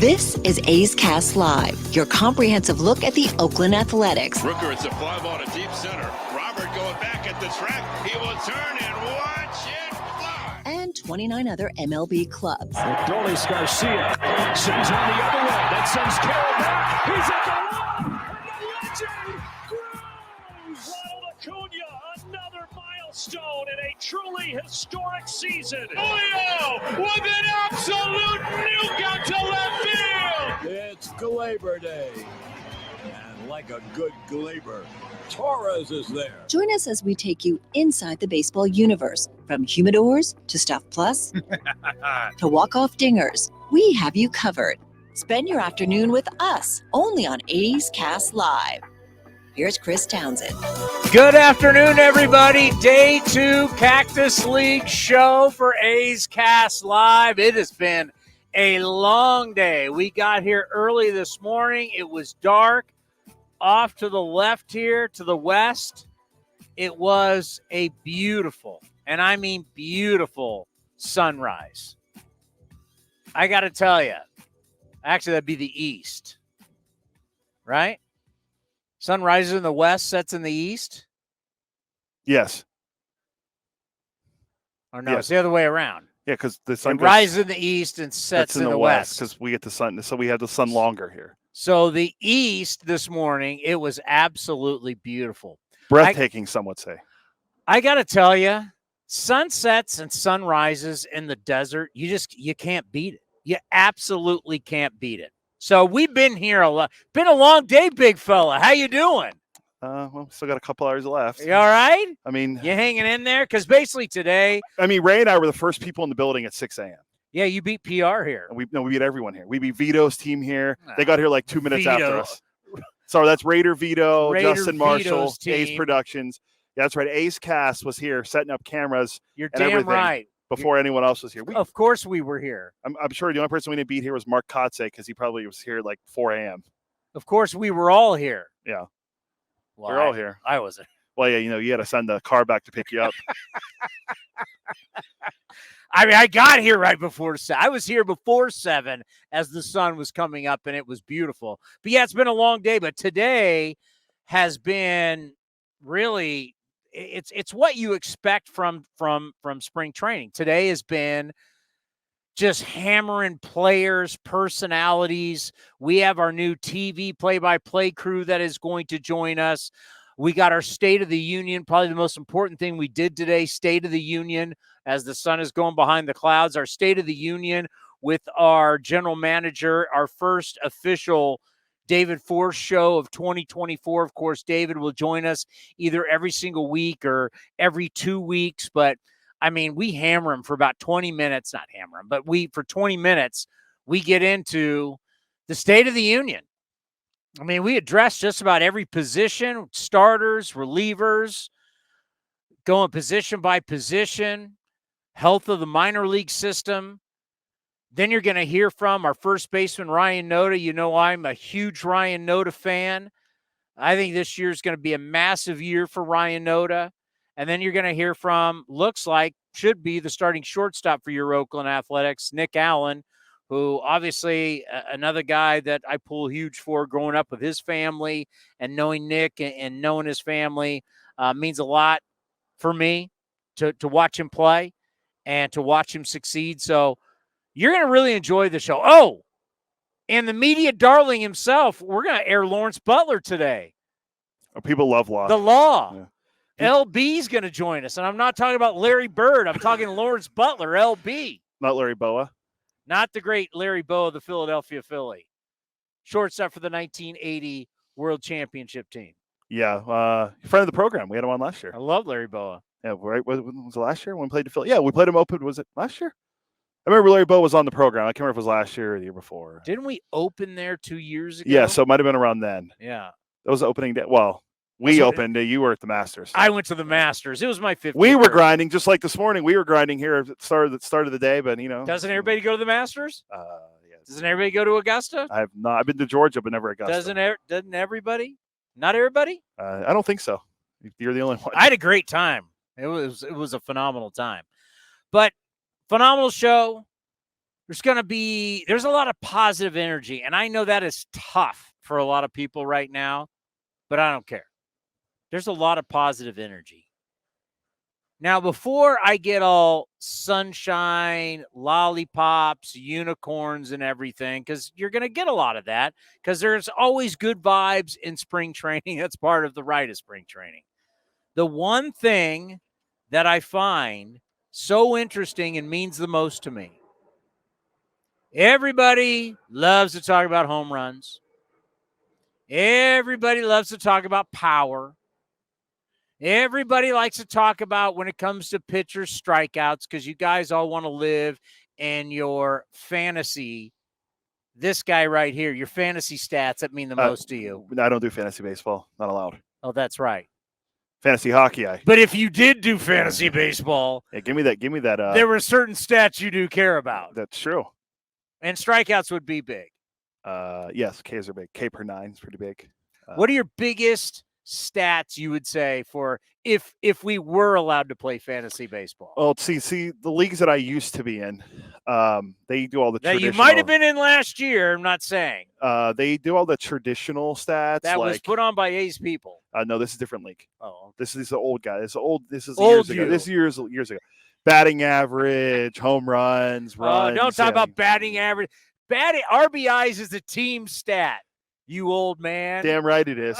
This is A's Cast Live, your comprehensive look at the Oakland Athletics. Rooker, it's a fly ball to deep center. Robert going back at the track. He will turn and watch it fly. And 29 other MLB clubs. Adolis Garcia sends one the other way. That sends Carroll back. He's at the wall. And the legend grows. Ronald Acuna, another milestone in a truly historic season. Julio with an absolute nuke out to left field. It's Glaber Day. And like a good Glaber, Torres is there. Join us as we take you inside the baseball universe. From humidors to Stuff Plus to walk-off dingers, we have you covered. Spend your afternoon with us, only on A's Cast Live. Here's Chris Townsend. Good afternoon, everybody. Day 2 Cactus League show for A's Cast Live. It has been a long day. We got here early this morning. It was dark. Off to the left here, to the west, it was a beautiful, and I mean beautiful, sunrise. I got to tell you, actually, that'd be the east, right? Sun rises in the west, sets in the east? Yes. Or no, It's the other way around. Yeah, because the sun rises in the east and sets in the west. Because we get the sun, so we have the sun longer here. So the east this morning, it was absolutely beautiful. Breathtaking, some would say. I got to tell you, sunsets and sunrises in the desert, you can't beat it. You absolutely can't beat it. So we've been here a lot. Been a long day, big fella. How you doing? Well, still got a couple hours left. You all right? I mean, you hanging in there? Because basically today, I mean, Ray and I were the first people in the building at 6 a.m. Yeah, you beat PR here. We beat everyone here. We beat Vito's team here. They got here like 2 minutes after us. So that's Raider Vito, Justin Marshall, A's Productions. Yeah, that's right. A's Cast was here setting up cameras. You're damn right. Before anyone else was here. Of course we were here. I'm sure the only person we didn't beat here was Mark Kotze because he probably was here like 4 a.m. Of course we were all here. Yeah. Well, we're all here. I wasn't. Well, yeah, you had to send the car back to pick you up. I mean, I got here right before 7. I was here before 7 as the sun was coming up, and it was beautiful. But, yeah, it's been a long day. But today has been really it's what you expect from spring training. Today has been just hammering players, personalities. We have our new TV play-by-play crew that is going to join us. We got our State of the Union, probably the most important thing we did today, State of the Union, as the sun is going behind the clouds, our State of the Union with our general manager, our first official David Forst show of 2024. Of course, David will join us either every single week or every 2 weeks. But, I mean, we hammer him for about 20 minutes. Not hammer him, but for 20 minutes, we get into the State of the Union. I mean, we address just about every position, starters, relievers, going position by position, health of the minor league system. Then you're going to hear from our first baseman, Ryan Noda. You know I'm a huge Ryan Noda fan. I think this year is going to be a massive year for Ryan Noda. And then you're going to hear from, looks like, should be the starting shortstop for your Oakland Athletics, Nick Allen, who obviously another guy that I pull huge for growing up with his family, and knowing Nick and knowing his family means a lot for me to watch him play and to watch him succeed. So you're going to really enjoy the show. Oh, and the media darling himself, we're going to air Lawrence Butler today. Oh, people love Law. The Law. Yeah. LB's going to join us. And I'm not talking about Larry Bird. I'm talking Lawrence Butler, LB. Not Larry Boa. Not the great Larry Boa, the Philadelphia Philly. Shortstop for the 1980 World Championship team. Yeah. Friend of the program. We had him on last year. I love Larry Boa. Yeah, right. Was it last year when we played the Philly? Yeah, we played him open. Was it last year? I remember Larry Boa was on the program. I can't remember if it was last year or the year before. Didn't we open there 2 years ago? Yeah, so it might have been around then. Yeah. That was the opening day. Well, we opened. You were at the Masters. I went to the Masters. It was my 50th. We were grinding, just like this morning. We were grinding here at the start of the day, but, Doesn't everybody go to the Masters? Yes. Doesn't everybody go to Augusta? I have not. I've been to Georgia, but never Augusta. Doesn't everybody? Not everybody? I don't think so. You're the only one. I had a great time. It was a phenomenal time. But phenomenal show. there's a lot of positive energy. And I know that is tough for a lot of people right now, but I don't care. There's a lot of positive energy. Now, before I get all sunshine, lollipops, unicorns, and everything, because you're going to get a lot of that, because there's always good vibes in spring training. That's part of the right of spring training. The one thing that I find so interesting and means the most to me, everybody loves to talk about home runs. Everybody loves to talk about power. Everybody likes to talk about when it comes to pitchers' strikeouts, because you guys all want to live in your fantasy. This guy right here, your fantasy stats that mean the most to you. I don't do fantasy baseball. Not allowed. Oh, that's right. Fantasy hockey, But if you did do fantasy baseball, yeah, give me that. There were certain stats you do care about. That's true. And strikeouts would be big. Yes, Ks are big. K per 9 is pretty big. What are your biggest stats you would say for if we were allowed to play fantasy baseball? Well, see the leagues that I used to be in, they do all the that traditional. You might have been in last year. I'm not saying. They do all the traditional stats. That was put on by A's people. No, this is a different league. Oh, this is the old guy. This is old years ago. This is years ago. Batting average, home runs, runs. Don't talk about batting average. Batting RBIs is a team stat. You old man. Damn right it is.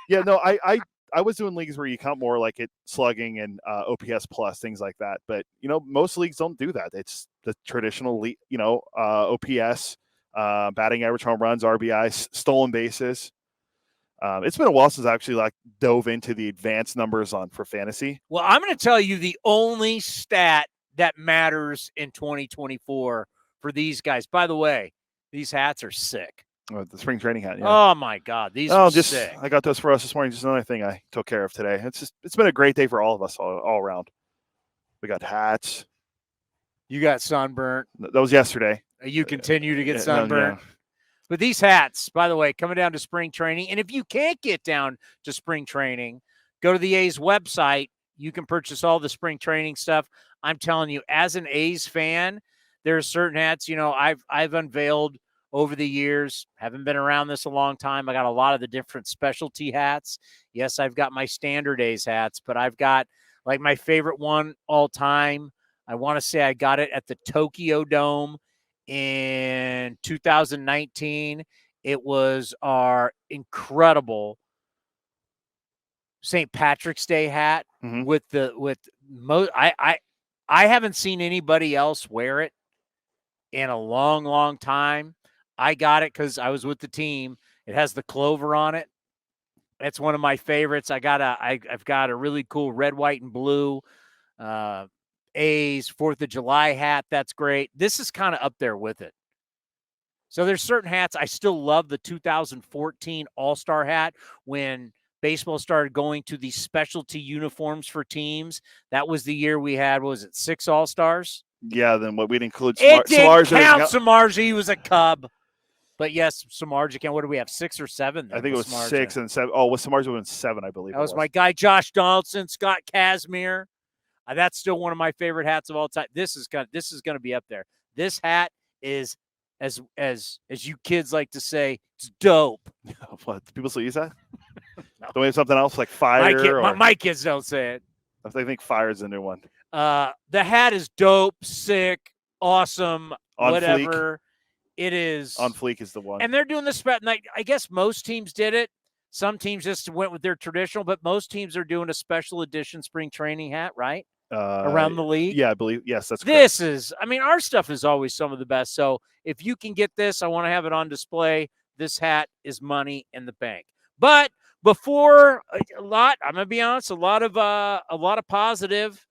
Yeah, no, I was doing leagues where you count more like it slugging and OPS plus, things like that. But, most leagues don't do that. It's the traditional league, OPS, batting average, home runs, RBIs, stolen bases. It's been a while since I actually dove into the advanced numbers for fantasy. Well, I'm going to tell you the only stat that matters in 2024 for these guys. By the way, these hats are sick. The spring training hat. Yeah. Oh my God, these are sick. I got those for us this morning. Just another thing I took care of today. It's been a great day for all of us all around. We got hats. You got sunburnt. That was yesterday. You continue to get sunburnt. Yeah. But these hats, by the way, coming down to spring training. And if you can't get down to spring training, go to the A's website. You can purchase all the spring training stuff. I'm telling you, as an A's fan, there are certain hats, I've unveiled over the years. Haven't been around this a long time. I got a lot of the different specialty hats. Yes, I've got my standard A's hats, but I've got my favorite one all time. I want to say I got it at the Tokyo Dome in 2019. It was our incredible St. Patrick's Day hat I haven't seen anybody else wear it in a long, long time. I got it because I was with the team. It has the clover on it. It's one of my favorites. I've got a really cool red, white, and blue A's 4th of July hat. That's great. This is kind of up there with it. So there's certain hats. I still love the 2014 All-Star hat when baseball started going to these specialty uniforms for teams. That was the year we had, 6 All-Stars? Yeah, then what we'd include It didn't count Samardzija. He was a Cub. But yes, Samardzija. What do we have, 6 or 7? I think it was Samardzija. 6 and 7. Oh, with Samardzija was 7, I believe. That was my guy, Josh Donaldson, Scott Kazmir. That's still one of my favorite hats of all time. This is going to be up there. This hat is, as you kids like to say, it's dope. What? Do people still use that? No. Don't we have something else like fire? My kids don't say it. I think fire is the new one. The hat is dope, sick, awesome, on whatever. Fleek. It is. On Fleek is the one. And they're doing this. I guess most teams did it. Some teams just went with their traditional, but most teams are doing a special edition spring training hat, right? Around the league. Yeah, I believe. Yes, that's correct. Our stuff is always some of the best. So if you can get this, I want to have it on display. This hat is money in the bank. But before I'm going to be honest, a lot of positive,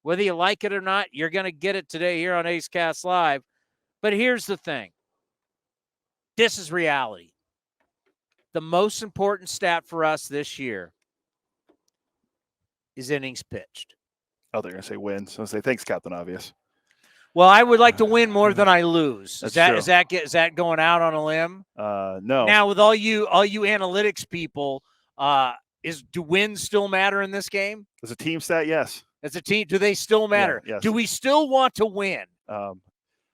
whether you like it or not, you're going to get it today here on A's Cast Live. But here's the thing. This is reality. The most important stat for us this year is innings pitched. Oh, they're going to say wins. So I'll say thanks, Captain Obvious. Well, I would like to win more than I lose. Is that going out on a limb? No. Now, with all you analytics people, do wins still matter in this game? As a team stat, yes. As a team, do they still matter? Yeah, yes. Do we still want to win?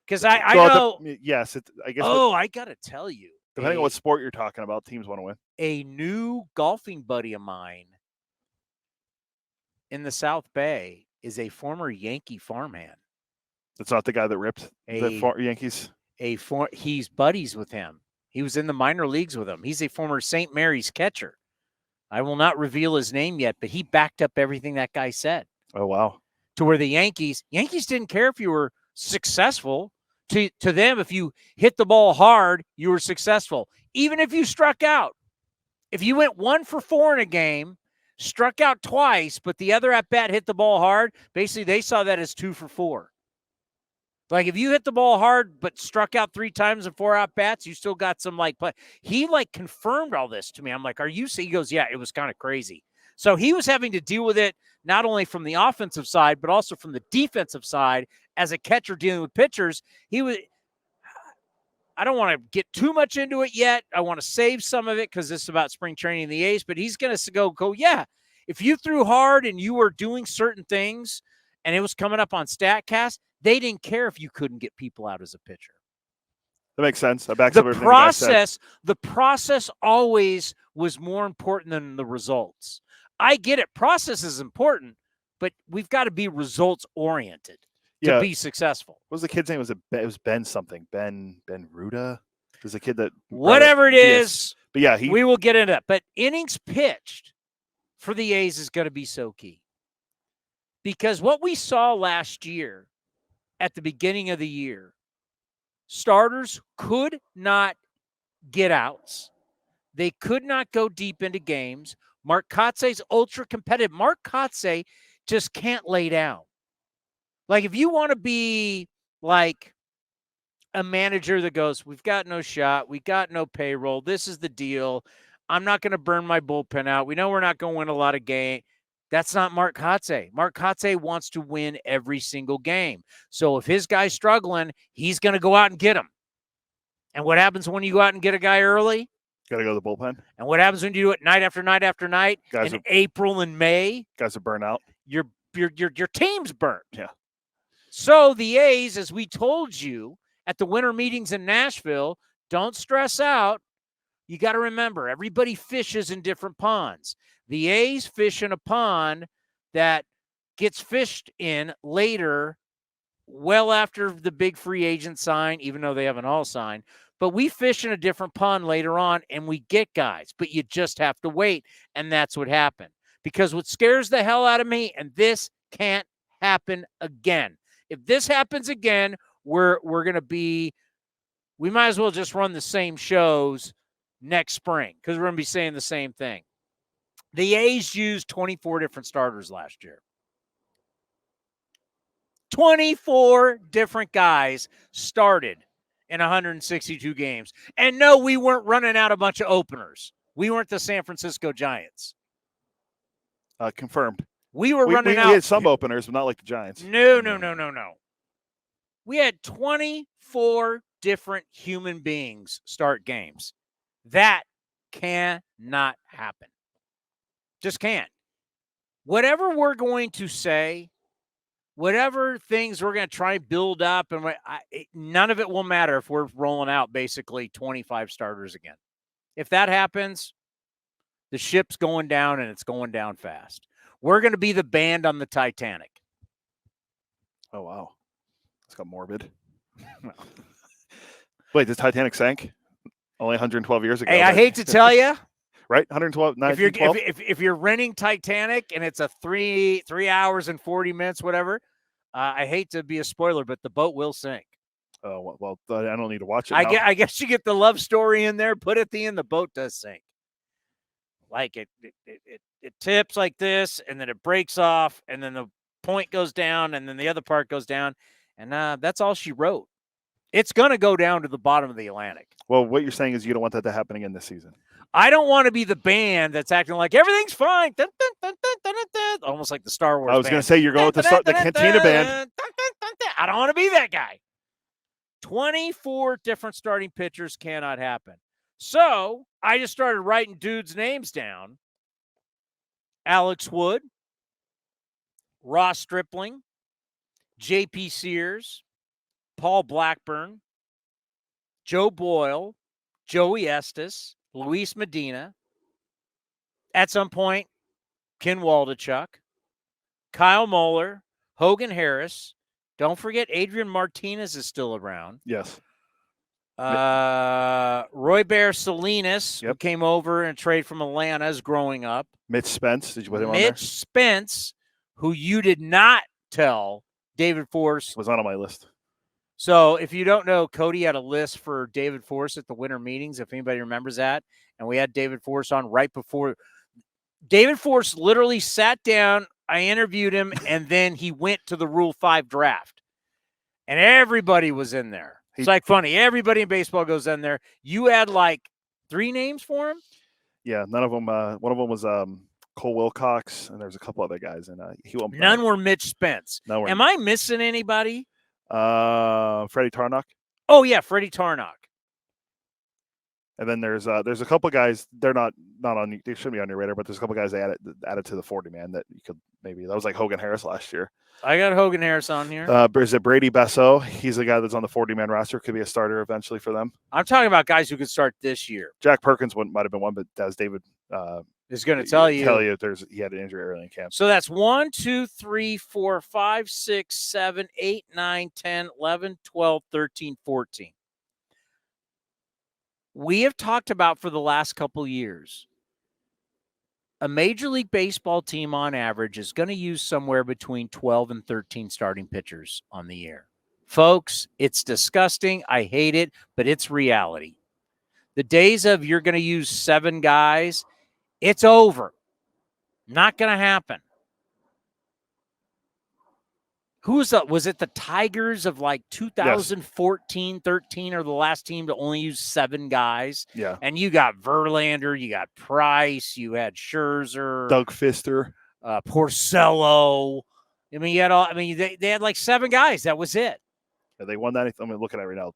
Because I Well, know. yes, I guess. I got to tell you. Depending on what sport you're talking about, teams want to win. A new golfing buddy of mine in the South Bay is a former Yankee farmhand. It's not the guy that ripped the Yankees. He's buddies with him. He was in the minor leagues with him. He's a former St. Mary's catcher. I will not reveal his name yet, but he backed up everything that guy said. Oh, wow. To where the Yankees didn't care if you were successful. To them, if you hit the ball hard, you were successful. Even if you struck out. If you went 1 for 4 in a game, struck out twice, but the other at-bat hit the ball hard, basically they saw that as 2 for 4. Like if you hit the ball hard but struck out 3 times in 4 at-bats, you still got some play. He confirmed all this to me. I'm like, are you? He goes, yeah, it was kind of crazy. So he was having to deal with it not only from the offensive side, but also from the defensive side as a catcher dealing with pitchers. I don't want to get too much into it yet. I want to save some of it because this is about spring training in the A's, but he's going to go, yeah, if you threw hard and you were doing certain things and it was coming up on StatCast, they didn't care if you couldn't get people out as a pitcher. That makes sense. The process always was more important than the results. I get it. Process is important, but we've got to be results oriented to be successful. What was the kid's name? It was Ben something. Ben Ruda. There's a kid that whatever it is. But yeah, we will get into that. But innings pitched for the A's is going to be so key. Because what we saw last year at the beginning of the year, starters could not get outs. They could not go deep into games. Mark Kotze's ultra competitive. Mark Kotze just can't lay down. Like if you want to be like a manager that goes, we've got no shot, we got no payroll, this is the deal, I'm not going to burn my bullpen out, we know we're not going to win a lot of games. That's not Mark Kotze. Mark Kotze wants to win every single game. So if his guy's struggling, he's going to go out and get him. And what happens when you go out and get a guy early? Got to go to the bullpen. And what happens when you do it night after night after night in April and May? Guys are burnt out. Your team's burnt. Yeah. So the A's, as we told you at the winter meetings in Nashville, don't stress out. You got to remember, everybody fishes in different ponds. The A's fish in a pond that gets fished in later, well after the big free agent sign, even though they haven't all signed. But we fish in a different pond later on, and we get guys. But you just have to wait, and that's what happened. Because what scares the hell out of me, and this can't happen again. If this happens again, we're going to be – we might as well just run the same shows next spring because we're going to be saying the same thing. The A's used 24 different starters last year. 24 different guys started in 162 games. And no, we weren't running out a bunch of openers. We weren't the San Francisco Giants. Confirmed. We were running out. We had some openers, but not like the Giants. No. We had 24 different human beings start games. That cannot happen. Just can't. Whatever we're going to say, whatever things we're going to try to build up, and none of it will matter if we're rolling out basically 25 starters again. If that happens, the ship's going down, and it's going down fast. We're going to be the band on the Titanic. Oh, wow. It's got morbid. Wait, the Titanic sank only 112 years ago. Hey, I hate to tell you. Right? 112, 1912? If you're renting Titanic and it's a 3 hours and 40 minutes, whatever, I hate to be a spoiler, but the boat will sink. Oh, well, I don't need to watch it now. now. I guess you get the love story in there, put at the end, the boat does sink. Like it tips like this, and then it breaks off, and then the point goes down, and then the other part goes down, and that's all she wrote. It's going to go down to the bottom of the Atlantic. Well, what you're saying is you don't want that to happen again this season. I don't want to be the band that's acting like everything's fine. Dun, dun, dun, dun, dun, dun, dun. Almost like the Star Wars I was going to say you're going with the Cantina band. I don't want to be that guy. 24 different starting pitchers cannot happen. So I just started writing dudes' names down. Alex Wood, Ross Stripling, J.P. Sears, Paul Blackburn, Joe Boyle, Joey Estes, Luis Medina. At some point, Ken Waldachuk, Kyle Moeller, Hogan Harris. Don't forget Adrian Martinez is still around. Yes. Roy Bear Salinas, who came over and traded from Atlanta, is growing up. Mitch Spence, did you put him on there? Mitch Spence, who you did not tell David Forst was not on my list. So if you don't know, Cody had a list for David Forst at the winter meetings, if anybody remembers that. And we had David Forst on right before. David Forst literally sat down, I interviewed him, and then he went to the Rule 5 draft. And everybody was in there. It's like funny. Everybody in baseball goes in there. You had like 3 names for him? Yeah, none of them. One of them was Cole Wilcox, and there's a couple other guys. And he won't. None were Mitch Spence. Am I missing anybody? Freddie Tarnock. Oh, yeah, Freddie Tarnock. And then there's a couple guys. They're not on. They shouldn't be on your radar, but there's a couple guys they added to the 40 man that you could maybe. That was like Hogan Harris last year. I got Hogan Harris on here. Is it Brady Besso? He's the guy that's on the 40 man roster. Could be a starter eventually for them. I'm talking about guys who could start this year. Jack Perkins might have been one, but as David is going to tell you he had an injury early in camp. So that's 1, 2, 3, 4, 5, 6, 7, 8, 9, 10, 11, 12, 13, 14. We have talked about for the last couple years, a Major League Baseball team on average is going to use somewhere between 12 and 13 starting pitchers on the year. Folks, it's disgusting. I hate it, but it's reality. The days of you're going to use 7 guys, it's over. Not going to happen. Was it the Tigers of like 2014, 13 are the last team to only use 7 guys? Yeah. And you got Verlander, you got Price, you had Scherzer, Doug Fister, Porcello. I mean, they had like 7 guys. That was it. Yeah, they won 90. I'm looking at it right now.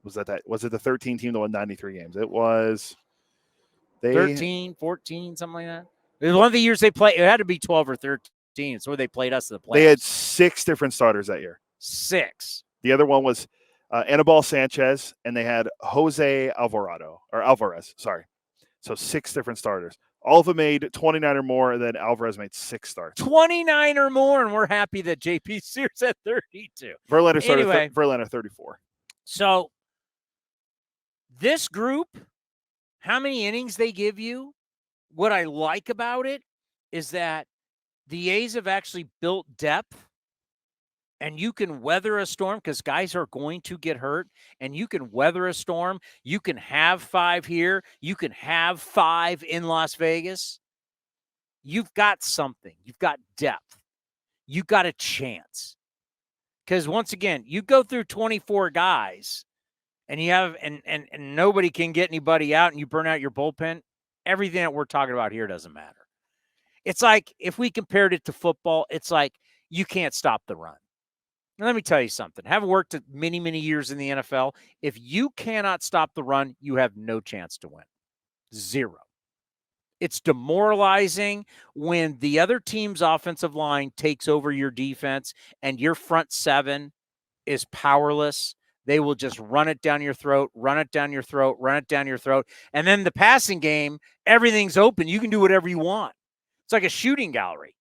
Was it the 13 team that won 93 games? It was 13, 14, something like that. It was one of the years they played. It had to be 12 or 13. It's where they played us in the playoffs. They had 6 different starters that year. 6. The other one was Anibal Sanchez, and they had Jose Alvarez. Sorry. So 6 different starters. All of them made 29 or more, and then Alvarez made 6 starts. 29 or more, and we're happy that JP Sears at 32. Verlander started Verlander 34. So this group, how many innings they give you, what I like about it is that the A's have actually built depth, and you can weather a storm because guys are going to get hurt, and you can weather a storm. You can have 5 here. You can have 5 in Las Vegas. You've got something. You've got depth. You've got a chance. Because once again, you go through 24 guys, and you have and nobody can get anybody out, and you burn out your bullpen. Everything that we're talking about here doesn't matter. It's like, if we compared it to football, it's like you can't stop the run. Now, let me tell you something. Having worked many, many years in the NFL, if you cannot stop the run, you have no chance to win. 0. It's demoralizing when the other team's offensive line takes over your defense and your front 7 is powerless. They will just run it down your throat, run it down your throat, run it down your throat. And then the passing game, everything's open. You can do whatever you want. It's like a shooting gallery.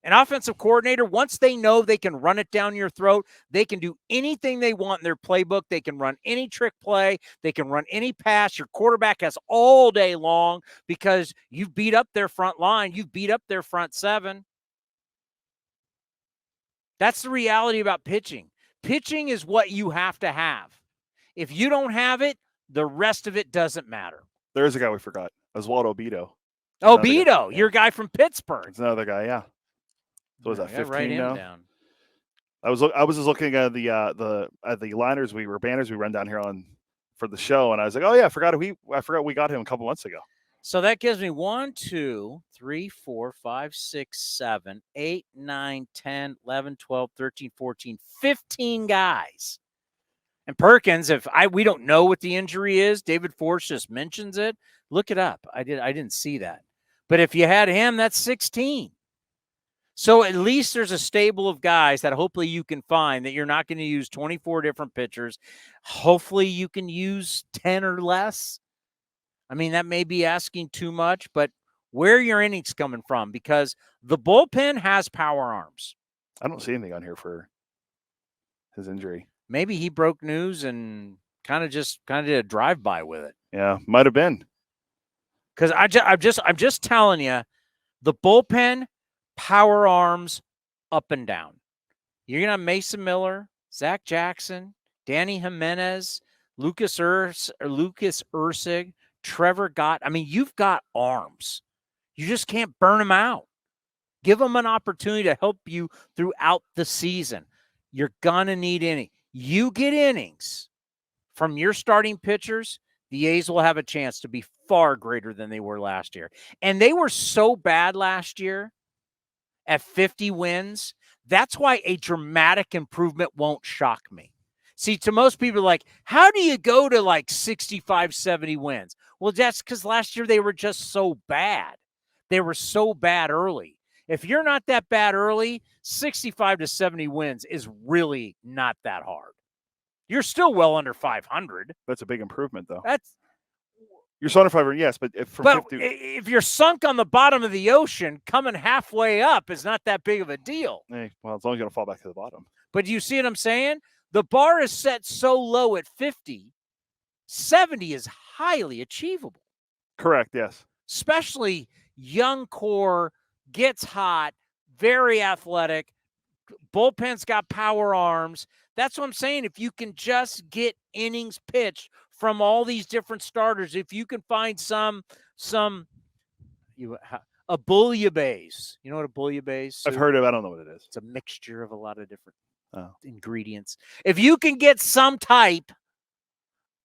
An offensive coordinator, once they know they can run it down your throat, they can do anything they want in their playbook. They can run any trick play. They can run any pass. Your quarterback has all day long because you've beat up their front line. You've beat up their front 7. That's the reality about pitching. Pitching is what you have to have. If you don't have it, the rest of it doesn't matter. There's a guy we forgot. Oswaldo Beto. Oh, Beto, your guy from Pittsburgh. It's another guy, yeah. So was that 15 now? Down. I was just looking at the liners banners we run down here for the show, and I was like, oh yeah, I forgot we got him a couple months ago. So that gives me 1, 2, 3, 4, 5, 6, 7, 8, 9, 10, 11, 12, 13, 14, 15 guys. And Perkins, we don't know what the injury is, David Forst just mentions it. Look it up. I didn't see that. But if you had him, that's 16. So at least there's a stable of guys that hopefully you can find that you're not going to use 24 different pitchers. Hopefully you can use 10 or less. I mean, that may be asking too much, but where are your innings coming from? Because the bullpen has power arms. I don't see anything on here for his injury. Maybe he broke news and kind of did a drive-by with it. Yeah, might have been. Because I'm just telling you, the bullpen, power arms, up and down. You're gonna have Mason Miller, Zach Jackson, Danny Jimenez, Lucas Ursig, Trevor Gott. I mean, you've got arms. You just can't burn them out. Give them an opportunity to help you throughout the season. You're gonna need innings. You get innings from your starting pitchers, the A's will have a chance to be far greater than they were last year. And they were so bad last year at 50 wins. That's why a dramatic improvement won't shock me. See, to most people, like, how do you go to like 65, 70 wins? Well, that's because last year they were just so bad. They were so bad early. If you're not that bad early, 65 to 70 wins is really not that hard. You're still well under 500. That's a big improvement, though. That's You're still under 500, yes, but if you're sunk on the bottom of the ocean, coming halfway up is not that big of a deal. Hey, well, as long as you don't fall back to the bottom. But you see what I'm saying? The bar is set so low at 50, 70 is highly achievable. Correct, yes. Especially young core, gets hot, very athletic, bullpen's got power arms. That's what I'm saying. If you can just get innings pitched from all these different starters, if you can find a bouillabaisse. You know what a bouillabaisse is? I've heard of it. I don't know what it is. It's a mixture of a lot of different ingredients. If you can get some type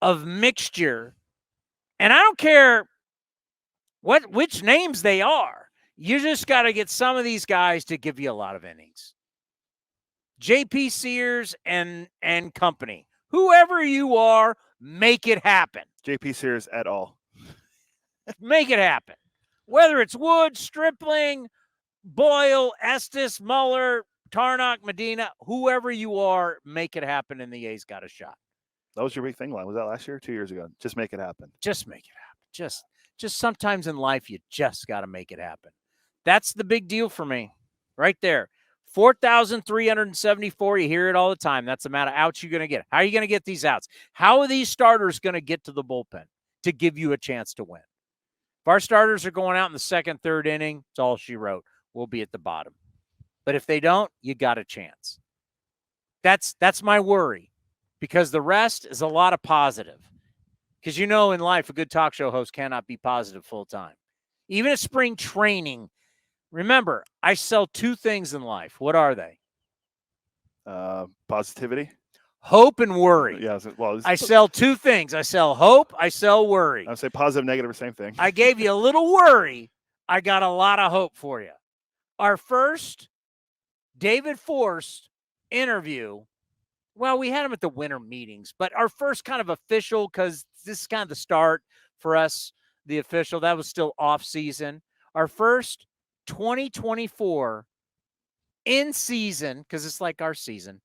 of mixture, and I don't care which names they are, you just got to get some of these guys to give you a lot of innings. JP Sears and company, whoever you are, make it happen. JP Sears et al. Make it happen. Whether it's Wood, Stripling, Boyle, Estes, Muller, Tarnock, Medina, whoever you are, make it happen, and the A's got a shot. That was your big thing line. Was that last year or 2 years ago? Just make it happen. Just make it happen. Just sometimes in life, you just got to make it happen. That's the big deal for me right there. 4,374. You hear it all the time. That's the amount of outs you're going to get. How are you going to get these outs? How are these starters going to get to the bullpen to give you a chance to win? If our starters are going out in the second, third inning, it's all she wrote. We'll be at the bottom. But if they don't, you got a chance. That's my worry, because the rest is a lot of positive. Because you know in life, a good talk show host cannot be positive full time. Even at spring training, remember, I sell two things in life. What are they? Positivity. Hope and worry. Yeah. Well, I sell two things. I sell hope. I sell worry. I would say positive, negative, or same thing. I gave you a little worry. I got a lot of hope for you. Our first David Forst interview, well, we had him at the winter meetings, but our first kind of official, because this is kind of the start for us, the official, that was still off season. Our first 2024 in season, because it's like our season,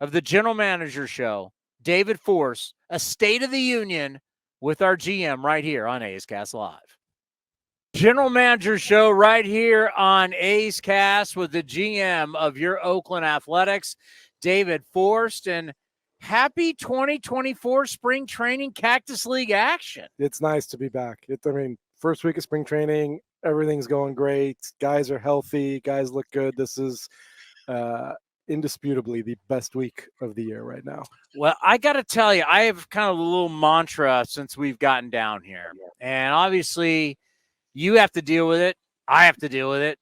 of the General Manager Show, David Forst, a State of the Union with our GM right here on A's Cast Live. General Manager Show right here on A's Cast with the GM of your Oakland Athletics, David Forst, and happy 2024 spring training Cactus League action. It's nice to be back. First week of spring training, everything's going great. Guys are healthy. Guys look good. This is indisputably the best week of the year right now. Well, I got to tell you, I have kind of a little mantra since we've gotten down here. And obviously, you have to deal with it. I have to deal with it.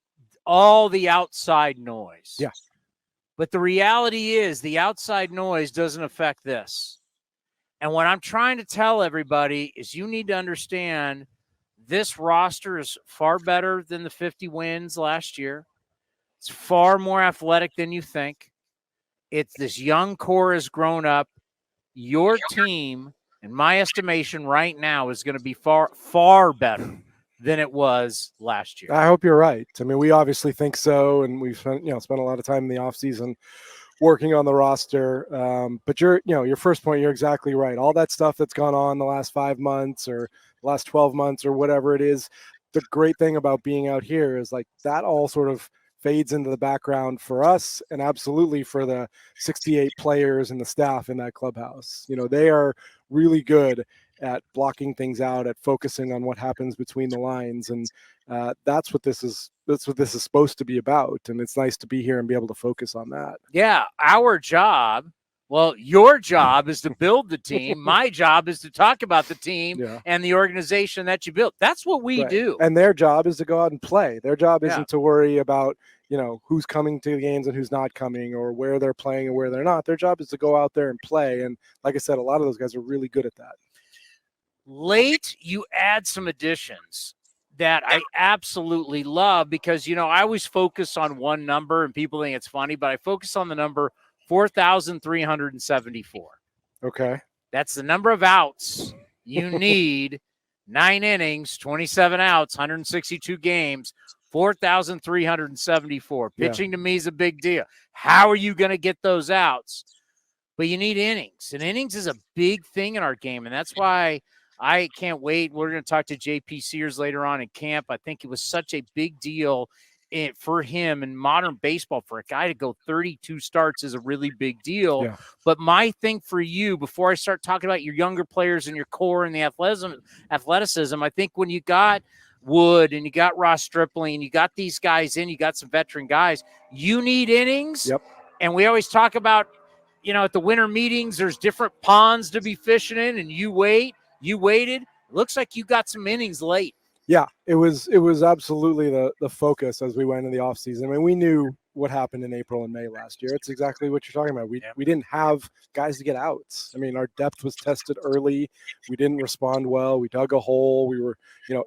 All the outside noise. Yeah. But the reality is the outside noise doesn't affect this. And what I'm trying to tell everybody is you need to understand this roster is far better than the 50 wins last year. It's far more athletic than you think. It's this young core has grown up. Your team, in my estimation right now, is going to be far, far better than it was last year. I hope you're right. I mean, we obviously think so, and we've spent a lot of time in the offseason working on the roster. But your first point, you're exactly right. All that stuff that's gone on the last 5 months or last 12 months or whatever it is, the great thing about being out here is like that all sort of fades into the background for us and absolutely for the 68 players and the staff in that clubhouse. They are really good at blocking things out, at focusing on what happens between the lines. And that's what this is supposed to be about. And it's nice to be here and be able to focus on that. Yeah. Our job, well, your job is to build the team. My job is to talk about the team and the organization that you built. That's what we do. And their job is to go out and play. Their job isn't to worry about, who's coming to the games and who's not coming or where they're playing and where they're not. Their job is to go out there and play. And like I said, a lot of those guys are really good at that. Late, you add some additions that I absolutely love because, I always focus on one number and people think it's funny, but I focus on the number 4,374. Okay. That's the number of outs you need, 9 innings, 27 outs, 162 games, 4,374. Pitching to me is a big deal. How are you going to get those outs? But you need innings, and innings is a big thing in our game, and that's why I can't wait. We're going to talk to JP Sears later on in camp. I think it was such a big deal for him in modern baseball. For a guy to go 32 starts is a really big deal. Yeah. But my thing for you, before I start talking about your younger players and your core and the athleticism, I think when you got Wood and you got Ross Stripling and you got these guys in, you got some veteran guys, you need innings. Yep. And we always talk about, at the winter meetings, there's different ponds to be fishing in, and you waited. It looks like you got some innings late. Yeah, it was absolutely the focus as we went into the offseason. I mean, we knew what happened in April and May last year. It's exactly what you're talking about. We didn't have guys to get outs. I mean, our depth was tested early. We didn't respond well. We dug a hole. We were,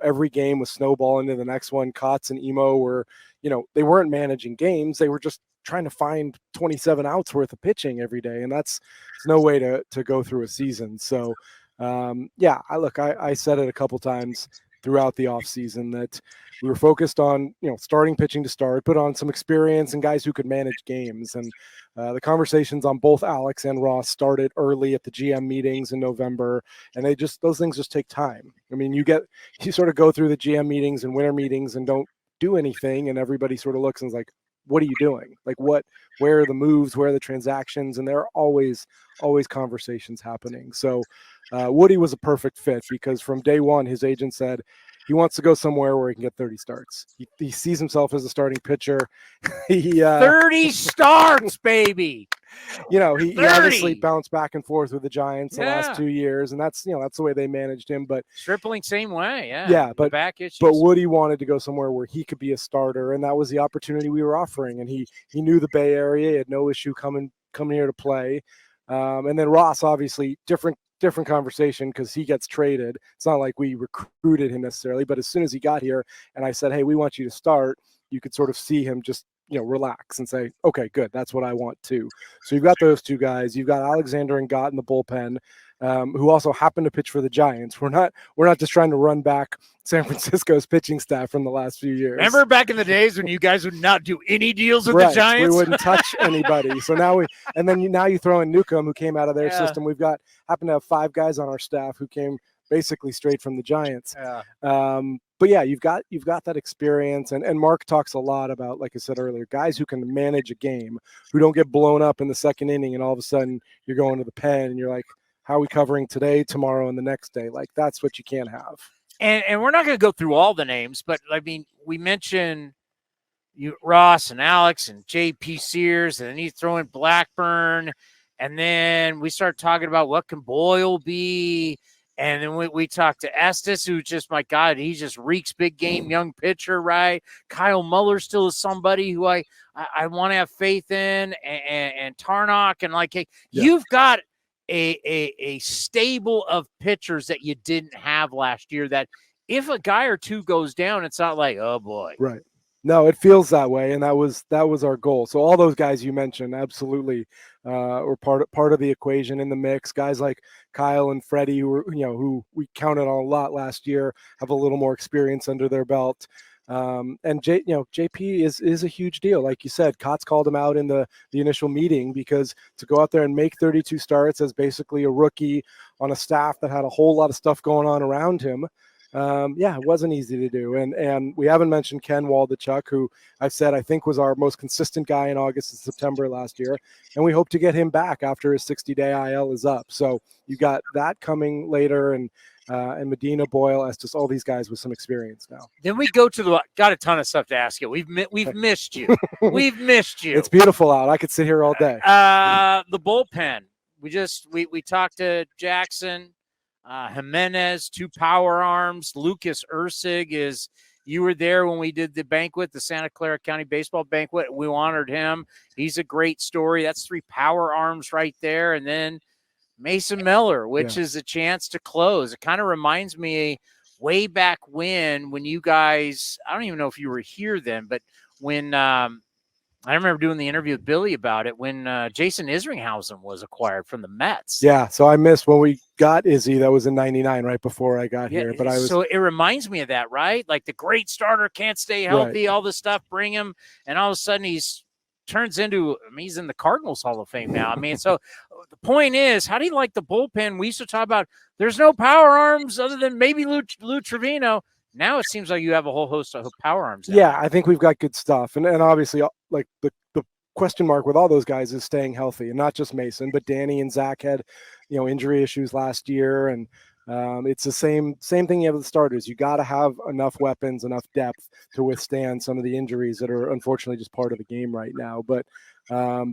every game was snowballing into the next one. Kotz and Emo were, they weren't managing games. They were just trying to find 27 outs worth of pitching every day. And it's no way to go through a season. So, I said it a couple times throughout the offseason that we were focused on, starting pitching to start, put on some experience and guys who could manage games. And the conversations on both Alex and Ross started early at the GM meetings in November. And those things just take time. I mean, you sort of go through the GM meetings and winter meetings and don't do anything. And everybody sort of looks and is like, what are you doing? Like where are the moves? Where are the transactions? And there are always conversations happening. So Woody was a perfect fit because from day one, his agent said he wants to go somewhere where he can get 30 starts. He sees himself as a starting pitcher. 30 starts, baby. He obviously bounced back and forth with the Giants the last 2 years, and that's the way they managed him. But Stripling, same way, but back issues. But Woody wanted to go somewhere where he could be a starter, and that was the opportunity we were offering. And he knew the Bay Area, he had no issue coming here to play. And then Ross, obviously, different conversation because he gets traded. It's not like we recruited him necessarily, but as soon as he got here and I said, hey, we want you to start, you could sort of see him just, relax and say, okay, good. That's what I want too. So you've got those two guys. You've got Alexander and Gott in the bullpen, who also happen to pitch for the Giants. We're not just trying to run back San Francisco's pitching staff from the last few years. Remember back in the days when you guys would not do any deals with the Giants? We wouldn't touch anybody. So now you throw in Newcomb, who came out of their system. We've happen to have 5 guys on our staff who came basically straight from the Giants. But yeah, you've got that experience, and Mark talks a lot about, like I said earlier, guys who can manage a game, who don't get blown up in the second inning, and all of a sudden you're going to the pen and you're like, how are we covering today, tomorrow, and the next day? Like that's what you can't have. And we're not going to go through all the names, but I mean, we mentioned Ross and Alex and JP Sears, and then you throw in Blackburn, and then we start talking about what can Boyle be. And then we talked to Estes, who just, my God, he just reeks big game, young pitcher, right? Kyle Muller still is somebody who I want to have faith in, and Tarnock, and you've got a stable of pitchers that you didn't have last year that if a guy or two goes down, it's not like, oh boy. Right. No, it feels that way, and that was our goal. So all those guys you mentioned, absolutely, were part of the equation in the mix. Guys like Kyle and Freddie, who we counted on a lot last year, have a little more experience under their belt. And JP is a huge deal, like you said. Kotz called him out in the initial meeting because to go out there and make 32 starts as basically a rookie on a staff that had a whole lot of stuff going on around him. It wasn't easy to do. And we haven't mentioned Ken Waldachuk, who I've said I think was our most consistent guy in August and September last year. And we hope to get him back after his 60-day IL is up. So you got that coming later, and Medina, Boyle, Estes, all these guys with some experience now. Then we go to got a ton of stuff to ask you. We've missed you. We've missed you. It's beautiful out. I could sit here all day. The bullpen. We talked to Jackson. Jimenez, 2 power arms. Lucas Ursig you were there when we did the banquet, the Santa Clara County Baseball Banquet. We honored him. He's a great story. That's 3 power arms right there. And then Mason Miller, which is a chance to close. It kind of reminds me way back when you guys, I don't even know if you were here then, but when I remember doing the interview with Billy about it when Jason Isringhausen was acquired from the Mets. Yeah, so I missed when we got Izzy. That was in '99, right before I got here. But So it reminds me of that, right? Like the great starter can't stay healthy, all this stuff, bring him, and all of a sudden he's in the Cardinals Hall of Fame now. I mean, so the point is, how do you like the bullpen? We used to talk about there's no power arms other than maybe Lou Trevino. Now it seems like you have a whole host of power arms. Yeah, I think we've got good stuff. And obviously, like the question mark with all those guys is staying healthy, and not just Mason, but Danny and Zach had, injury issues last year. And it's the same thing you have with the starters. You got to have enough weapons, enough depth to withstand some of the injuries that are unfortunately just part of the game right now. But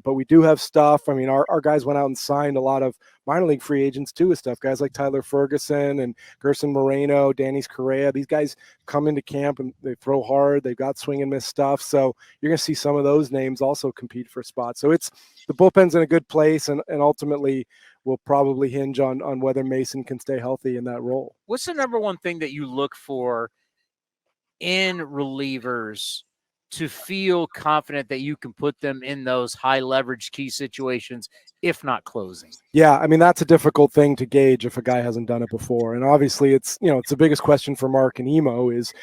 we do have stuff. I mean, our guys went out and signed a lot of minor league free agents too with stuff. Guys like Tyler Ferguson and Gerson Moreno, Danny's Correa. These guys come into camp and they throw hard. They've got swing and miss stuff. So you're going to see some of those names also compete for spots. So the bullpen's in a good place, and ultimately will probably hinge on whether Mason can stay healthy in that role. What's the number one thing that you look for in relievers to feel confident that you can put them in those high leverage key situations, if not closing? Yeah, I mean, that's a difficult thing to gauge if a guy hasn't done it before. And obviously it's the biggest question for Mark and Emo is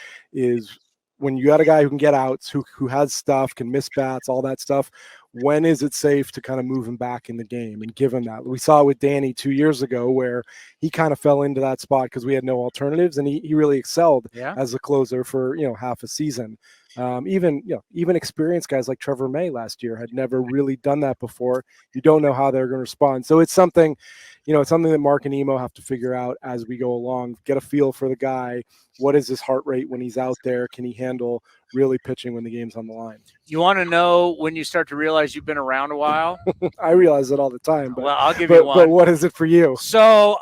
when you got a guy who can get outs, who has stuff, can miss bats, all that stuff, when is it safe to kind of move him back in the game and give him that? We saw it with Danny 2 years ago where he kind of fell into that spot because we had no alternatives, and he really excelled as a closer for half a season. Even experienced guys like Trevor May last year had never really done that before. You don't know how they're going to respond. So it's something that Mark and Emo have to figure out as we go along, get a feel for the guy. What is his heart rate when he's out there? Can he handle really pitching when the game's on the line? You want to know when you start to realize you've been around a while? I realize it all the time. But, well, I'll give you one. But what is it for you? So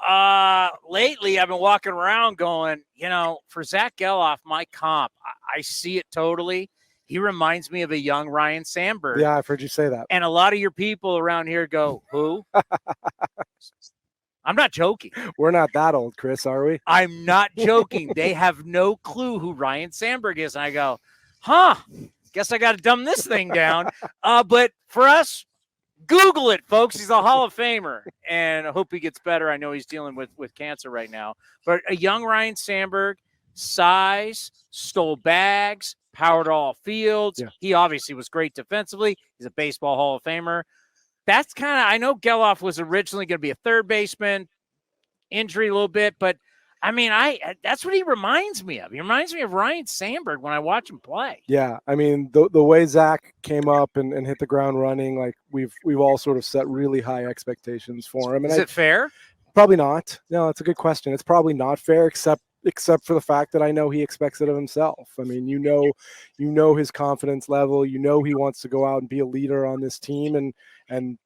lately I've been walking around going, for Zach Geloff, my comp, I see it totally. He reminds me of a young Ryan Sandberg. Yeah, I've heard you say that. And a lot of your people around here go, who? I'm not joking. We're not that old, Chris, are we? I'm not joking. They have no clue who Ryan Sandberg is. And I go, guess I got to dumb this thing down. But for us, Google it, folks. He's a Hall of Famer, and I hope he gets better. I know he's dealing with cancer right now. But a young Ryan Sandberg, size, stole bags, powered all fields. Yeah. He obviously was great defensively. He's a baseball Hall of Famer. That's kind of, I know Geloff was originally going to be a third baseman, injury a little bit, but I mean, that's what he reminds me of. He reminds me of Ryan Sandberg when I watch him play. Yeah, I mean, the way Zach came up and hit the ground running, like we've all sort of set really high expectations for him. And is it fair? Probably not. No, it's a good question. It's probably not fair, except for the fact that I know he expects it of himself. I mean, you know his confidence level. You know he wants to go out and be a leader on this team, and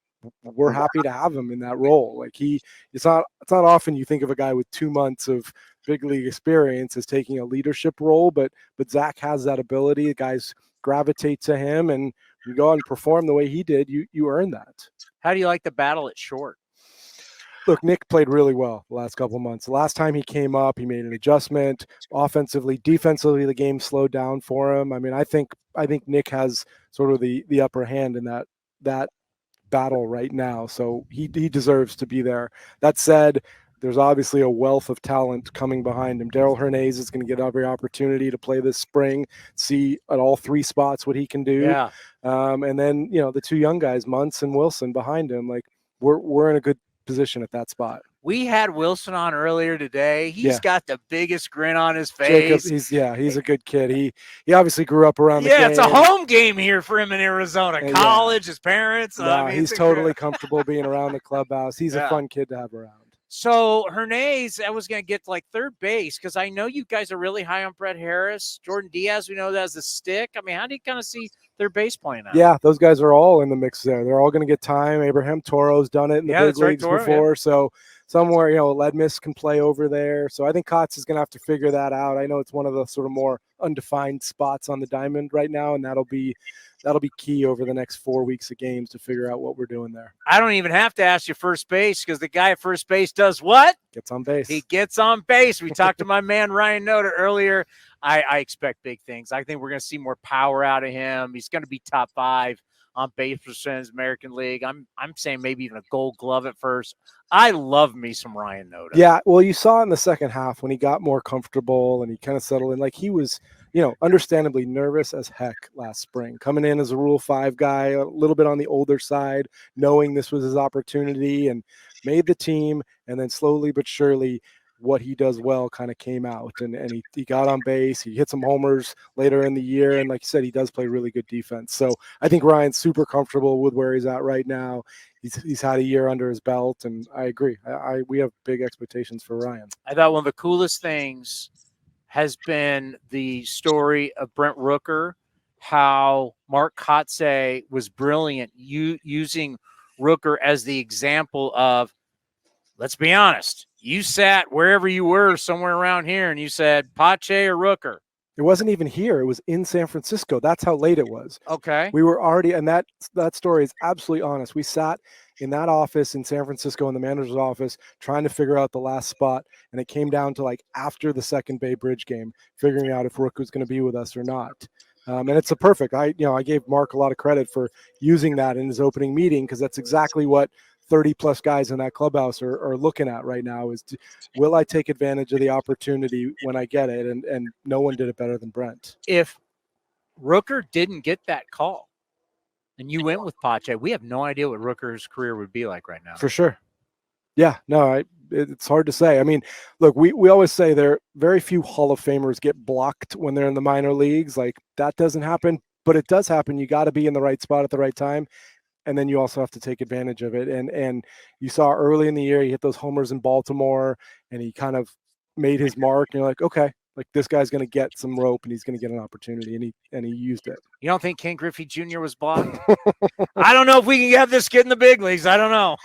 we're happy to have him in that role. Like it's not often you think of a guy with 2 months of big league experience as taking a leadership role, but Zach has that ability. The guys gravitate to him, and you go out and perform the way he did. You earn that. How do you like the battle at short? look, Nick played really well the last couple of months. The last time he came up, he made an adjustment offensively, defensively. The game slowed down for him. I mean, I think Nick has sort of the upper hand in that battle right now. So he deserves to be there. That said, there's obviously a wealth of talent coming behind him. Daryl Hernandez is going to get every opportunity to play this spring, see at all three spots what he can do. Yeah. And then, the two young guys, Muntz and Wilson, behind him, like we're in a good position at that spot. We had Wilson on earlier today. He's got the biggest grin on his Jacob, face. he's a good kid. He obviously grew up around the game. Yeah, it's a home game here for him in Arizona. College, his parents. He's totally comfortable being around the clubhouse. He's a fun kid to have around. So Hernandez, I was going to get to like third base because I know you guys are really high on Brett Harris. Jordan Diaz, we know that as a stick. I mean, how do you kind of see third base playing out? Yeah, those guys are all in the mix there. They're all going to get time. Abraham Toro's done it in the big leagues before. So somewhere, Ledmus can play over there. So I think Kotz is going to have to figure that out. I know it's one of the sort of more undefined spots on the diamond right now, and that'll be key over the next 4 weeks of games to figure out what we're doing there. I don't even have to ask you first base because the guy at first base does what? Gets on base. He gets on base. We talked to my man Ryan Noda earlier. I expect big things. I think we're going to see more power out of him. He's going to be top 5 on base percentage American League. I'm saying maybe even a Gold Glove at first. I love me some Ryan Noda. Yeah, well, you saw in the second half when he got more comfortable and he kind of settled in, like he was, understandably nervous as heck last spring, coming in as a Rule 5 guy, a little bit on the older side, knowing this was his opportunity, and made the team, and then slowly but surely what he does well kind of came out, and he got on base. He hit some homers later in the year, and like you said, he does play really good defense. So I think Ryan's super comfortable with where he's at right now. He's had a year under his belt, and I agree. We have big expectations for Ryan. I thought one of the coolest things has been the story of Brent Rooker, how Mark Kotsay was brilliant using Rooker as the example of, let's be honest, you sat wherever you were, somewhere around here, and you said Pache or Rooker. It wasn't even here. It was in San Francisco. That's how late it was. Okay. We were already, and that story is absolutely honest. We sat in that office in San Francisco in the manager's office trying to figure out the last spot, and it came down to like after the second Bay Bridge game, figuring out if Rook was going to be with us or not. And it's a perfect. I gave Mark a lot of credit for using that in his opening meeting, because that's exactly what 30-plus guys in that clubhouse are looking at right now is, will I take advantage of the opportunity when I get it? And no one did it better than Brent. If Rooker didn't get that call and you went with Pache, we have no idea what Rooker's career would be like right now. For sure. Yeah, no, it's hard to say. I mean, look, we always say there very few Hall of Famers get blocked when they're in the minor leagues. Like, that doesn't happen, but it does happen. You got to be in the right spot at the right time. And then you also have to take advantage of it. And you saw early in the year, he hit those homers in Baltimore, and he kind of made his mark. And you're like, okay, like this guy's going to get some rope, and he's going to get an opportunity, and he used it. You don't think Ken Griffey Jr. was blocked? I don't know if we can have this kid in the big leagues. I don't know.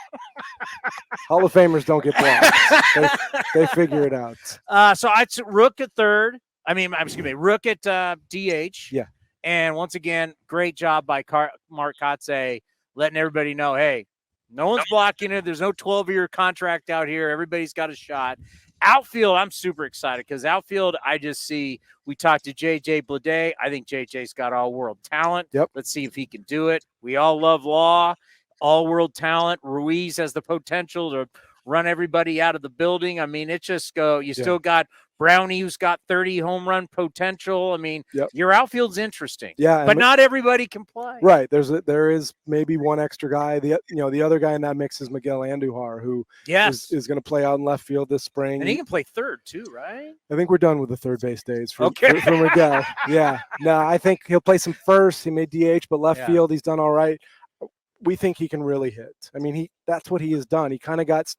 Hall of Famers don't get blocked. They figure it out. So I'd Rook at third. Rook at DH. Yeah. And once again, great job by Mark Kotsay, letting everybody know, hey, no one's blocking it. There's no 12-year contract out here. Everybody's got a shot. Outfield, I'm super excited because outfield, I just see, we talked to J.J. Bleday. I think J.J.'s got all-world talent. Yep. Let's see if he can do it. We all love Law, all-world talent. Ruiz has the potential to run everybody out of the building. I mean, it just go. You still got Brownie, who's got 30 home run potential. I mean, your outfield's interesting. Yeah, but not everybody can play. Right. There is maybe one extra guy. The other guy in that mix is Miguel Andujar, who is going to play out in left field this spring. And he can play third too, right? I think we're done with the third base days for Miguel. Yeah. No, I think he'll play some first. He made DH, but left field, he's done all right. We think he can really hit. I mean, that's what he has done. He kind of got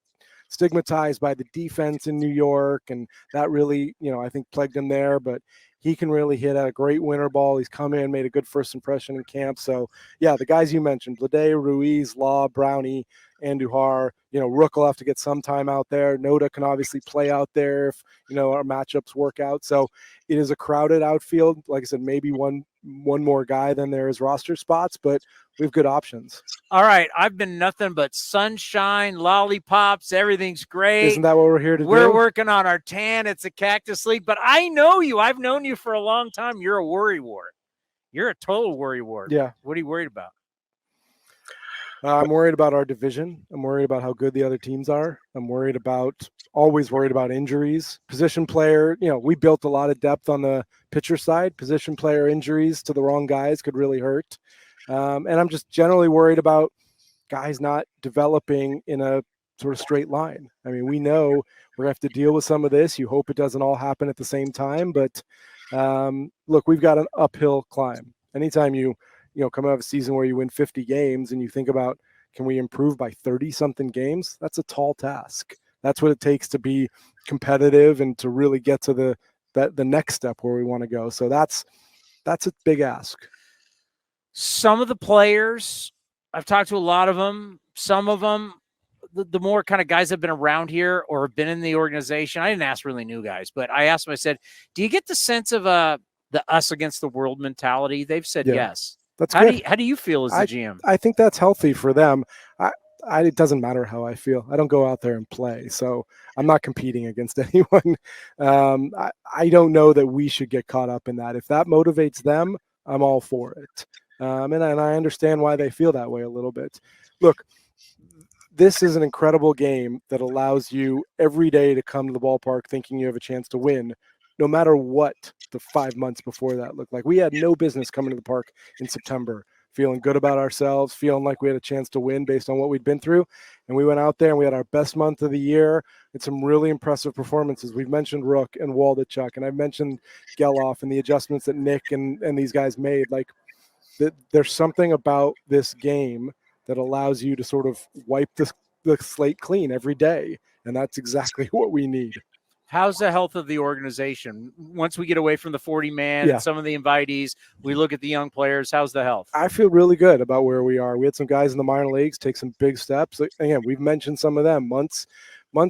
stigmatized by the defense in New York, and that really, I think plagued him there, but he can really hit a great winter ball. He's come in, made a good first impression in camp. So yeah, the guys you mentioned, Bleday, Ruiz, Law, Brownie, Andujar. Rook will have to get some time out there. Noda can obviously play out there if, our matchups work out. So it is a crowded outfield. Like I said, maybe one more guy than there is roster spots, but we have good options. All right. I've been nothing but sunshine, lollipops. Everything's great. Isn't that what we're here to do? We're working on our tan. It's a Cactus League, but I know you. I've known you for a long time. You're a worrywart. You're a total worrywart. Yeah. What are you worried about? I'm worried about our division. I'm worried about how good the other teams are. I'm always worried about injuries. Position player, we built a lot of depth on the pitcher side. Position player injuries to the wrong guys could really hurt. And I'm just generally worried about guys not developing in a sort of straight line. I mean, we know we're going to have to deal with some of this. You hope it doesn't all happen at the same time. But look, we've got an uphill climb. Anytime you come out of a season where you win 50 games and you think about, can we improve by 30-something games? That's a tall task. That's what it takes to be competitive and to really get to the next step where we want to go. So that's a big ask. Some of the players, I've talked to a lot of them. Some of them, the more kind of guys that have been around here or have been in the organization. I didn't ask really new guys, but I asked them, I said, do you get the sense of the us against the world mentality? They've said yes. That's how good. How do you feel as the GM? I think that's healthy for them. It doesn't matter how I feel. I don't go out there and play, so I'm not competing against anyone. I don't know that we should get caught up in that. If that motivates them, I'm all for it. And I understand why they feel that way a little bit. Look, this is an incredible game that allows you every day to come to the ballpark thinking you have a chance to win, no matter what the 5 months before that looked like. We had no business coming to the park in September, feeling good about ourselves, feeling like we had a chance to win based on what we'd been through. And we went out there and we had our best month of the year. It's some really impressive performances. We've mentioned Rook and Waldachuk, and I've mentioned Geloff and the adjustments that Nick and these guys made. Like, there's something about this game that allows you to sort of wipe the slate clean every day. And that's exactly what we need. How's the health of the organization? Once we get away from the 40-man and some of the invitees, we look at the young players. How's the health? I feel really good about where we are. We had some guys in the minor leagues take some big steps. Again, we've mentioned some of them. Muntz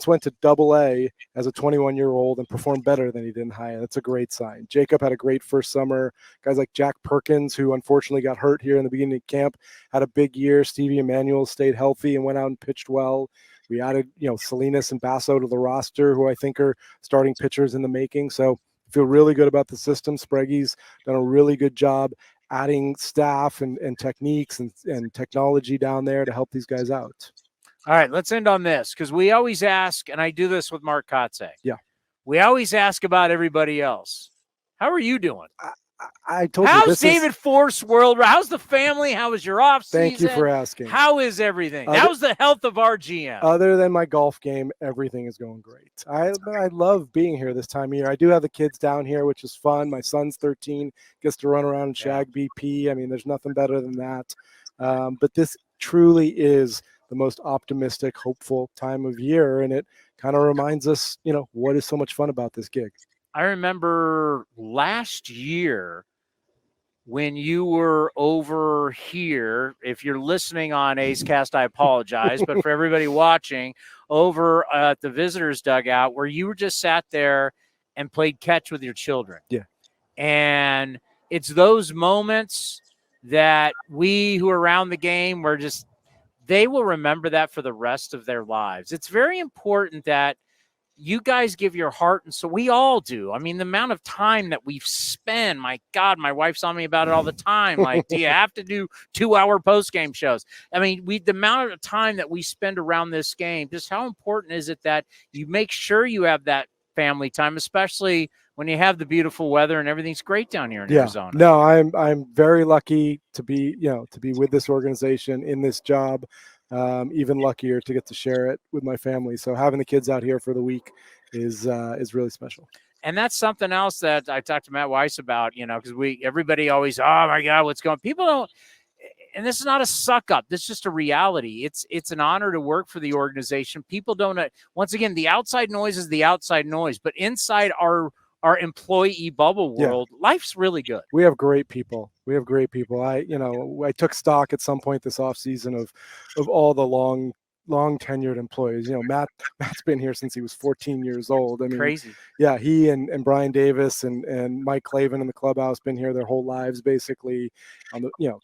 went to Double-A as a 21-year-old and performed better than he did in high. That's a great sign. Jacob had a great first summer. Guys like Jack Perkins, who unfortunately got hurt here in the beginning of camp, had a big year. Stevie Emanuel stayed healthy and went out and pitched well. We added, Salinas and Basso to the roster, who I think are starting pitchers in the making. So I feel really good about the system. Sprague's done a really good job adding staff and techniques and technology down there to help these guys out. All right, let's end on this, because we always ask, and I do this with Mark Kotze. Yeah. We always ask about everybody else. How are you doing? I told you. How's David Forst World? How's the family? How was your off season? Thank you for asking. How is everything? How's the health of our GM? Other than my golf game, everything is going great. I love being here this time of year. I do have the kids down here, which is fun. My son's 13, gets to run around and shag BP. I mean, there's nothing better than that. But this truly is the most optimistic, hopeful time of year, and it kind of reminds us, what is so much fun about this gig. I remember last year when you were over here. If you're listening on A's Cast, I apologize, but for everybody watching, over at the visitors dugout, where you were just sat there and played catch with your children. Yeah. And it's those moments that we who are around the game were just, they will remember that for the rest of their lives. It's very important that you guys give your heart, and so we all do. I mean, the amount of time that we've spent, my God, my wife's on me about it all the time. Like, do you have to do 2-hour post-game shows? I mean, the amount of time that we spend around this game, just how important is it that you make sure you have that family time, especially when you have the beautiful weather and everything's great down here in Arizona? No, I'm very lucky to be with this organization in this job. Even luckier to get to share it with my family. So having the kids out here for the week is really special. And that's something else that I talked to Matt Weiss about, because everybody always, oh my God, what's going on? People don't, and this is not a suck up. This is just a reality. It's an honor to work for the organization. People don't, once again, the outside noise is the outside noise, but inside our employee bubble world, life's really good. We have great people. I took stock at some point this offseason of all the long long tenured employees. Matt's been here since he was 14 years old. I mean, Crazy. yeah, he and Brian Davis and Mike Clavin in the clubhouse been here their whole lives, basically.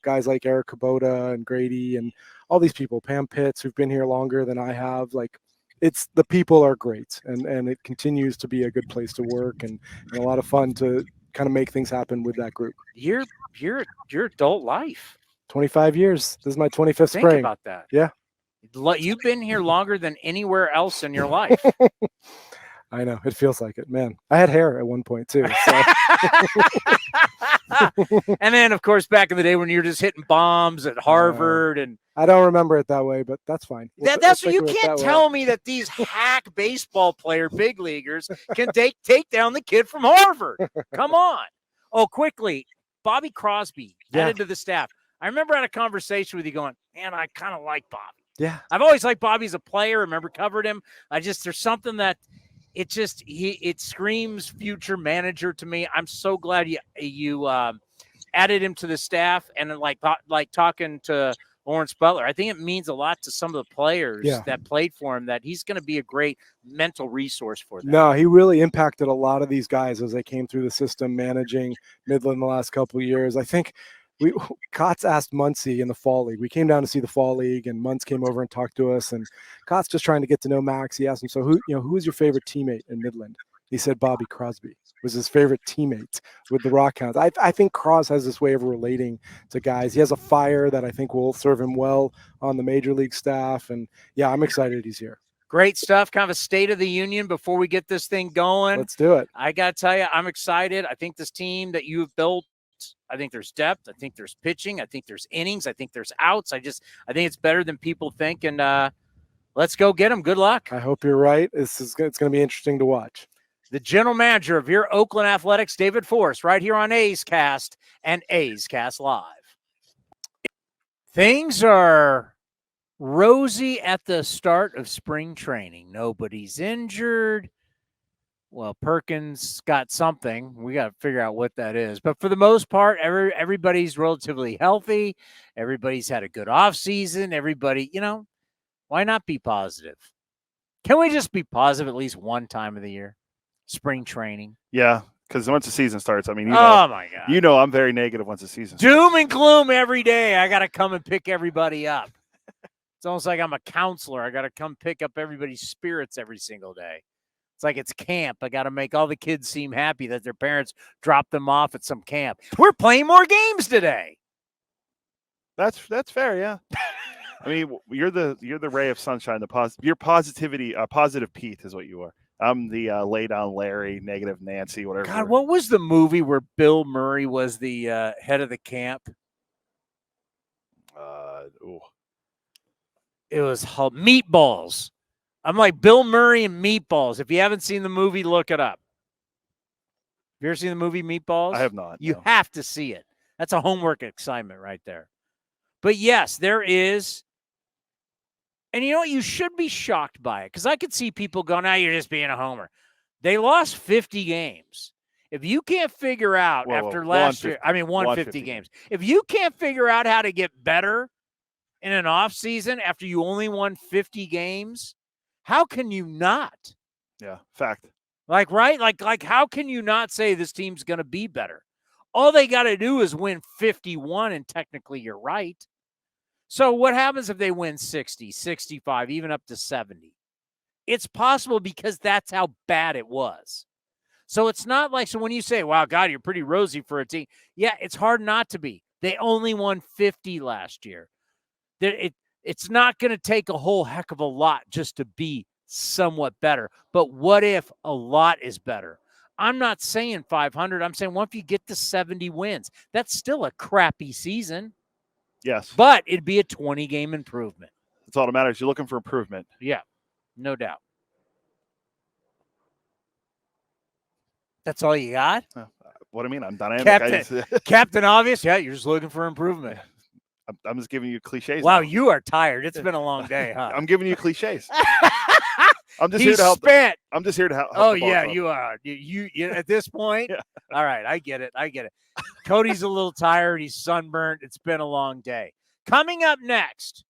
Guys like Eric Kubota and Grady and all these people, Pam Pitts, who've been here longer than I have. Like, it's the people are great, and it continues to be a good place to work and a lot of fun to kind of make things happen with that group. Your adult life. 25 years. This is my 25th Think spring. about that. Yeah. You've been here longer than anywhere else in your life. I know. It feels like it, man. I had hair at one point too. So. And then, of course, back in the day when you were just hitting bombs at Harvard, and I don't remember it that way, but that's fine. That's what you can't tell me that these hack baseball player big leaguers can take down the kid from Harvard. Come on. Oh, quickly, Bobby Crosby added to the staff. I remember I had a conversation with you going, man, I kind of like Bobby. Yeah. I've always liked Bobby as a player. I remember covered him. There's something that it screams future manager to me. I'm so glad you added him to the staff, and like talking to Lawrence Butler, I think it means a lot to some of the players that played for him that he's going to be a great mental resource for them. No, he really impacted a lot of these guys as they came through the system managing Midland the last couple of years. I think Kotz asked Muncie in the fall league. We came down to see the fall league, and Muntz came over and talked to us. And Kotz just trying to get to know Max. He asked him, "So who is your favorite teammate in Midland?" He said Bobby Crosby was his favorite teammate with the Rockhounds. I think Cros has this way of relating to guys. He has a fire that I think will serve him well on the major league staff. And yeah, I'm excited he's here. Great stuff. Kind of a state of the union before we get this thing going. Let's do it. I got to tell you, I'm excited. I think this team that you've built, I think there's depth. I think there's pitching. I think there's innings. I think there's outs. I think it's better than people think. And let's go get them. Good luck. I hope you're right. It's going to be interesting to watch. The general manager of your Oakland Athletics, David Forst, right here on A's Cast and A's Cast Live. Things are rosy at the start of spring training. Nobody's injured. Well, Perkins got something. We got to figure out what that is. But for the most part, everybody's relatively healthy. Everybody's had a good offseason. Everybody, why not be positive? Can we just be positive at least one time of the year? Spring training. Yeah, because once the season starts, I mean, oh my God. I'm very negative once the season starts. Doom and gloom every day. I got to come and pick everybody up. It's almost like I'm a counselor. I got to come pick up everybody's spirits every single day. It's like it's camp. I got to make all the kids seem happy that their parents dropped them off at some camp. We're playing more games today. That's fair, yeah. I mean, you're the ray of sunshine. Your positivity, positive Pete is what you are. I'm the lay down Larry, negative Nancy, whatever. God, what was the movie where Bill Murray was the head of the camp? It was Meatballs. I'm like Bill Murray and Meatballs. If you haven't seen the movie, look it up. Have you ever seen the movie Meatballs? I have not. You no. have to see it. That's a homework assignment right there. But yes, there is. And you know what? You should be shocked by it because I could see people go, now you're just being a homer. They lost 50 games. If you can't figure out after last year, 150 games. If you can't figure out how to get better in an offseason after you only won 50 games, how can you not? Yeah, fact. Right? Like how can you not say this team's going to be better? All they got to do is win 51, and technically you're right. So what happens if they win 60, 65, even up to 70? It's possible because that's how bad it was. So it's not like, so when you say, wow, God, you're pretty rosy for a team. Yeah, it's hard not to be. They only won 50 last year. It's not going to take a whole heck of a lot just to be somewhat better. But what if a lot is better? I'm not saying 500. I'm saying what if you get to 70 wins? That's still a crappy season. Yes. But it'd be a 20-game improvement. That's all that matters. You're looking for improvement. Yeah, no doubt. That's all you got? What do you mean? I'm dynamic. Captain Obvious? Yeah, you're just looking for improvement. I'm just giving you cliches. Wow, now. you are tired. It's been a long day, huh? I'm giving you cliches. I'm just He's here to help. spent. I'm just here to help. Oh, yeah, you are. You at this point? Yeah. All right, I get it. Cody's a little tired. He's sunburned. It's been a long day. Coming up next,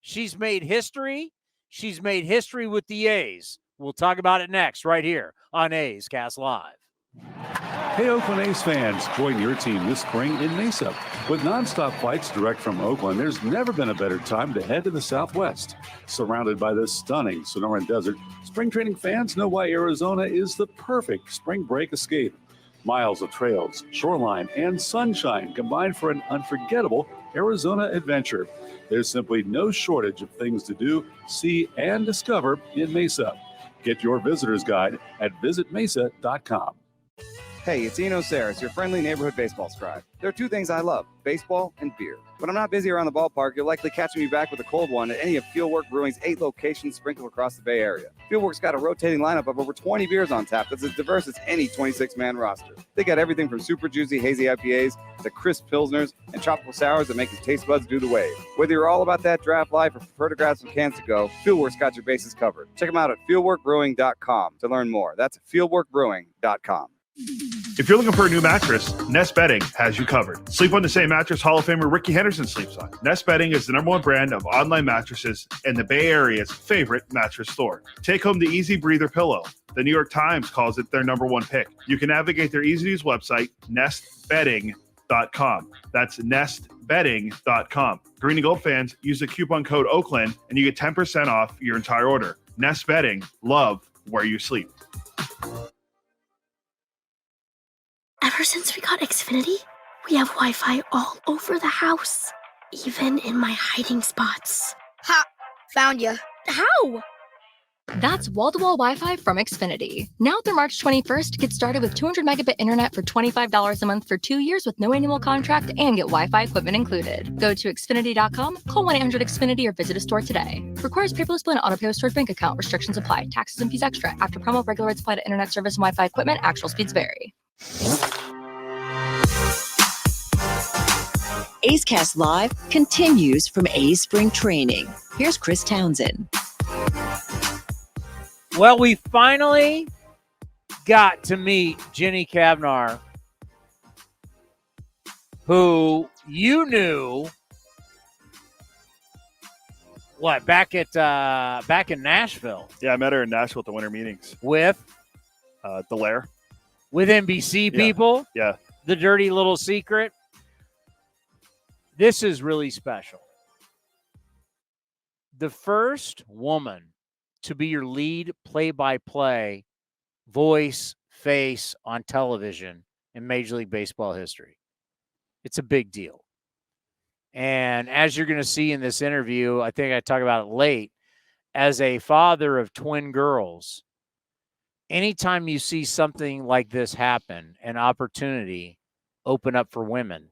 she's made history. She's made history with the A's. We'll talk about it next right here on A's Cast Live. Hey, Oakland A's fans, join your team this spring in Mesa. With nonstop flights direct from Oakland, there's never been a better time to head to the Southwest. Surrounded by the stunning Sonoran Desert, spring training fans know why Arizona is the perfect spring break escape. Miles of trails, shoreline, and sunshine combined for an unforgettable Arizona adventure. There's simply no shortage of things to do, see, and discover in Mesa. Get your visitor's guide at visitmesa.com. Hey, it's Eno Saris, your friendly neighborhood baseball scribe. There are two things I love, baseball and beer. When I'm not busy around the ballpark, you'll likely catch me back with a cold one at any of Fieldwork Brewing's 8 locations sprinkled across the Bay Area. Fieldwork's got a rotating lineup of over 20 beers on tap that's as diverse as any 26-man roster. They got everything from super juicy, hazy IPAs to crisp pilsners and tropical sours that make your taste buds do the wave. Whether you're all about that draft life or prefer to grab some cans to go, Fieldwork's got your bases covered. Check them out at fieldworkbrewing.com to learn more. That's fieldworkbrewing.com. If you're looking for a new mattress, Nest Bedding has you covered. Sleep on the same mattress Hall of Famer Ricky Henderson sleeps on. Nest Bedding is the #1 brand of online mattresses and the Bay Area's favorite mattress store. Take home the Easy Breather pillow. The New York Times calls it their #1 pick. You can navigate their easy-to-use website, nestbedding.com. That's nestbedding.com. Green and Gold fans, use the coupon code Oakland and you get 10% off your entire order. Nest Bedding, love where you sleep. Ever since we got Xfinity, we have Wi-Fi all over the house, even in my hiding spots. Ha! Found you. How? That's wall-to-wall Wi-Fi from Xfinity. Now through March 21st, get started with 200 megabit internet for $25 a month for 2 years with no annual contract and get Wi-Fi equipment included. Go to Xfinity.com, call 1-800-XFINITY or visit a store today. Requires paperless bill and auto-pay with stored bank account. Restrictions apply. Taxes and fees extra. After promo, regular rates apply to internet service and Wi-Fi equipment. Actual speeds vary. A's Cast Live continues from A's Spring Training. Here's Chris Townsend. Well, we finally got to meet Jenny Cavnar, who you knew back in Nashville. Yeah, I met her in Nashville at the winter meetings with Delaire. With NBC people. Yeah. The dirty little secret. This is really special. The first woman to be your lead play-by-play voice face on television in Major League Baseball history. It's a big deal. And as you're going to see in this interview, I think I talk about it late, as a father of twin girls, anytime you see something like this happen, an opportunity open up for women,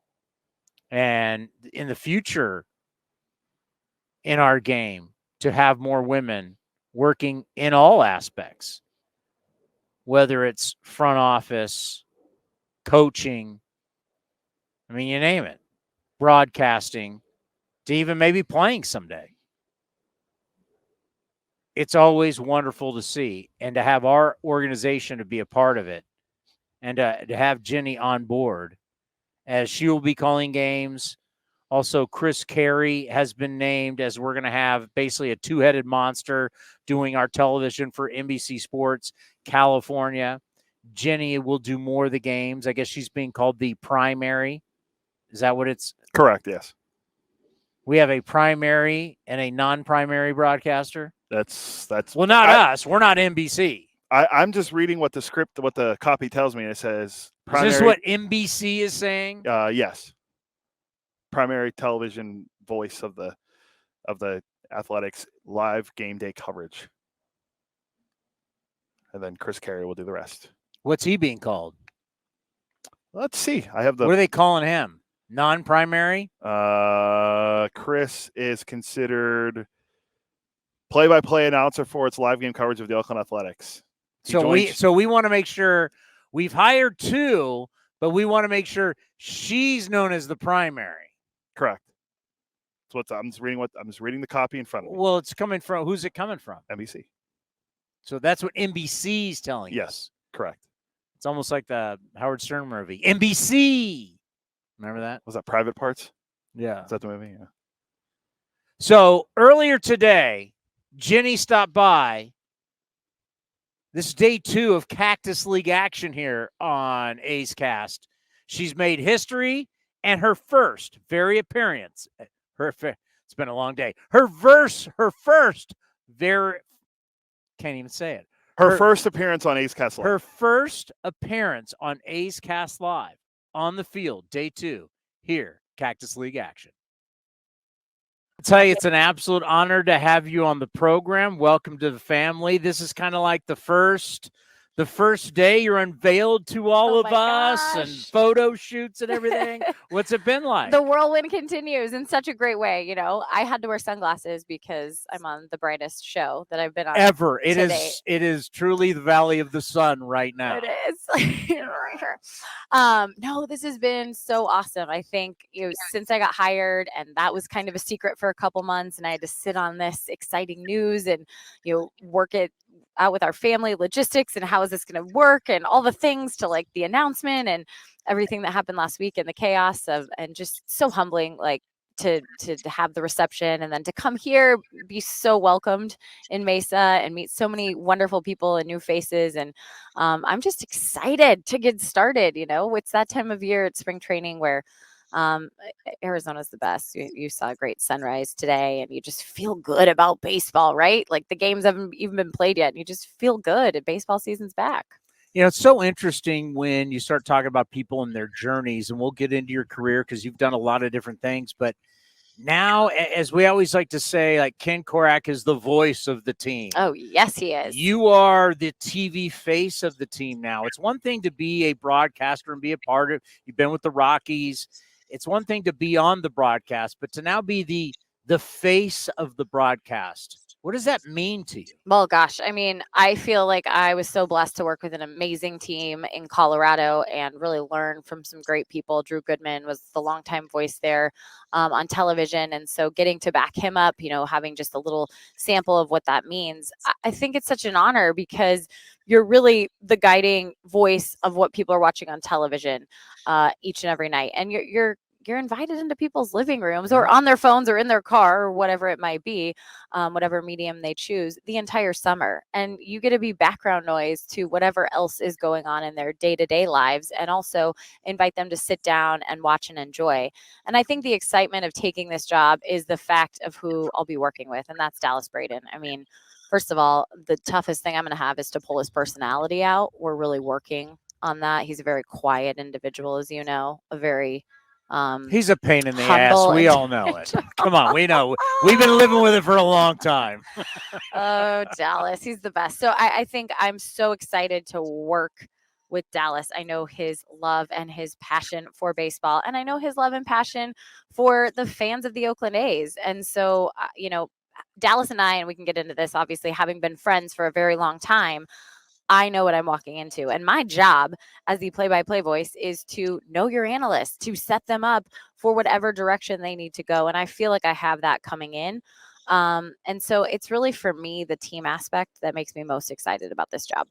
and in the future in our game to have more women working in all aspects, whether it's front office, coaching, I mean, you name it, broadcasting, to even maybe playing someday. It's always wonderful to see, and to have our organization to be a part of it, and to have Jenny on board as she will be calling games. Also, Chris Caray has been named, as we're going to have basically a two-headed monster doing our television for NBC Sports California. Jenny will do more of the games. I guess she's being called the primary. Is that what it's? Correct, yes. We have a primary and a non-primary broadcaster. That's well, not us. We're not NBC. I'm just reading what the copy tells me. It says primary. Is this what NBC is saying? Yes. Primary television voice of the Athletics live game day coverage. And then Chris Caray will do the rest. What's he being called? Let's see. I have the. What are they calling him? Non-primary? Chris is considered play-by-play announcer for its live game coverage of the Oakland Athletics. So we want to make sure we've hired two, but we want to make sure she's known as the primary. Correct. That's what I'm just reading the copy in front of me. Well, it's coming from, who's it coming from? NBC. So that's what NBC's telling you. Yes, correct. It's almost like the Howard Stern movie. NBC. Remember that? Was that Private Parts? Yeah. Is that the movie? Yeah. So earlier today, Jenny stopped by. This is day 2 of Cactus League action here on A's Cast. She's made history, and her first appearance. It's been a long day. Her first can't even say it. Her first appearance on A's Cast Live. Her first appearance on A's Cast Live on the field, day 2 here, Cactus League action. I'll tell you, it's an absolute honor to have you on the program. Welcome to the family. This is kind of like the first day you're unveiled to all of us and photo shoots and everything. What's it been like? The whirlwind continues in such a great way. You know, I had to wear sunglasses because I'm on the brightest show that I've been on ever. It is truly the Valley of the Sun right now. It is. No, this has been so awesome. I think, since I got hired, and that was kind of a secret for a couple months, and I had to sit on this exciting news and, work it out with our family, logistics, and how is this going to work, and all the things to like the announcement and everything that happened last week and the chaos and just so humbling, like to have the reception and then to come here, be so welcomed in Mesa and meet so many wonderful people and new faces. And I'm just excited to get started. It's that time of year at spring training where Arizona's the best. You saw a great sunrise today and you just feel good about baseball, right? Like the games haven't even been played yet and you just feel good and baseball season's back. It's so interesting when you start talking about people and their journeys, and we'll get into your career because you've done a lot of different things. But now, as we always like to say, like Ken Korak is the voice of the team. Oh, yes, he is. You are the TV face of the team now. It's one thing to be a broadcaster and be a part of, you've been with the Rockies. It's one thing to be on the broadcast, but to now be the face of the broadcast. What does that mean to you? Well, gosh, I mean, I feel like I was so blessed to work with an amazing team in Colorado and really learn from some great people. Drew Goodman was the longtime voice there on television. And so getting to back him up, having just a little sample of what that means, I think it's such an honor because you're really the guiding voice of what people are watching on television each and every night. And you're invited into people's living rooms or on their phones or in their car or whatever it might be, whatever medium they choose, the entire summer. And you get to be background noise to whatever else is going on in their day-to-day lives, and also invite them to sit down and watch and enjoy. And I think the excitement of taking this job is the fact of who I'll be working with, and that's Dallas Braden. I mean, first of all, the toughest thing I'm going to have is to pull his personality out. We're really working on that. He's a very quiet individual, as you know, a very he's a pain in the ass. We all know it. Come on, we know. We've been living with it for a long time. Oh, Dallas, he's the best. So I think I'm so excited to work with Dallas. I know his love and his passion for baseball, and I know his love and passion for the fans of the Oakland A's. And so, Dallas and I, and we can get into this, obviously, having been friends for a very long time, I know what I'm walking into. And my job as the play-by-play voice is to know your analysts, to set them up for whatever direction they need to go. And I feel like I have that coming in. And so it's really, for me, the team aspect that makes me most excited about this job.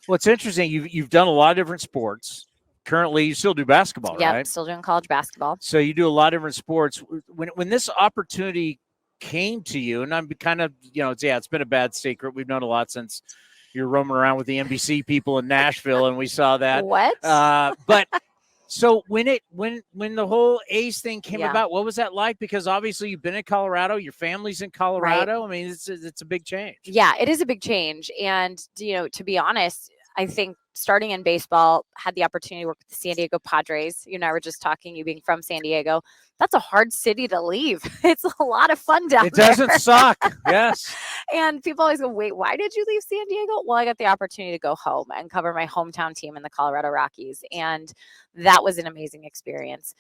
Well, it's interesting. You've done a lot of different sports. Currently, you still do basketball, right? Yep, still doing college basketball. So you do a lot of different sports. When this opportunity came to you, and I'm kind of, it's been a bad secret. We've known a lot since you're roaming around with the NBC people in Nashville, and we saw that. What? But so when the whole A's thing came about, what was that like? Because obviously you've been in Colorado, your family's in Colorado. Right. I mean, it's a big change. Yeah, it is a big change. And, to be honest, I think starting in baseball, had the opportunity to work with the San Diego Padres. You and I were just talking, you being from San Diego. That's a hard city to leave. It's a lot of fun down there. It doesn't suck. Yes. And people always go, wait, why did you leave San Diego? Well, I got the opportunity to go home and cover my hometown team in the Colorado Rockies. And that was an amazing experience.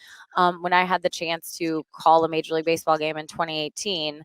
When I had the chance to call a Major League Baseball game in 2018,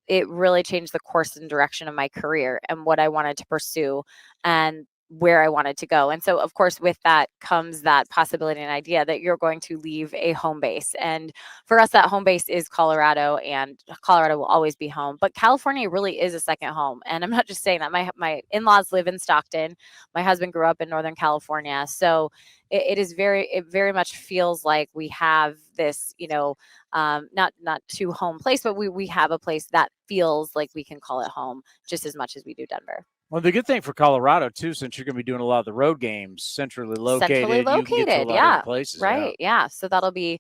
it really changed the course and direction of my career and what I wanted to pursue. And where I wanted to go. And so, of course, with that comes that possibility and idea that you're going to leave a home base. And for us, that home base is Colorado, and Colorado will always be home. But California really is a second home. And I'm not just saying that. My in-laws live in Stockton. My husband grew up in Northern California. So it very much feels like we have this, not to home place, but we have a place that feels like we can call it home just as much as we do Denver. Well, the good thing for Colorado too, since you're going to be doing a lot of the road games centrally located, you can get to a lot of places. Right. Yeah. So that'll be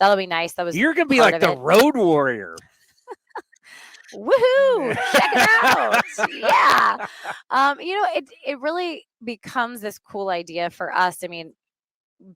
nice. You're going to be like the road warrior. Woohoo! Check it out. Yeah. It really becomes this cool idea for us. I mean,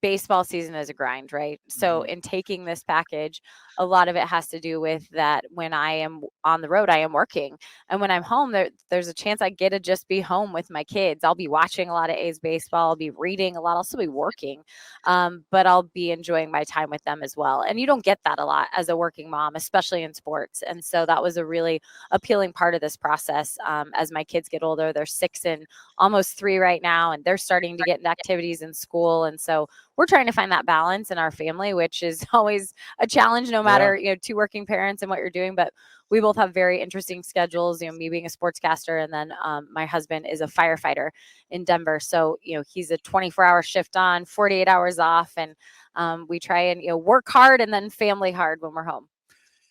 baseball season is a grind, right? So in taking this package, a lot of it has to do with that when I am on the road, I am working. And when I'm home, there's a chance I get to just be home with my kids. I'll be watching a lot of A's baseball. I'll be reading a lot. I'll still be working, but I'll be enjoying my time with them as well. And you don't get that a lot as a working mom, especially in sports. And so that was a really appealing part of this process. As my kids get older, they're 6 and almost 3 right now, and they're starting to get into activities in school. And so we're trying to find that balance in our family, which is always a challenge, no matter, two working parents and what you're doing. But we both have very interesting schedules, me being a sportscaster, and then my husband is a firefighter in Denver. So, he's a 24-hour shift on, 48 hours off. And we try and, work hard and then family hard when we're home.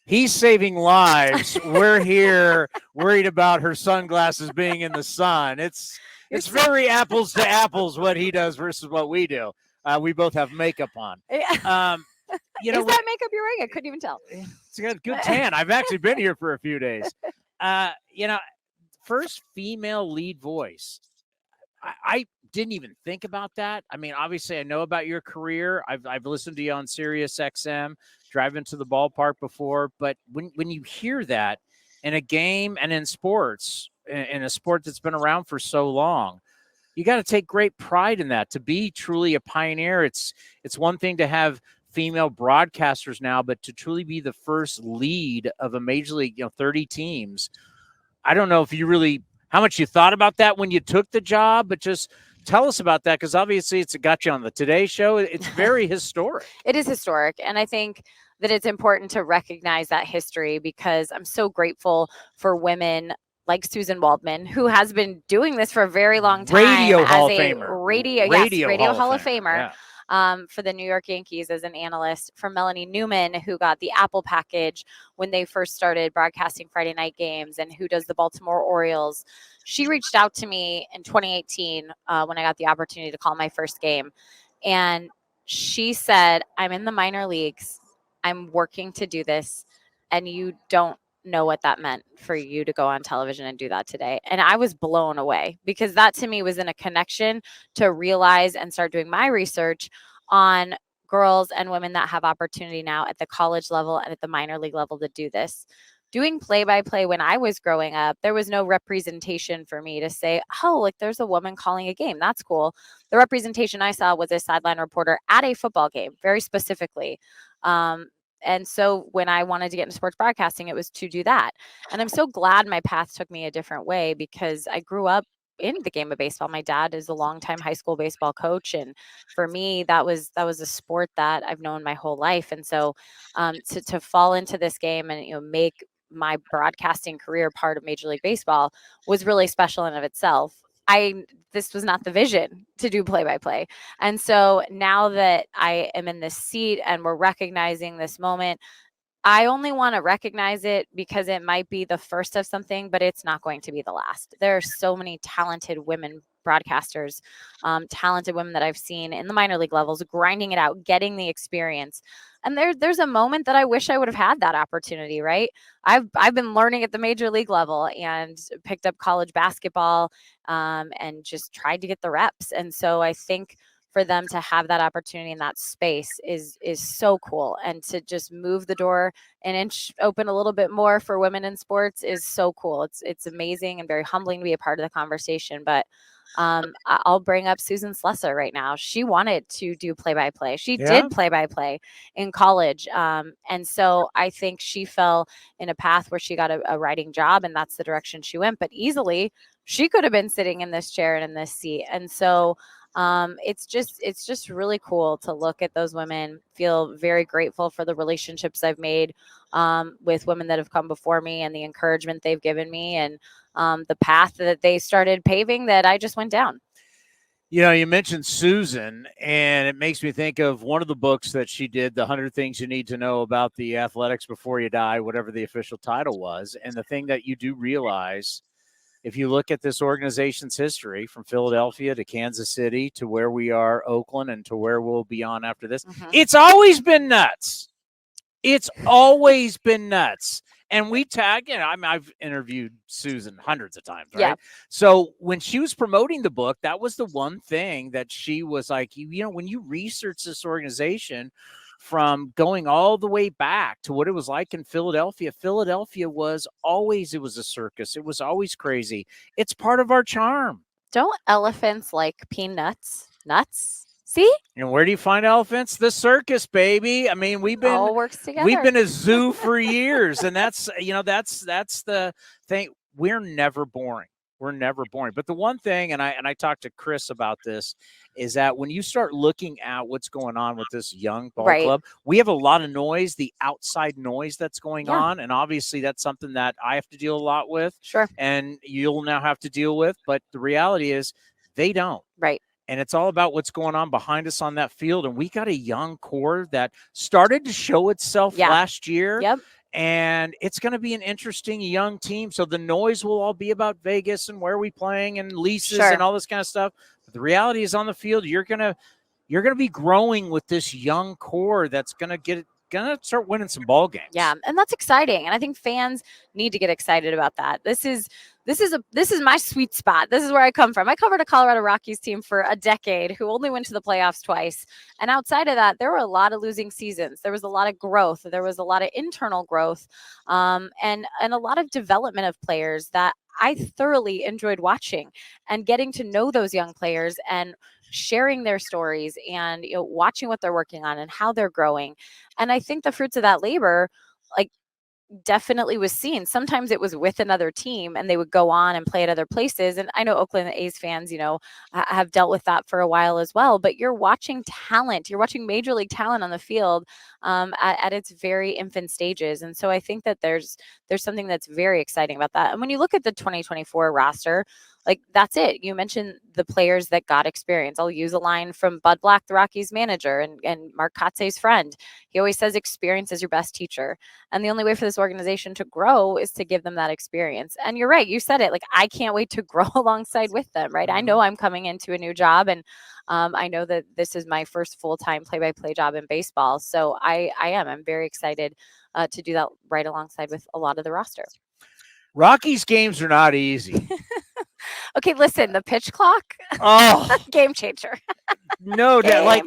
He's saving lives. We're here worried about her sunglasses being in the sun. It's very apples to apples what he does versus what we do. We both have makeup on. Is that makeup you're wearing? I couldn't even tell. It's got a good tan. I've actually been here for a few days. First female lead voice. I didn't even think about that. I mean, obviously, I know about your career. I've listened to you on Sirius XM, driving to the ballpark before. But when you hear that in a game and in sports, in a sport that's been around for so long, you got to take great pride in that. To be truly a pioneer, it's one thing to have female broadcasters now, but to truly be the first lead of a major league, 30 teams. I don't know if you really, how much you thought about that when you took the job, but just tell us about that, because obviously it's got you on the Today Show. It's very historic. It is historic. And I think that it's important to recognize that history, because I'm so grateful for women like Susan Waldman, who has been doing this for a very long time. Radio Hall of Famer. Radio Hall of Famer. Yeah. For the New York Yankees as an analyst, for Melanie Newman, who got the Apple package when they first started broadcasting Friday night games, and who does the Baltimore Orioles. She reached out to me in 2018 when I got the opportunity to call my first game. And she said, I'm in the minor leagues. I'm working to do this. And you don't know what that meant for you to go on television and do that today. And I was blown away, because that to me was in a connection to realize and start doing my research on girls and women that have opportunity now at the college level and at the minor league level to do this. Doing play-by-play when I was growing up, there was no representation for me to say, oh, like there's a woman calling a game. That's cool. The representation I saw was a sideline reporter at a football game, very specifically. And so when I wanted to get into sports broadcasting, it was to do that. And I'm so glad my path took me a different way, because I grew up in the game of baseball. My dad is a longtime high school baseball coach. And for me, that was a sport that I've known my whole life. And so to fall into this game and, make my broadcasting career part of Major League Baseball was really special in of itself. This was not the vision to do play-by-play. And so now that I am in this seat and we're recognizing this moment, I only want to recognize it because it might be the first of something, but it's not going to be the last. There are so many talented women broadcasters, talented women that I've seen in the minor league levels, grinding it out, getting the experience. And there's a moment that I wish I would have had that opportunity, right? I've been learning at the major league level and picked up college basketball and just tried to get the reps. And so I think for them to have that opportunity in that space is so cool. And to just move the door an inch open a little bit more for women in sports is so cool. It's amazing and very humbling to be a part of the conversation. But I'll bring up Susan Slesser right now. She wanted to do play-by-play. She did play-by-play in college. And so I think she fell in a path where she got a writing job, and that's the direction she went. But easily she could have been sitting in this chair and in this seat. And so it's just really cool to look at those women, feel very grateful for the relationships I've made with women that have come before me and the encouragement they've given me, and the path that they started paving that I just went down. You know, you mentioned Susan, and it makes me think of one of the books that she did, The 100 Things You Need to Know About the Athletics Before You Die, whatever the official title was. And the thing that you do realize, if you look at this organization's history from Philadelphia to Kansas City to where we are, Oakland, and to where we'll be on after this, it's always been nuts. It's always been nuts. And we tag, you know, I mean, I've interviewed Susan hundreds of times, right? Yeah. So when she was promoting the book, that was the one thing that she was like, you know, when you research this organization from going all the way back to what it was like in Philadelphia, Philadelphia was always, it was a circus. It was always crazy. It's part of our charm. Don't elephants like peanuts? Nuts? See? And where do you find elephants? The circus, baby. I mean, all works together. We've been a zoo for years, and that's, you know, that's the thing. We're never boring. We're never boring. But the one thing, and I talked to Chris about this, is that when you start looking at what's going on with this young ball club, we have a lot of noise, the outside noise that's going on, and obviously that's something that I have to deal a lot with. Sure. And you'll now have to deal with. But the reality is they don't. Right. And it's all about what's going on behind us on that field. And we got a young core that started to show itself last year. Yep. And it's going to be an interesting young team. So the noise will all be about Vegas and where we playing and leases and all this kind of stuff. But the reality is on the field, you're going to be growing with this young core that's going to start winning some ball games. Yeah, and that's exciting. And I think fans need to get excited about that. This is my sweet spot. This is where I come from. I covered a Colorado Rockies team for a decade who only went to the playoffs twice. And outside of that, there were a lot of losing seasons. There was a lot of growth. There was a lot of internal growth, and a lot of development of players that I thoroughly enjoyed watching and getting to know those young players and sharing their stories and, you know, watching what they're working on and how they're growing. And I think the fruits of that labor, like, definitely was seen. Sometimes it was with another team and they would go on and play at other places. And I know Oakland A's fans, you know, have dealt with that for a while as well, but you're watching talent, you're watching major league talent on the field at its very infant stages. And so I think that there's something that's very exciting about that. And when you look at the 2024 roster, like, that's it. You mentioned the players that got experience. I'll use a line from Bud Black, the Rockies manager, and Mark Kotze's friend. He always says experience is your best teacher. And the only way for this organization to grow is to give them that experience. And you're right. You said it. Like, I can't wait to grow alongside with them, right? I know I'm coming into a new job, and I know that this is my first full-time play-by-play job in baseball. So I'm very excited to do that right alongside with a lot of the roster. Rockies games are not easy. Okay, listen, the pitch clock. Oh, game changer. No doubt. Like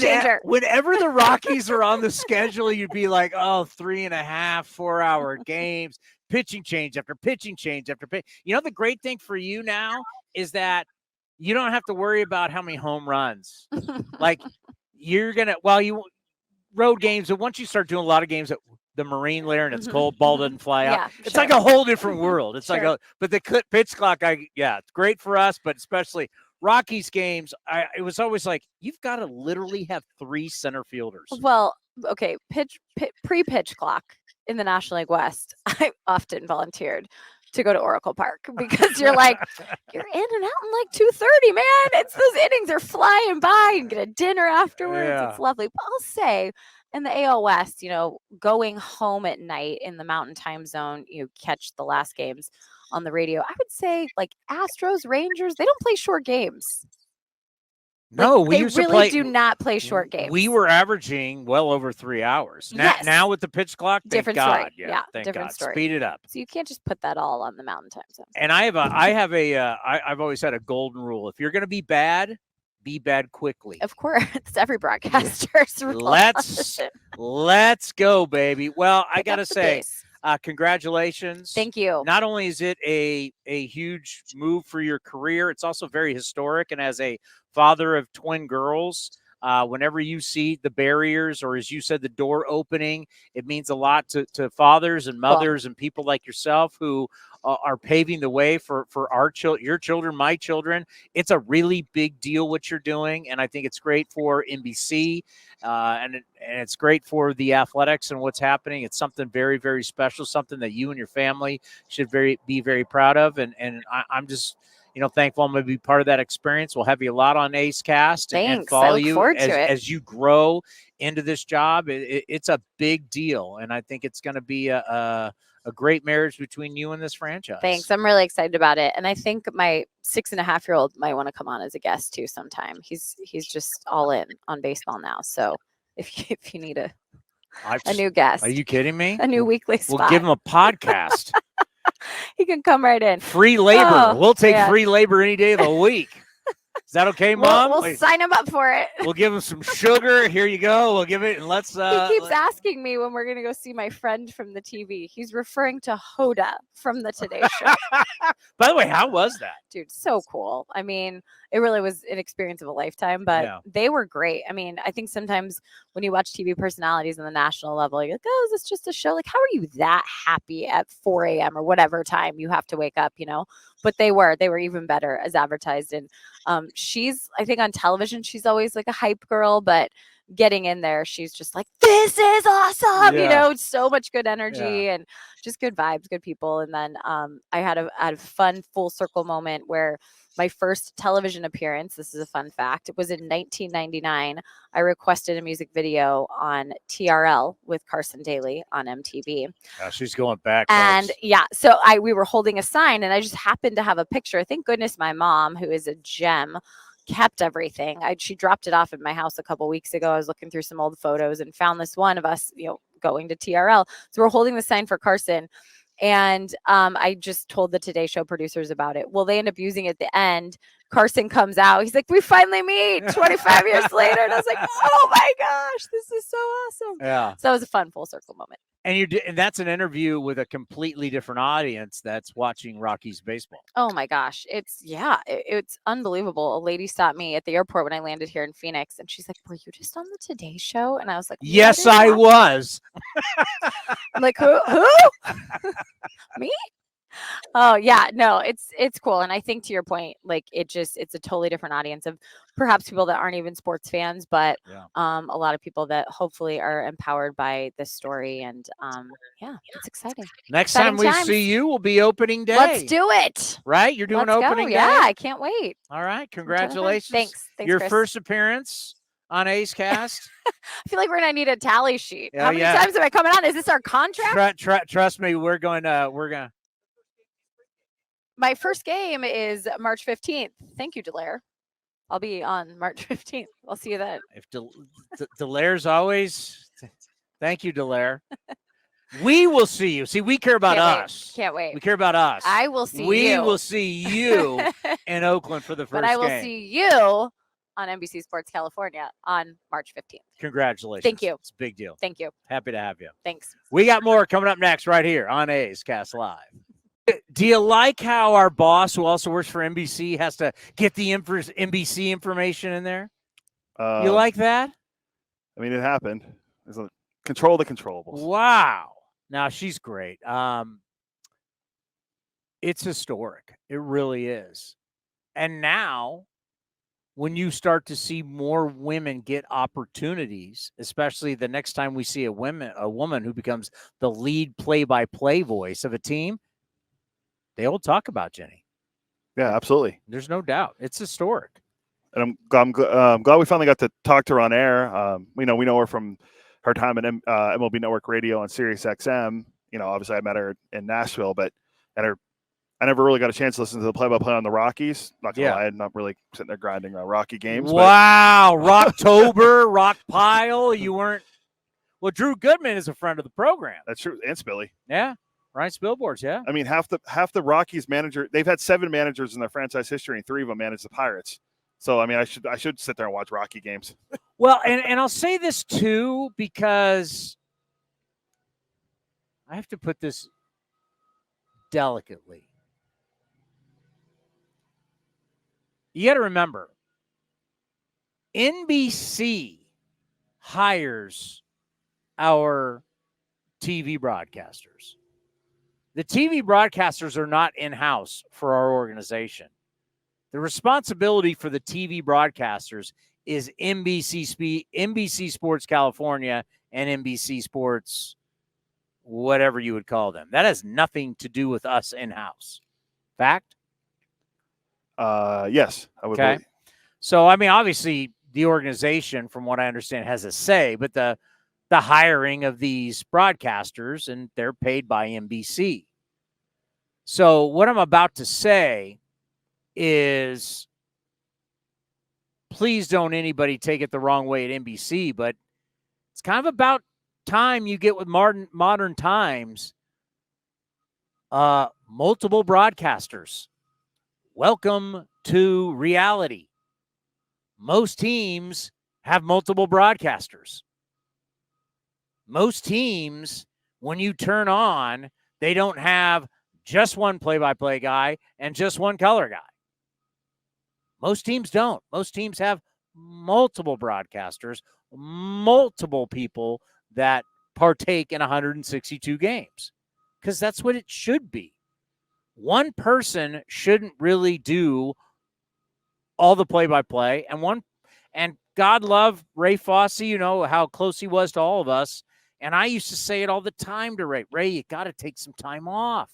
changer. Whenever the Rockies are on the schedule, you'd be like, oh, 3.5, 4-hour games, pitching change after pitching change after pitch. You know, the great thing for you now is that you don't have to worry about how many home runs. Like, you're going to, road games, and once you start doing a lot of games at the Marine Lair and it's cold, ball doesn't fly out. It's like a whole different world. It's like but the pitch clock, it's great for us, but especially Rockies games, it was always like, you've got to literally have 3 center fielders. Well, okay, pre-pitch clock in the National League West, I often volunteered to go to Oracle Park because you're like, you're in and out in like 2:30, man. It's those innings are flying by and get a dinner afterwards. Yeah. It's lovely. But I'll say, in the AL West, you know, going home at night in the Mountain Time Zone, you catch the last games on the radio. I would say, like, Astros, Rangers, they don't play short games. No, we really do not play short games. We were averaging well over 3 hours. Now with the pitch clock, different thank story. God. Yeah, thank different God. story. Speed it up. So you can't just put that all on the Mountain Time Zone. And I've always had a golden rule. If you're going to be bad, be bad quickly. Of course, it's every broadcaster's role. Let's go, baby. Well, I got to up the say, pace. congratulations. Thank you. Not only is it a huge move for your career, it's also very historic. And as a father of twin girls, whenever you see the barriers, or as you said, the door opening, it means a lot to fathers and mothers and people like yourself who are paving the way for our your children, my children. It's a really big deal what you're doing, and I think it's great for NBC, and it's great for the athletics and what's happening. It's something very, very special, something that you and your family should be very proud of, and I'm just thankful I'm going to be part of that experience. We'll have you a lot on Ace Cast and follow you as you grow into this job. It's a big deal, and I think it's going to be a great marriage between you and this franchise. Thanks. I'm really excited about it. And I think my 6.5-year-old might want to come on as a guest too sometime. He's just all in on baseball now. So if you need a new guest. Are you kidding me? A new weekly spot. We'll give him a podcast. He can come right in. Free labor. Oh, we'll take free labor any day of the week. Is that okay, Mom? We'll sign him up for it. We'll give him some sugar. Here you go. We'll give it, and let's. He keeps asking me when we're going to go see my friend from the TV. He's referring to Hoda from the Today Show. By the way, how was that? Dude, so cool. I mean, it really was an experience of a lifetime, but they were great. I mean, I think sometimes when you watch TV personalities on the national level, you're like, oh, is this just a show? Like, how are you that happy at 4 a.m. or whatever time you have to wake up, But they were even better as advertised. And she's, I think on television, she's always like a hype girl, but getting in there, she's just like, this is awesome. So much good energy and just good vibes, good people. And then I had a fun full circle moment where my first television appearance, this is a fun fact, it was in 1999. I requested a music video on TRL with Carson Daly on MTV. She's going back. And so we were holding a sign and I just happened to have a picture. Thank goodness my mom, who is a gem, kept everything. She dropped it off at my house a couple weeks ago. I was looking through some old photos and found this one of us, going to TRL. So we're holding the sign for Carson. And I just told the Today Show producers about it. Well, they end up using it at the end. Carson comes out. He's like, we finally meet 25 years later. And I was like, oh my gosh, this is so awesome. Yeah. So it was a fun full circle moment. And that's an interview with a completely different audience that's watching Rockies baseball. Oh my gosh. It's unbelievable. A lady stopped me at the airport when I landed here in Phoenix and she's like, were you just on the Today Show? And I was like, yes, I was. I'm like, who? Me? Oh yeah, no, it's cool. And I think to your point, like it's a totally different audience of perhaps people that aren't even sports fans, but a lot of people that hopefully are empowered by this story. And it's exciting. Next time we see you will be opening day. Let's do it. Right? You're doing opening day? Yeah, I can't wait. All right. Congratulations. Thanks, Your Chris. first appearance on Ace Cast. I feel like we're gonna need a tally sheet. How many times am I coming on? Is this our contract? Trust me, we're gonna. My first game is March 15th. Thank you, Delaire. I'll be on March 15th. I'll see you then. If Delaire's always, thank you, Delaire. We will see you. See, we care about us. Can't wait. We care about us. I will see you. We will see you in Oakland for the first game. But I will see you on NBC Sports California on March 15th. Congratulations. Thank you. It's a big deal. Thank you. Happy to have you. Thanks. We got more coming up next right here on A's Cast Live. Do you like how our boss, who also works for NBC, has to get the NBC information in there? You like that? I mean, it happened. Control the controllables. Wow. Now, she's great. It's historic. It really is. And now, when you start to see more women get opportunities, especially the next time we see a woman who becomes the lead play-by-play voice of a team, they all talk about Jenny. Yeah, absolutely. There's no doubt. It's historic. And I'm glad we finally got to talk to her on air. We know her from her time at MLB Network Radio on Sirius XM. Obviously I met her in Nashville, but I never really got a chance to listen to the play-by-play on the Rockies. Not gonna lie, I'm not really sitting there grinding Rocky games. Wow, Rocktober, Rock Pile. You weren't. Well, Drew Goodman is a friend of the program. That's true, and Spilly. Yeah. Ryan Spilbords, yeah. I mean, half the Rockies manager, they've had 7 managers in their franchise history, and 3 of them managed the Pirates. So I mean, I should sit there and watch Rocky games. Well, and I'll say this too, because I have to put this delicately. You got to remember, NBC hires our TV broadcasters. The TV broadcasters are not in-house for our organization. The responsibility for the TV broadcasters is NBC Sports California and NBC Sports, whatever you would call them. That has nothing to do with us in-house. Fact? Yes, I would. Okay. Believe. So, I mean, obviously, the organization, from what I understand, has a say, but the hiring of these broadcasters, and they're paid by NBC. So what I'm about to say is, please don't anybody take it the wrong way at NBC, but it's kind of about time you get with modern times. Multiple broadcasters. Welcome to reality. Most teams have multiple broadcasters. Most teams, when you turn on, they don't have just one play-by-play guy and just one color guy. Most teams don't. Most teams have multiple broadcasters, multiple people that partake in 162 games, because that's what it should be. One person shouldn't really do all the play-by-play, and God love Ray Fosse, you know how close he was to all of us. And I used to say it all the time to Ray. Ray, you got to take some time off.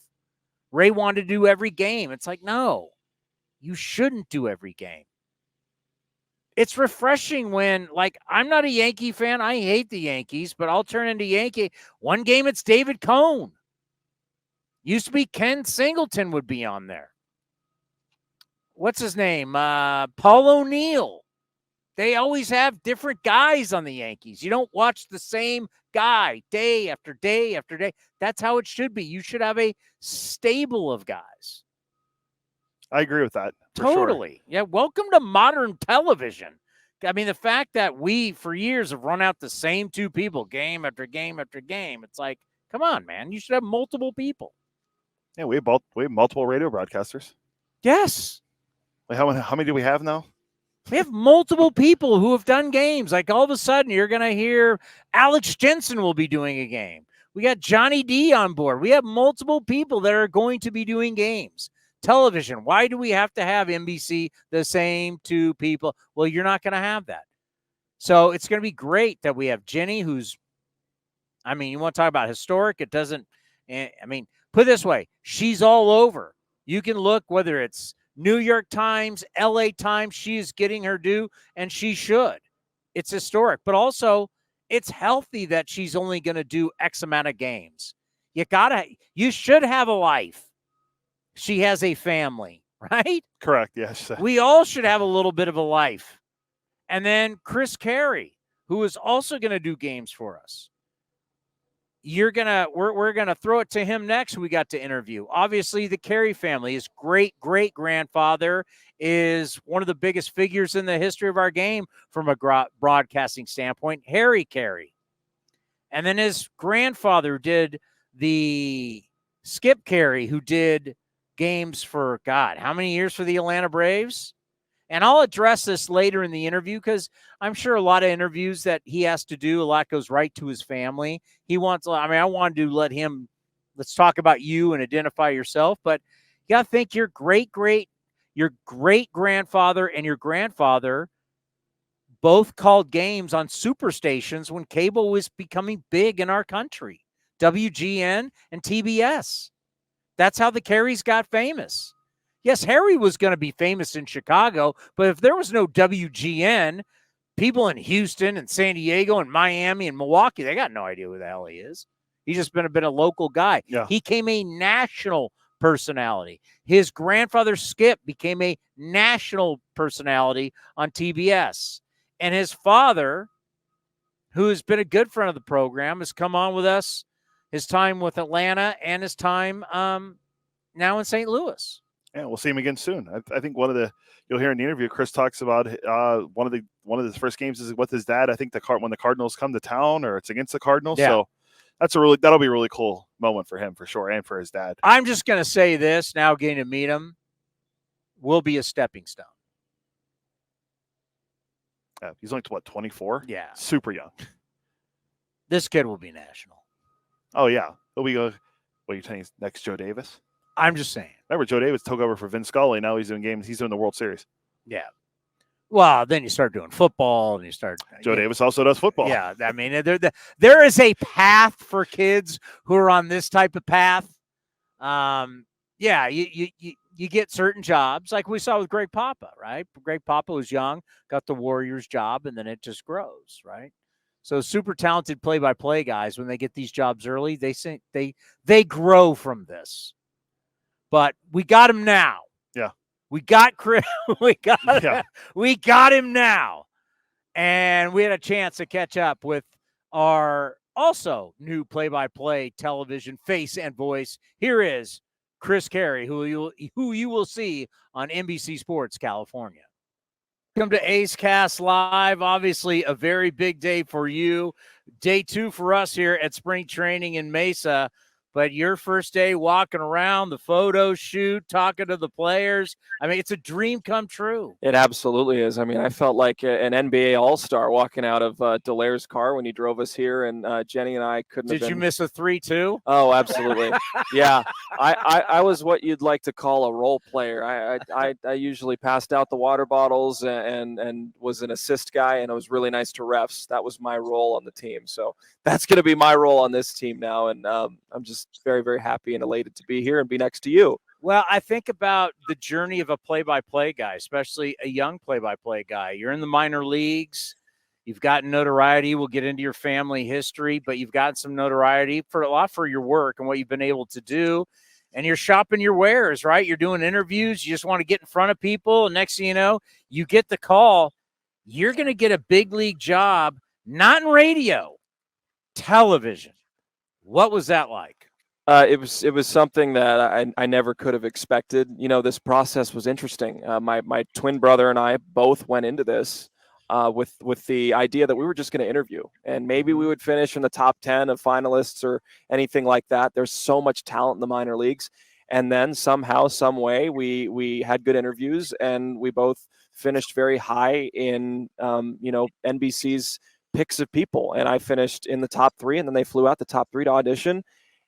Ray wanted to do every game. It's like, no, you shouldn't do every game. It's refreshing when, like, I'm not a Yankee fan. I hate the Yankees, but I'll turn into Yankee. One game, it's David Cone. Used to be Ken Singleton would be on there. What's his name? Paul O'Neill. They always have different guys on the Yankees. You don't watch the same guy day after day after day. That's how it should be. You should have a stable of guys. I agree with that. Totally. Sure. Yeah. Welcome to modern television. I mean, the fact that we, for years, have run out the same two people game after game after game. It's like, come on, man. You should have multiple people. Yeah, we have multiple radio broadcasters. Yes. Wait, how many do we have now? We have multiple people who have done games. Like, all of a sudden, you're going to hear Alex Jensen will be doing a game. We got Johnny D on board. We have multiple people that are going to be doing games. Television. Why do we have to have NBC, the same two people? Well, you're not going to have that. So it's going to be great that we have Jenny, who's, I mean, you want to talk about historic? It doesn't, I mean, put it this way. She's all over. You can look, whether it's New York Times, LA Times, she is getting her due, and she should. It's historic, but also it's healthy that she's only going to do X amount of games. You should have a life. She has a family, right? Correct, yes. We all should have a little bit of a life. And then Chris Caray, who is also going to do games for us. We're gonna throw it to him next. We got to interview. Obviously, the Caray family. His great-great-grandfather is one of the biggest figures in the history of our game from a broadcasting standpoint, Harry Caray. And then his grandfather did the Skip Caray, who did games for, God, how many years for the Atlanta Braves? And I'll address this later in the interview, because I'm sure a lot of interviews that he has to do, a lot goes right to his family. I wanted to let him, let's talk about you and identify yourself. But you got to think your great-grandfather and your grandfather both called games on superstations when cable was becoming big in our country, WGN and TBS. That's how the Carays got famous. Yes, Harry was going to be famous in Chicago, but if there was no WGN, people in Houston and San Diego and Miami and Milwaukee, they got no idea who the hell he is. He's just been a local guy. Yeah. He became a national personality. His grandfather, Skip, became a national personality on TBS. And his father, who has been a good friend of the program, has come on with us, his time with Atlanta and his time now in St. Louis. Yeah, we'll see him again soon. I think you'll hear in the interview, Chris talks about one of his first games is with his dad. I think when the Cardinals come to town, or it's against the Cardinals. Yeah. So that'll be a really cool moment for him for sure, and for his dad. I'm just going to say this now, getting to meet him will be a stepping stone. He's only 24? Yeah, super young. This kid will be national. Oh yeah, he'll be. What are you saying? Next Joe Davis? I'm just saying. Remember, Joe Davis took over for Vin Scully. Now he's doing games. He's doing the World Series. Yeah. Well, then you start doing football, and you start. Joe Davis also does football. Yeah, I mean, there is a path for kids who are on this type of path. Yeah, you get certain jobs, like we saw with Greg Papa, right? Greg Papa was young, got the Warriors job, and then it just grows, right? So super talented play-by-play guys, when they get these jobs early, they grow from this. But we got him now. Yeah. We got Chris. we got him now. And we had a chance to catch up with our also new play-by-play television face and voice. Here is Chris Caray, who you will see on NBC Sports California. Welcome to A's Cast Live. Obviously, a very big day for you. Day 2 for us here at spring training in Mesa. But your first day walking around, the photo shoot, talking to the players, I mean, it's a dream come true. It absolutely is. I mean, I felt like an NBA All-Star walking out of Delaire's car when he drove us here, and Jenny and I couldn't have been. Did you miss a 3-2? Oh, absolutely. Yeah. I was what you'd like to call a role player. I usually passed out the water bottles and was an assist guy, and I was really nice to refs. That was my role on the team. So that's going to be my role on this team now, and I'm just very, very happy and elated to be here and be next to you. Well, I think about the journey of a play-by-play guy, especially a young play-by-play guy. You're in the minor leagues. You've gotten notoriety. We'll get into your family history, but you've gotten some notoriety for your work and what you've been able to do. And you're shopping your wares, right? You're doing interviews. You just want to get in front of people. And next thing you know, you get the call. You're going to get a big league job, not in radio, television. What was that like? It was something that I never could have expected. You know, this process was interesting. My twin brother and I both went into this with the idea that we were just going to interview, and maybe we would finish in the top 10 of finalists or anything like that. There's so much talent in the minor leagues, and then somehow, some way, we had good interviews, and we both finished very high in NBC's picks of people, and I finished in the top 3, and then they flew out the top 3 to audition.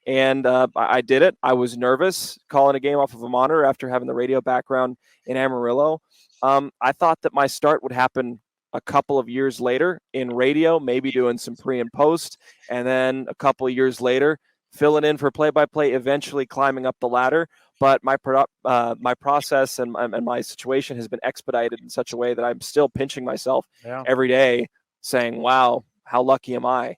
And I did it. I was nervous calling a game off of a monitor after having the radio background in Amarillo. I thought that my start would happen a couple of years later in radio, maybe doing some pre and post, and then a couple of years later, filling in for play-by-play, eventually climbing up the ladder. But my process and my situation has been expedited in such a way that I'm still pinching myself every day saying, wow, how lucky am I?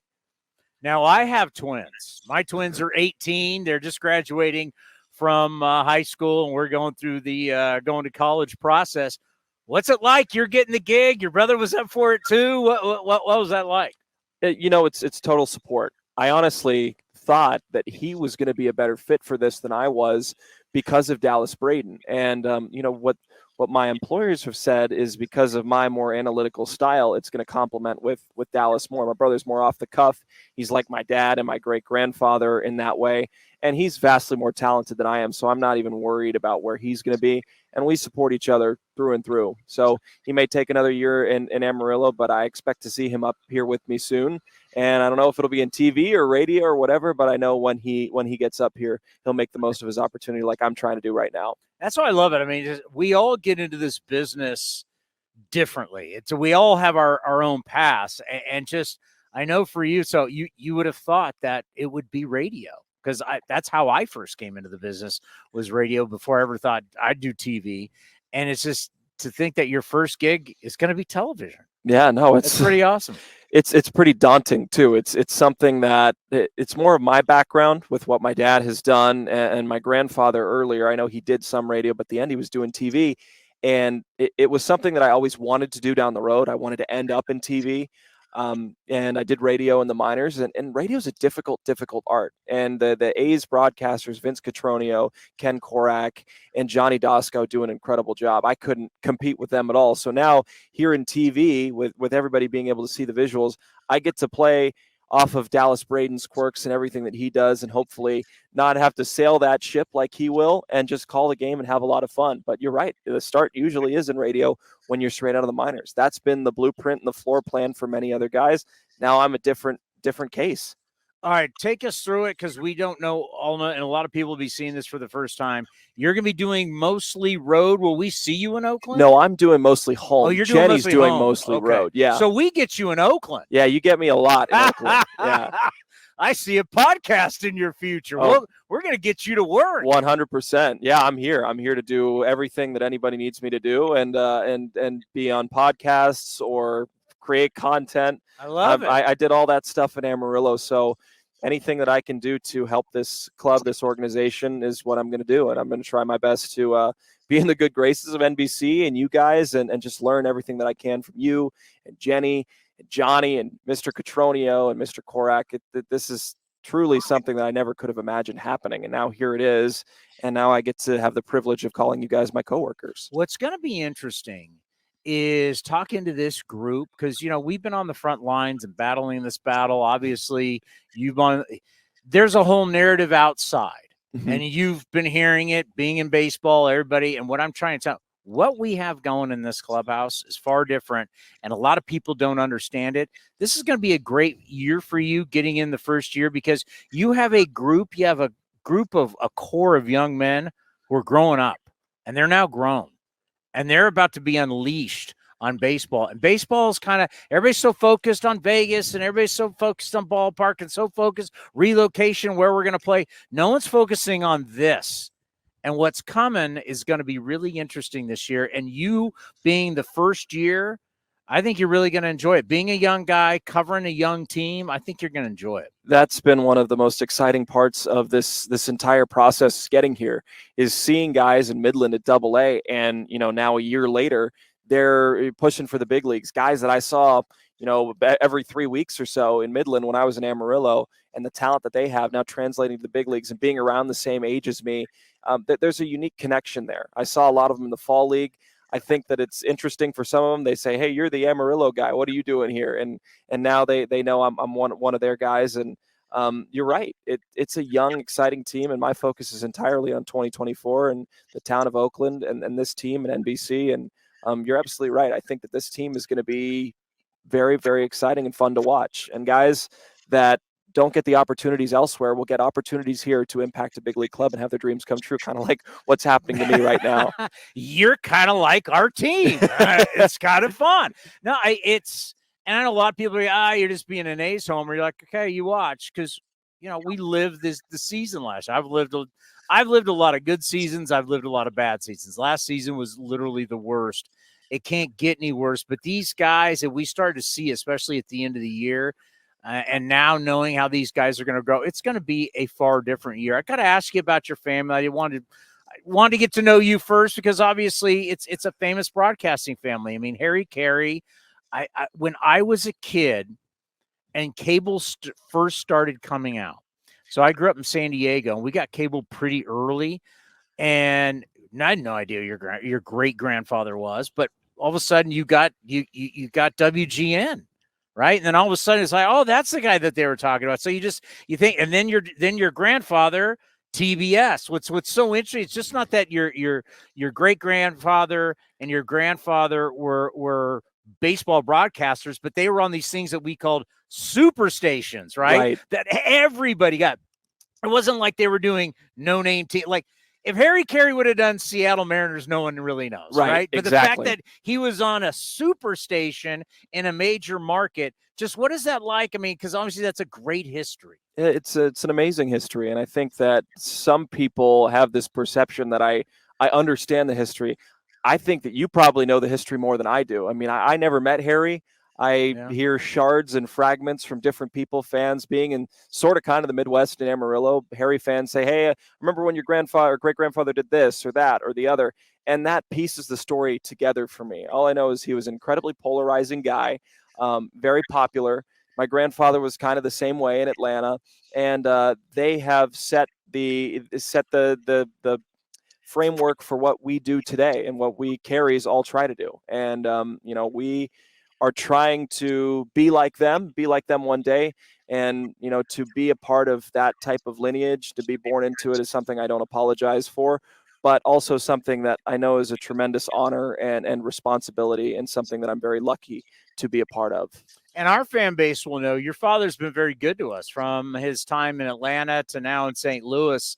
Now, I have twins. My twins are 18. They're just graduating from high school, and we're going through the going to college process. What's it like? You're getting the gig. Your brother was up for it too. What was that like? It's total support. I honestly thought that he was going to be a better fit for this than I was because of Dallas Braden. And what my employers have said is because of my more analytical style, it's going to complement with Dallas more. My brother's more off the cuff. He's like my dad and my great-grandfather in that way. And he's vastly more talented than I am, so I'm not even worried about where he's going to be. And we support each other through and through. So he may take another year in Amarillo, but I expect to see him up here with me soon. And I don't know if it'll be in TV or radio or whatever, but I know when he gets up here, he'll make the most of his opportunity like I'm trying to do right now. That's why I love it. I mean, we all get into this business differently. We all have our own paths. And just, I know for you, so you would have thought that it would be radio. Because that's how I first came into the business, was radio, before I ever thought I'd do TV. And it's just to think that your first gig is going to be television. Yeah, no, it's pretty awesome. It's pretty daunting too. It's something that it's more of my background with what my dad has done and my grandfather earlier. I know he did some radio, but at the end he was doing TV. And it was something that I always wanted to do down the road. I wanted to end up in TV. And I did radio in the minors, and radio is a difficult art. And the A's broadcasters, Vince Cotroneo, Ken Korak, and Johnny Dosco do an incredible job. I couldn't compete with them at all. So now here in TV, with everybody being able to see the visuals, I get to play off of Dallas Braden's quirks and everything that he does, and hopefully not have to sail that ship like he will and just call the game and have a lot of fun. But you're right. The start usually is in radio when you're straight out of the minors. That's been the blueprint and the floor plan for many other guys. Now I'm a different case. All right, take us through it, because we don't know Alma, and a lot of people will be seeing this for the first time. You're going to be doing mostly road. Will we see you in Oakland? No, I'm doing mostly home. Oh, you're doing Jenny's mostly doing home. mostly Okay. road. Yeah. So we get you in Oakland. Yeah, you get me a lot in Oakland. Yeah. I see a podcast in your future. Oh. We're going to get you to work. 100%. Yeah, I'm here. I'm here to do everything that anybody needs me to do, and be on podcasts or create content. I love it. I did all that stuff in Amarillo, so anything that I can do to help this club, this organization, is what I'm going to do, and I'm going to try my best to be in the good graces of NBC and you guys, and just learn everything that I can from you and Jenny and Johnny and Mr. Cotroneo and Mr. Korak. This is truly something that I never could have imagined happening, and now here it is, and now I get to have the privilege of calling you guys my coworkers. What's going to be interesting is talking to this group, because we've been on the front lines and battling this battle. Obviously, there's a whole narrative outside, and you've been hearing it, being in baseball, everybody. And what I'm trying to tell, what we have going in this clubhouse is far different, and a lot of people don't understand it. This is going to be a great year for you getting in the first year, because you have a group of a core of young men who are growing up, and they're now grown, and they're about to be unleashed on baseball. And baseball is everybody's so focused on Vegas, and everybody's so focused on ballpark, and so focused relocation, where we're going to play. No one's focusing on this. And what's coming is going to be really interesting this year. And you being the first year, I think you're really going to enjoy it. Being a young guy, covering a young team, I think you're going to enjoy it. That's been one of the most exciting parts of this entire process getting here, is seeing guys in Midland at AA, and now a year later they're pushing for the big leagues. Guys that I saw every 3 weeks or so in Midland when I was in Amarillo, and the talent that they have now translating to the big leagues and being around the same age as me. There's a unique connection there. I saw a lot of them in the fall league. I think that it's interesting for some of them. They say, "Hey, you're the Amarillo guy. What are you doing here?" And now they know I'm one of their guys. And you're right. It's a young, exciting team, and my focus is entirely on 2024 and the town of Oakland and this team and NBC. And you're absolutely right. I think that this team is going to be very, very exciting and fun to watch. And guys that don't get the opportunities elsewhere will get opportunities here to impact a big league club and have their dreams come true, kind of like what's happening to me right now. You're kind of like our team. It's kind of fun. No, and I know a lot of people are, you're just being an A's homer. You're like, okay, you watch, because we lived the season last year. I've lived a lot of good seasons. I've lived a lot of bad seasons. Last season was literally the worst. It can't get any worse. But these guys that we started to see, especially at the end of the year, and now knowing how these guys are going to grow, it's going to be a far different year. I got to ask you about your family. I wanted to get to know you first, because obviously it's a famous broadcasting family. I mean, Harry Caray. When I was a kid and cable first started coming out, so I grew up in San Diego, and we got cable pretty early, and I had no idea your great grandfather was, but all of a sudden you got WGN. Right. And then all of a sudden it's like, oh, that's the guy that they were talking about. So you think, and then your grandfather, TBS. What's so interesting, it's just not that your great grandfather and your grandfather were baseball broadcasters, but they were on these things that we called super stations, right? That everybody got. It wasn't like they were doing no name team. Like, if Harry Caray would have done Seattle Mariners, no one really knows, right? But exactly. The fact that he was on a super station in a major market, just what is that like? I mean, because obviously that's a great history. It's an amazing history, and I think that some people have this perception that I understand the history. I think that you probably know the history more than I do. I mean, I never met Harry. I hear shards and fragments from different people, fans being in sort of kind of the Midwest in Amarillo. Harry fans say, hey, I remember when your grandfather or great-grandfather did this or that or the other. And that pieces the story together for me. All I know is he was an incredibly polarizing guy. very popular. My grandfather was kind of the same way in Atlanta, and they have set the framework for what we do today and what we Carays all try to do. And we are trying to be like them one day. And, to be a part of that type of lineage, to be born into it is something I don't apologize for, but also something that I know is a tremendous honor and responsibility, and something that I'm very lucky to be a part of. And our fan base will know your father's been very good to us from his time in Atlanta to now in St. Louis.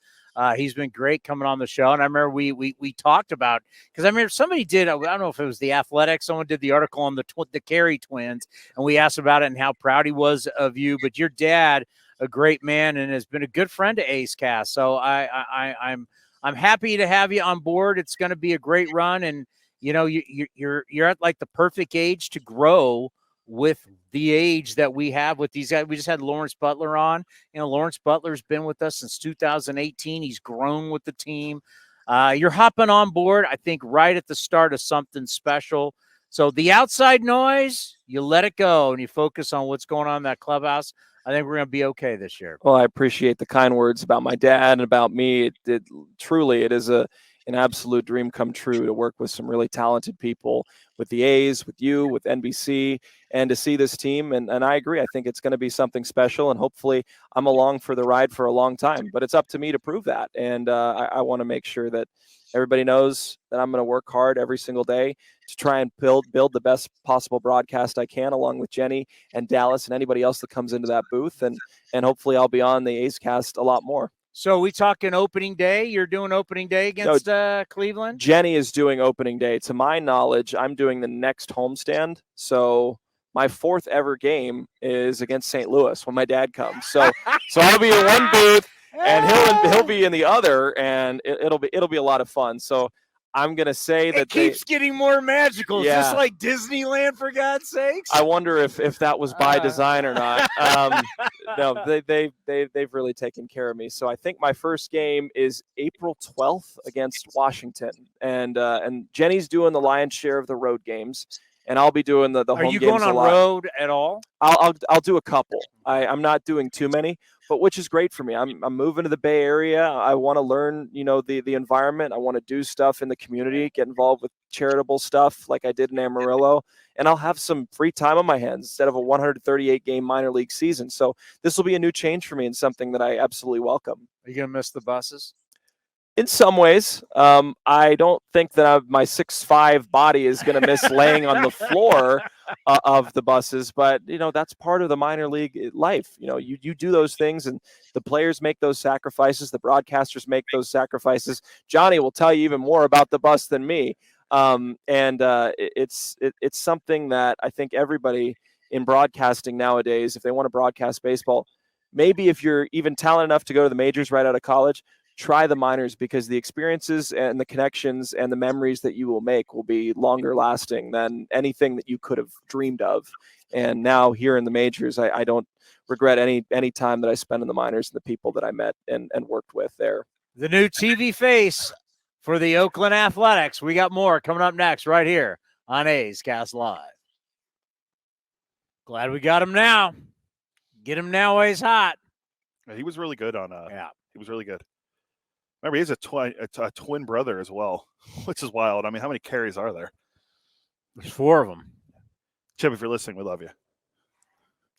He's been great coming on the show. And I remember we talked about, because I remember somebody did, I don't know if it was The Athletic, someone did the article on the Caray twins, and we asked about it and how proud he was of you. But your dad, a great man, and has been a good friend to A's Cast. So I'm happy to have you on board. It's going to be a great run, and you're at like the perfect age to grow with the age that we have with these guys. We just had Lawrence Butler on. Lawrence Butler's been with us since 2018. He's grown with the team. You're hopping on board, I think, right at the start of something special. So the outside noise, you let it go and you focus on what's going on in that clubhouse. I think we're going to be okay this year. Well, I appreciate the kind words about my dad and about me. Truly, it is an absolute dream come true to work with some really talented people, with the A's, with you, with NBC, and to see this team. And I agree. I think it's going to be something special, and hopefully I'm along for the ride for a long time. But it's up to me to prove that. And I want to make sure that everybody knows that I'm going to work hard every single day to try and build the best possible broadcast I can, along with Jenny and Dallas and anybody else that comes into that booth. And hopefully I'll be on the A's Cast a lot more. So we talking opening day? You're doing opening day against Cleveland? Jenny is doing opening day. To my knowledge, I'm doing the next homestand. So my fourth ever game is against St. Louis when my dad comes. So I'll be in one booth and he'll be in the other, and it'll be a lot of fun. So I'm going to say that it keeps getting more magical. Yeah. Is this like Disneyland, for God's sakes? I wonder if that was by design or not. No, they've really taken care of me. So I think my first game is April 12th against Washington, and Jenny's doing the lion's share of the road games, and I'll be doing the home games. Are you going on road at all? I'll do a couple. I'm not doing too many, but which is great for me. I'm moving to the Bay Area. I want to learn, the environment. I want to do stuff in the community, get involved with charitable stuff like I did in Amarillo, and I'll have some free time on my hands instead of a 138 game minor league season. So this will be a new change for me and something that I absolutely welcome. Are you going to miss the buses? In some ways, I don't think that my 6'5" body is going to miss laying on the floor of the buses, but that's part of the minor league life. You do those things, and the players make those sacrifices. The broadcasters make those sacrifices. Johnny will tell you even more about the bus than me, it's something that I think everybody in broadcasting nowadays, if they want to broadcast baseball, maybe if you're even talented enough to go to the majors right out of college, try the minors, because the experiences and the connections and the memories that you will make will be longer lasting than anything that you could have dreamed of. And now here in the majors, I don't regret any time that I spent in the minors and the people that I met and worked with there. The new TV face for the Oakland Athletics. We got more coming up next right here on A's Cast Live. Glad we got him now. Get him now while he's hot. Yeah, he was really good on he was really good. Remember, he has a twin brother as well, which is wild. I mean, how many Carays are there? There's 4 of them. Chip, if you're listening, we love you.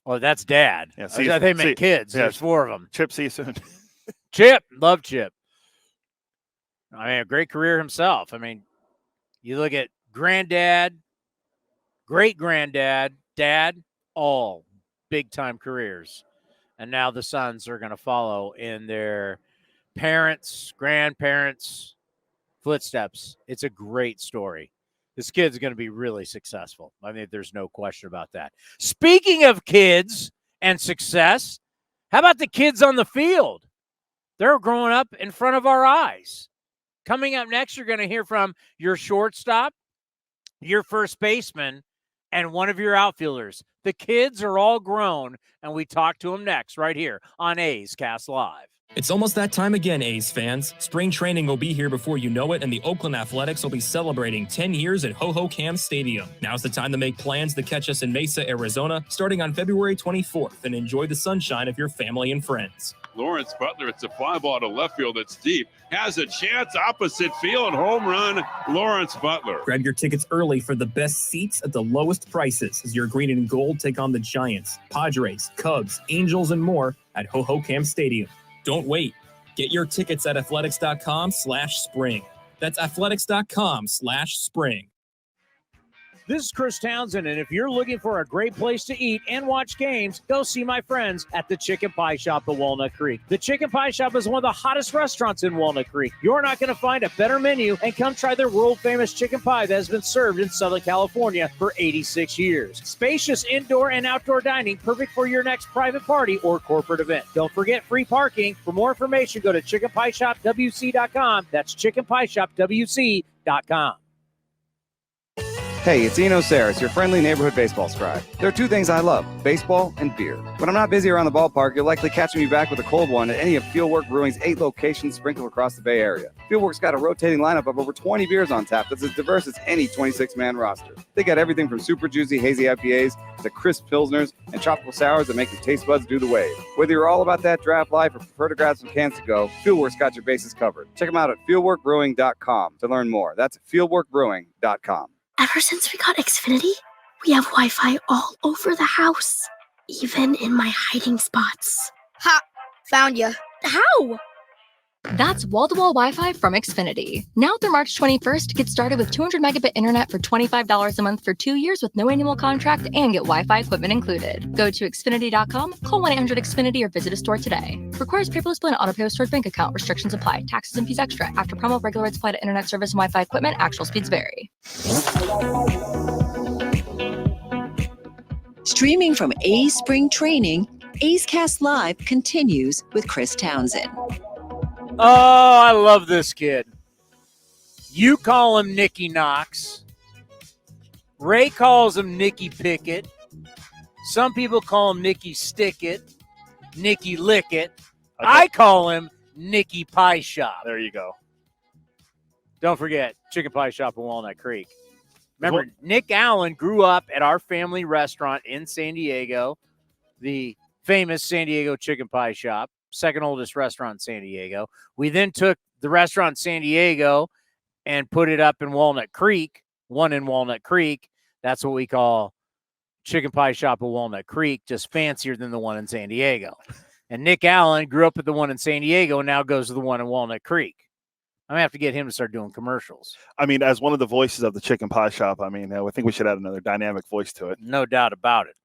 Oh, that's Dad. Yeah, I think meant kids. Yeah. There's 4 of them. Chip, see you soon. Chip, love Chip. I mean, a great career himself. I mean, you look at granddad, great-granddad, dad, all big-time careers. And now the sons are going to follow in their parents, grandparents' footsteps. It's a great story. This kid's going to be really successful. I mean, there's no question about that. Speaking of kids and success, how about the kids on the field? They're growing up in front of our eyes. Coming up next, you're going to hear from your shortstop, your first baseman, and one of your outfielders. The kids are all grown, and we talk to them next right here on A's Cast Live. It's almost that time again, A's fans. Spring training will be here before you know it, and the Oakland Athletics will be celebrating 10 years at Ho-Ho-Cam Stadium. Now's the time to make plans to catch us in Mesa, Arizona, starting on February 24th, and enjoy the sunshine of your family and friends. Lawrence Butler, it's a fly ball to left field that's deep. Has a chance opposite field. Home run, Lawrence Butler. Grab your tickets early for the best seats at the lowest prices as your green and gold take on the Giants, Padres, Cubs, Angels, and more at Ho-Ho-Cam Stadium. Don't wait. Get your tickets at athletics.com/spring. That's athletics.com/spring. This is Chris Townsend, and if you're looking for a great place to eat and watch games, go see my friends at the Chicken Pie Shop at Walnut Creek. The Chicken Pie Shop is one of the hottest restaurants in Walnut Creek. You're not going to find a better menu, and come try their world-famous chicken pie that has been served in Southern California for 86 years. Spacious indoor and outdoor dining, perfect for your next private party or corporate event. Don't forget free parking. For more information, go to chickenpieshopwc.com. That's chickenpieshopwc.com. Hey, it's Eno Saris, your friendly neighborhood baseball scribe. There are two things I love, baseball and beer. When I'm not busy around the ballpark, you'll likely catch me back with a cold one at any of Fieldwork Brewing's 8 locations sprinkled across the Bay Area. Fieldwork's got a rotating lineup of over 20 beers on tap that's as diverse as any 26-man roster. They got everything from super juicy hazy IPAs to crisp pilsners and tropical sours that make your taste buds do the wave. Whether you're all about that draft life or prefer to grab some cans to go, Fieldwork's got your bases covered. Check them out at fieldworkbrewing.com to learn more. That's fieldworkbrewing.com. Ever since we got Xfinity, we have Wi-Fi all over the house, even in my hiding spots. Ha! Found you. How? That's wall-to-wall Wi-Fi from Xfinity. Now through March 21st, get started with 200 megabit internet for $25 a month for 2 years with no annual contract and get Wi-Fi equipment included. Go to Xfinity.com, call 1-800-XFINITY or visit a store today. Requires paperless bill and auto-pay with stored bank account. Restrictions apply. Taxes and fees extra. After promo, regular rates apply to internet service and Wi-Fi equipment. Actual speeds vary. Streaming from A's Spring Training, A's Cast Live continues with Chris Townsend. Oh, I love this kid. You call him Nicky Knox. Ray calls him Nicky Pickett. Some people call him Nicky Stickett, Nicky Lickett. I call him Nicky Pie Shop. There you go. Don't forget, Chicken Pie Shop in Walnut Creek. Remember, Nick Allen grew up at our family restaurant in San Diego, the famous San Diego Chicken Pie Shop. Second oldest restaurant in San Diego. We then took the restaurant in San Diego and put it up in Walnut Creek, one in Walnut Creek. That's what we call Chicken Pie Shop at Walnut Creek, just fancier than the one in San Diego. And Nick Allen grew up at the one in San Diego and now goes to the one in Walnut Creek. I'm going to have to get him to start doing commercials. I mean, as one of the voices of the Chicken Pie Shop, I mean, I think we should add another dynamic voice to it. No doubt about it.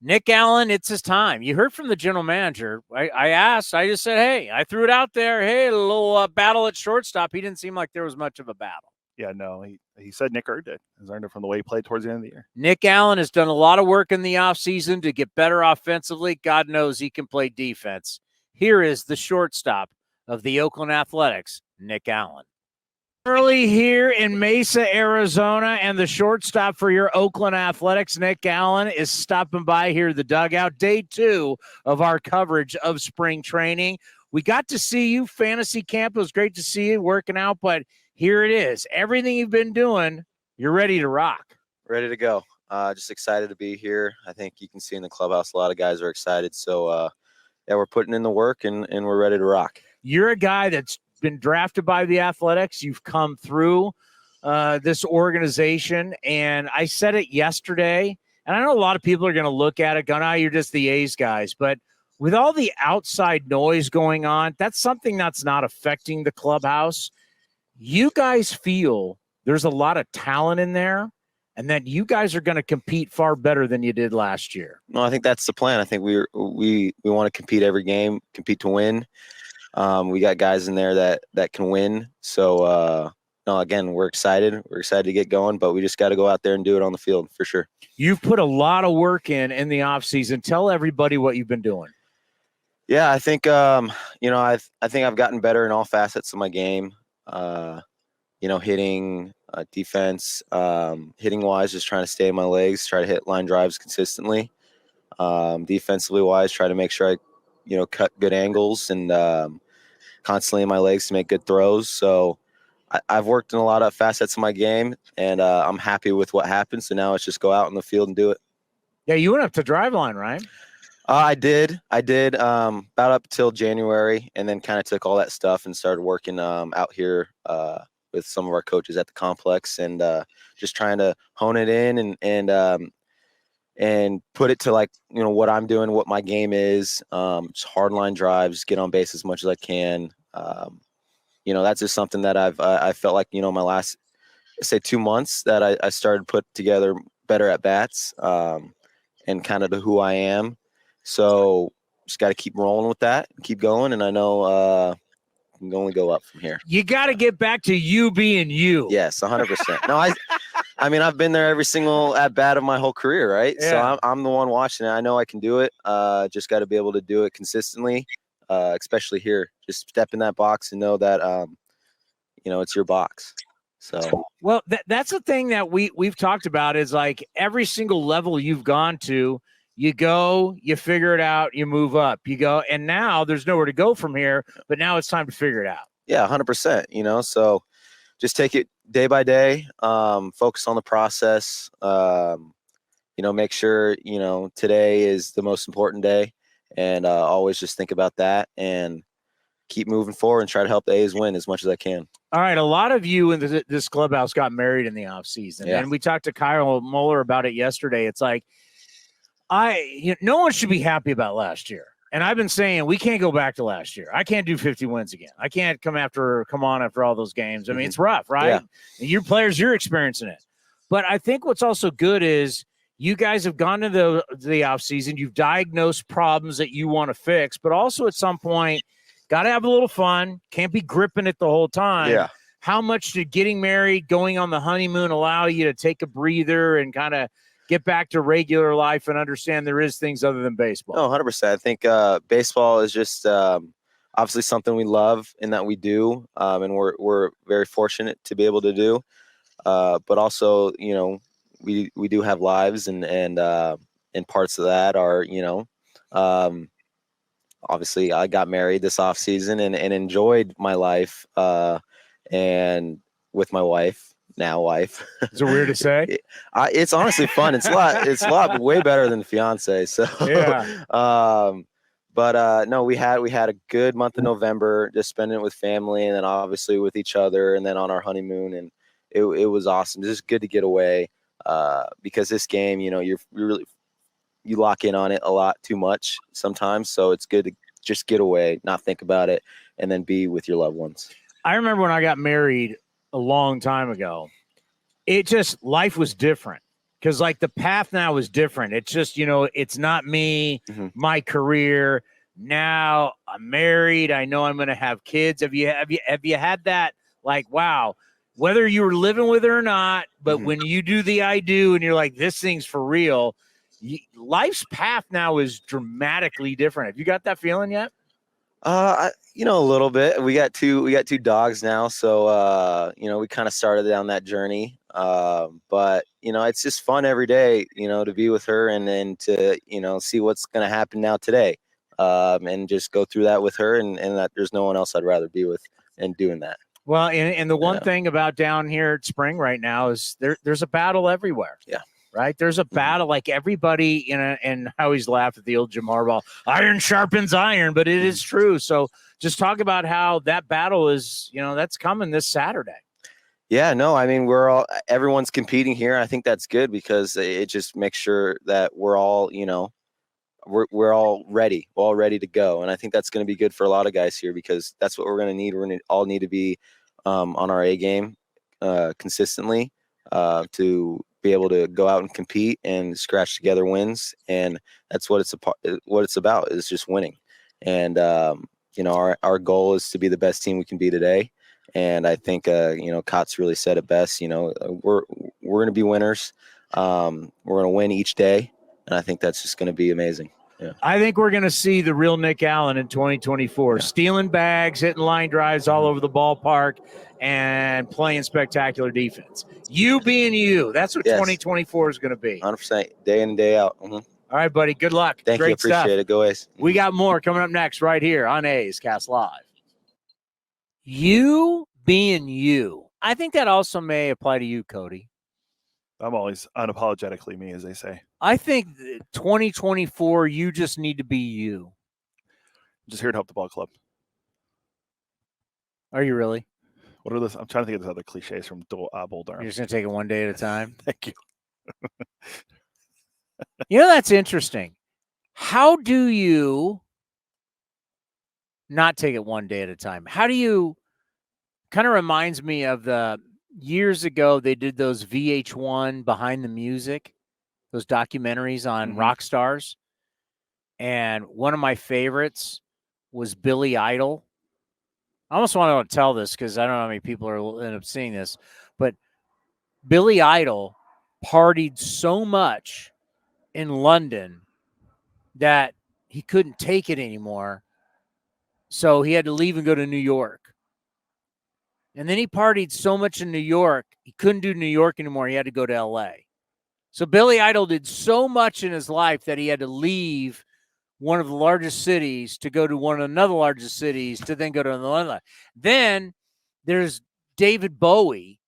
Nick Allen, it's his time. You heard from the general manager. I asked, I just said, hey, I threw it out there. Hey, a little battle at shortstop. He didn't seem like there was much of a battle. Yeah, no, he said Nick earned it. He's earned it from the way he played towards the end of the year. Nick Allen has done a lot of work in the offseason to get better offensively. God knows he can play defense. Here is the shortstop of the Oakland Athletics, Nick Allen. Early here in Mesa, Arizona, and the shortstop for your Oakland Athletics, Nick Allen, is stopping by here at the dugout. Day 2 of our coverage of spring training. We got to see you. Fantasy camp, it was great to see you working out, but here it is. Everything you've been doing, you're ready to rock. Ready to go. Just excited to be here. I think you can see in the clubhouse a lot of guys are excited. So, yeah, we're putting in the work, and we're ready to rock. You're a guy that's been drafted by the Athletics. You've come through this organization, and I said it yesterday, and I know a lot of people are going to look at it going, you're just the A's guys, but with all the outside noise going on, that's something that's not affecting the clubhouse. You guys feel there's a lot of talent in there, and that you guys are going to compete far better than you did last year. No, I think that's the plan. I think we want to compete every game, compete to win. We got guys in there that can win. So, no, again, we're excited. We're excited to get going, but we just got to go out there and do it on the field for sure. You've put a lot of work in the offseason. Tell everybody what you've been doing. Yeah, I think, I think I've gotten better in all facets of my game. Hitting, defense, hitting wise, just trying to stay in my legs, try to hit line drives consistently. Defensively wise, try to make sure I cut good angles and constantly in my legs to make good throws. So I've worked in a lot of facets of my game, and I'm happy with what happened. So now it's just go out in the field and do it. Yeah, you went up to Driveline, right? I did about up till January, and then kind of took all that stuff and started working out here with some of our coaches at the complex, and just trying to hone it in and put it to what I'm doing, what my game is. Just hard line drives, get on base as much as I can. That's just something that I felt like my last, say, 2 months that I started to put together better at bats and kind of to who I am. So just got to keep rolling with that, keep going, and I know can only go up from here. You got to get back to you being you. Yes, 100%. No, I mean, I've been there every single at bat of my whole career, right? Yeah. So I'm the one watching it. I know I can do it. Just got to be able to do it consistently, especially here. Just step in that box and know that, it's your box. So, well, that's the thing that we've talked about is like every single level you've gone to, you go, you figure it out, you move up, you go, and now there's nowhere to go from here, but now it's time to figure it out. Yeah, 100%, so just take it day by day, focus on the process, make sure, today is the most important day, and always just think about that and keep moving forward and try to help the A's win as much as I can. All right. A lot of you in this clubhouse got married in the offseason, and we talked to Kyle Muller about it yesterday. It's like, no one should be happy about last year. And I've been saying we can't go back to last year. I can't do 50 wins again. I can't come on after all those games. I mean, it's rough, right? Yeah. And your players, you're experiencing it. But I think what's also good is you guys have gone to the offseason. You've diagnosed problems that you want to fix, but also at some point, got to have a little fun. Can't be gripping it the whole time. Yeah. How much did getting married, going on the honeymoon allow you to take a breather and kind of get back to regular life and understand there is things other than baseball? No, 100%. I think baseball is just obviously something we love and that we do, and we're very fortunate to be able to do. But also, we do have lives, and parts of that are, obviously I got married this off season and enjoyed my life and with my wife. Now wife. Is it weird to say? It's honestly fun. It's a lot way better than fiance. So yeah. But no, we had a good month of November, just spending it with family, and then obviously with each other, and then on our honeymoon, and it was awesome. It's just good to get away because this game, you lock in on it a lot too much sometimes. So it's good to just get away, not think about it, and then be with your loved ones. I remember when I got married a long time ago, life was different because like the path now is different. It's just, it's not me, my career. Now I'm married. I know I'm going to have kids. Have you had that? Like, wow, whether you were living with it or not, but when you do the I do and you're like, this thing's for real, life's path now is dramatically different. Have you got that feeling yet? A little bit. We got two dogs now, so we kind of started down that journey. But it's just fun every day, to be with her and then to see what's going to happen now today, and just go through that with her, and that there's no one else I'd rather be with and doing that. Well, and the one thing about down here at Spring right now is there's a battle everywhere. Yeah. Right. There's a battle, like everybody and how he's laughed at the old Jim Harbaugh, iron sharpens iron, but it is true. So just talk about how that battle is, that's coming this Saturday. Yeah, no, I mean, everyone's competing here. I think that's good because it just makes sure that we're all, we're all ready. We're all ready to go. And I think that's going to be good for a lot of guys here because that's what we're going to need. We're going to all need to be on our A game consistently to be able to go out and compete and scratch together wins, and that's what it's about is just winning. And our goal is to be the best team we can be today. And I think Kotz really said it best. We're going to be winners. We're going to win each day, and I think that's just going to be amazing. Yeah. I think we're going to see the real Nick Allen in 2024, stealing bags, hitting line drives all over the ballpark, and playing spectacular defense. You being you, that's what 2024 is going to be. 100%, day in and day out. Mm-hmm. All All right, buddy. Good luck. Thank you. Great stuff. Appreciate it. Go A's. We got more coming up next right here on A's Cast Live. You being you. I think that also may apply to you, Cody. I'm always unapologetically me, as they say. I think 2024, you just need to be you. Just here to help the ball club. Are you really? What are those? I'm trying to think of those other cliches from Bull Durham. You're just going to take it one day at a time? Thank you. You know, that's interesting. How do you not take it one day at a time? How do you kind of reminds me of the years ago they did those VH1 Behind the Music, those documentaries on rock stars. And one of my favorites was Billy Idol. I almost want to tell this because I don't know how many people are end up seeing this, but Billy Idol partied so much in London that he couldn't take it anymore. So he had to leave and go to New York. And then he partied so much in New York, he couldn't do New York anymore. He had to go to LA. So Billy Idol did so much in his life that he had to leave one of the largest cities to go to one of another largest cities to then go to another. Then there's David Bowie.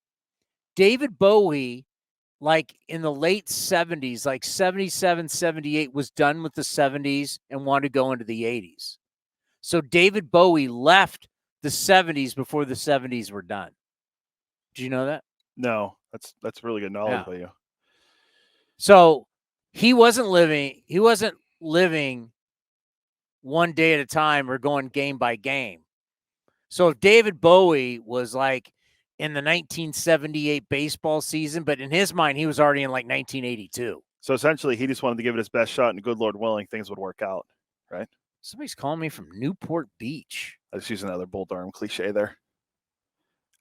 David Bowie, like in the late 70s, like 77, 78, was done with the 70s and wanted to go into the 80s. So David Bowie left the 70s before the 70s were done. Do you know that? No, that's really good knowledge by you. So he wasn't living one day at a time or going game by game. So if David Bowie was like in the 1978 baseball season, but in his mind, he was already in like 1982. So essentially, he just wanted to give it his best shot, and good Lord willing, things would work out, right? Somebody's calling me from Newport Beach. I was using another Bull Durham cliche there.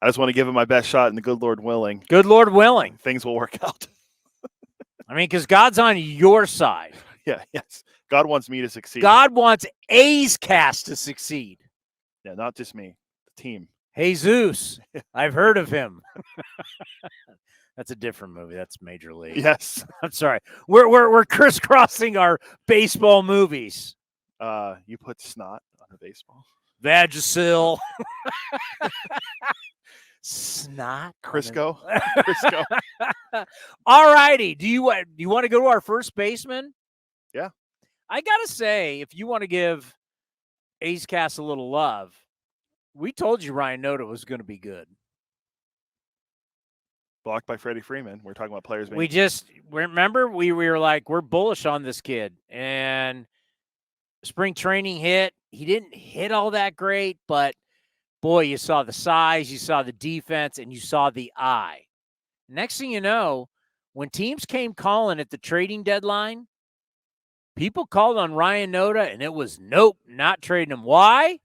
I just want to give it my best shot, and the good Lord willing. Good Lord willing. Things will work out. I mean, because God's on your side. Yeah, yes. God wants me to succeed. God wants A's Cast to succeed. Yeah, not just me. The team. Jesus. I've heard of him. That's a different movie. That's Major League. Yes. I'm sorry. We're crisscrossing our baseball movies. You put snot on a baseball. Vagisil. Snot. Crisco. Crisco. All righty. Do you want to go to our first baseman? Yeah. I gotta say, if you want to give A's Cast a little love, we told you Ryan Noda was going to be good. Blocked by Freddie Freeman. We're talking about players. We just remember we were like, we're bullish on this kid, and spring training hit. He didn't hit all that great, but boy, you saw the size, you saw the defense, and you saw the eye. Next thing you know, when teams came calling at the trading deadline, people called on Ryan Noda, and it was nope, not trading him. Why?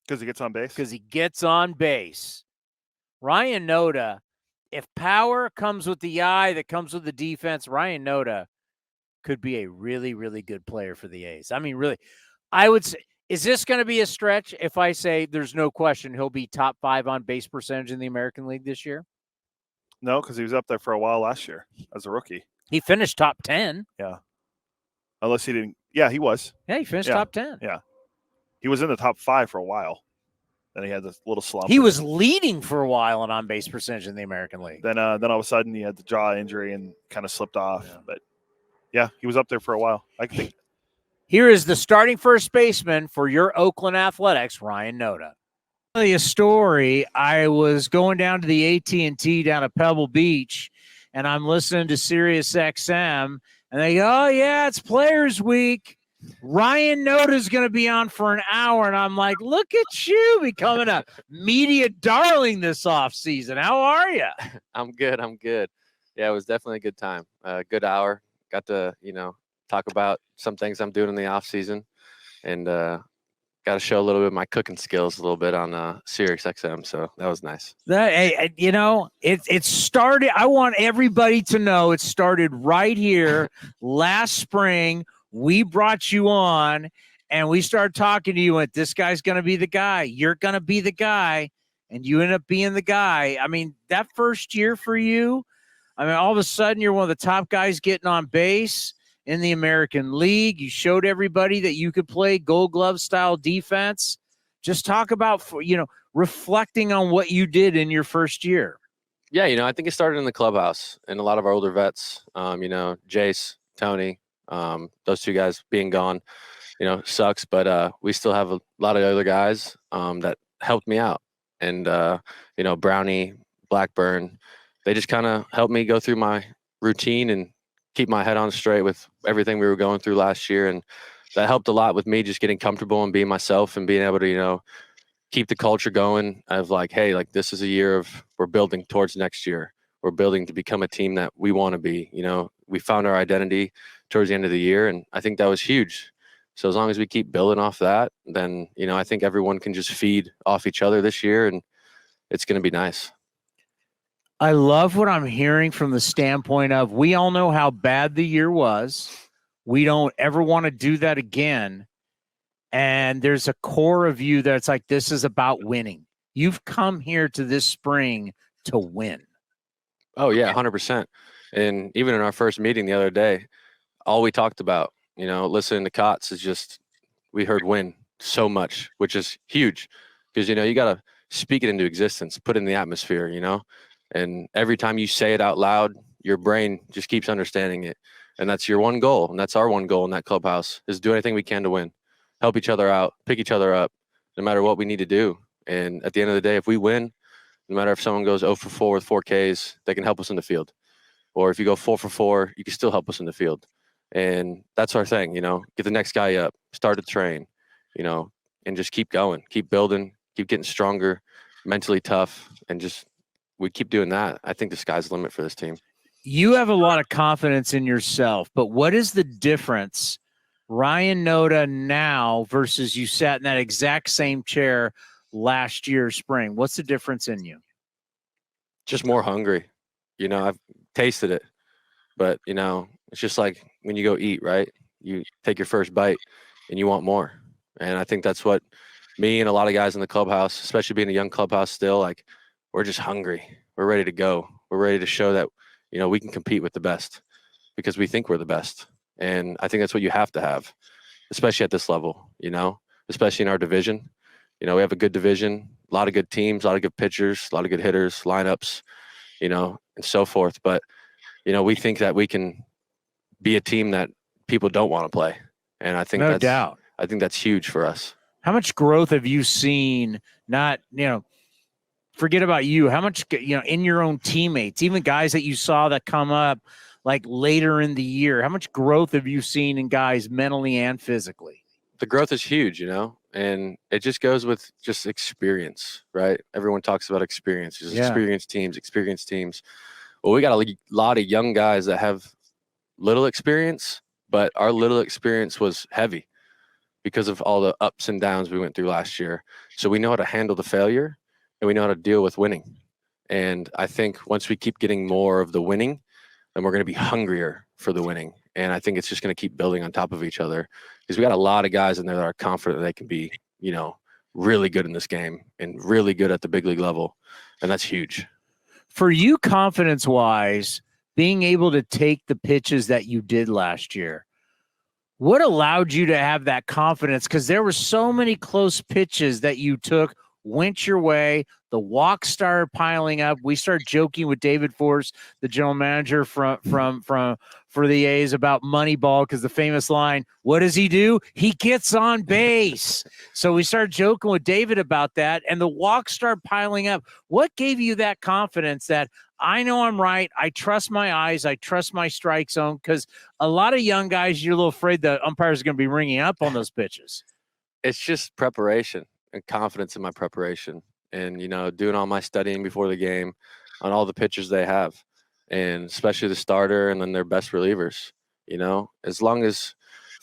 Because he gets on base. Because he gets on base. Ryan Noda, if power comes with the eye that comes with the defense, Ryan Noda could be a really, really good player for the A's. I mean, really, I would say, is this going to be a stretch if I say there's no question he'll be top 5 on base percentage in the American League this year? No, because he was up there for a while last year as a rookie. He finished top 10. Yeah. Unless he didn't. Yeah, he was. Yeah, he finished top 10. Yeah. He was in the top 5 for a while. Then he had this little slump. He was leading for a while in on-base percentage in the American League. Then all of a sudden he had the jaw injury and kind of slipped off. Yeah. But, yeah, he was up there for a while. I think. Here is the starting first baseman for your Oakland Athletics, Ryan Noda. I'll tell you a story. I was going down to the AT&T down at Pebble Beach, and I'm listening to Sirius XM, and they go, oh, yeah, it's Players Week. Ryan Noda's going to be on for an hour, and I'm like, look at you becoming a media darling this offseason. How are you? I'm good. Yeah, it was definitely a good time. Good hour. Got to, talk about some things I'm doing in the off season, and got to show a little bit of my cooking skills a little bit on Sirius XM. So that was nice. It started. I want everybody to know it started right here last spring. We brought you on, and we started talking to you, and this guy's going to be the guy. You're going to be the guy, and you end up being the guy. I mean, that first year for you, all of a sudden you're one of the top guys getting on base, in the American League. You showed everybody that you could play Gold Glove style defense. Just talk about, reflecting on what you did in your first year. Yeah, I think it started in the clubhouse and a lot of our older vets, Jace, Tony, those two guys being gone, sucks, but we still have a lot of other guys that helped me out. And, Brownie, Blackburn, they just kind of helped me go through my routine and keep my head on straight with everything we were going through last year. And that helped a lot with me just getting comfortable and being myself and being able to, keep the culture going of like, hey, like this is a year of we're building towards next year. We're building to become a team that we want to be. We found our identity towards the end of the year, and I think that was huge. So as long as we keep building off that, then, I think everyone can just feed off each other this year, and it's going to be nice. I love what I'm hearing from the standpoint of we all know how bad the year was. We don't ever want to do that again. And there's a core of you that's like, this is about winning. You've come here to this spring to win. Oh, yeah, 100%. And even in our first meeting the other day, all we talked about, listening to Cots is just we heard win so much, which is huge because, you got to speak it into existence, put it in the atmosphere, and every time you say it out loud, your brain just keeps understanding it. And that's your one goal. And that's our one goal in that clubhouse is do anything we can to win. Help each other out, pick each other up, no matter what we need to do. And at the end of the day, if we win, no matter if someone goes 0 for 4 with 4 Ks, they can help us in the field. Or if you go 4 for 4, you can still help us in the field. And that's our thing, get the next guy up, start to train, and just keep going, keep building, keep getting stronger, mentally tough, and just we keep doing that. I think the sky's the limit for this team. You have a lot of confidence in yourself, but what is the difference, Ryan Noda, now versus you sat in that exact same chair last year spring? What's the difference in you? Just more hungry. I've tasted it, but it's just like when you go eat, right? You take your first bite and you want more. And I think that's what me and a lot of guys in the clubhouse, especially being a young clubhouse still, like we're just hungry. We're ready to go. We're ready to show that, we can compete with the best because we think we're the best. And I think that's what you have to have, especially at this level, especially in our division. We have a good division, a lot of good teams, a lot of good pitchers, a lot of good hitters, lineups, and so forth. But, we think that we can be a team that people don't want to play. And I think No doubt. I think that's huge for us. How much growth have you seen? Not, forget about you. How much, in your own teammates, even guys that you saw that come up like later in the year, how much growth have you seen in guys mentally and physically? The growth is huge, and it just goes with just experience, right? Everyone talks about experience, just experienced teams. Well, we got a lot of young guys that have little experience, but our little experience was heavy because of all the ups and downs we went through last year. So we know how to handle the failure and we know how to deal with winning. And I think once we keep getting more of the winning, then we're going to be hungrier for the winning. And I think it's just going to keep building on top of each other because we got a lot of guys in there that are confident they can be, really good in this game and really good at the big league level. And that's huge. For you, confidence-wise, being able to take the pitches that you did last year, what allowed you to have that confidence? Because there were so many close pitches that you took, went your way. The walks started piling up. We started joking with David Forst, the general manager for the A's, about Moneyball, because the famous line, what does he do? He gets on base. So we started joking with David about that, and the walks started piling up. What gave you that confidence that I know I'm right, I trust my eyes, I trust my strike zone? Because a lot of young guys, you're a little afraid the umpires are going to be ringing up on those pitches. It's just preparation and confidence in my preparation and, doing all my studying before the game on all the pitchers they have, and especially the starter and then their best relievers. As long as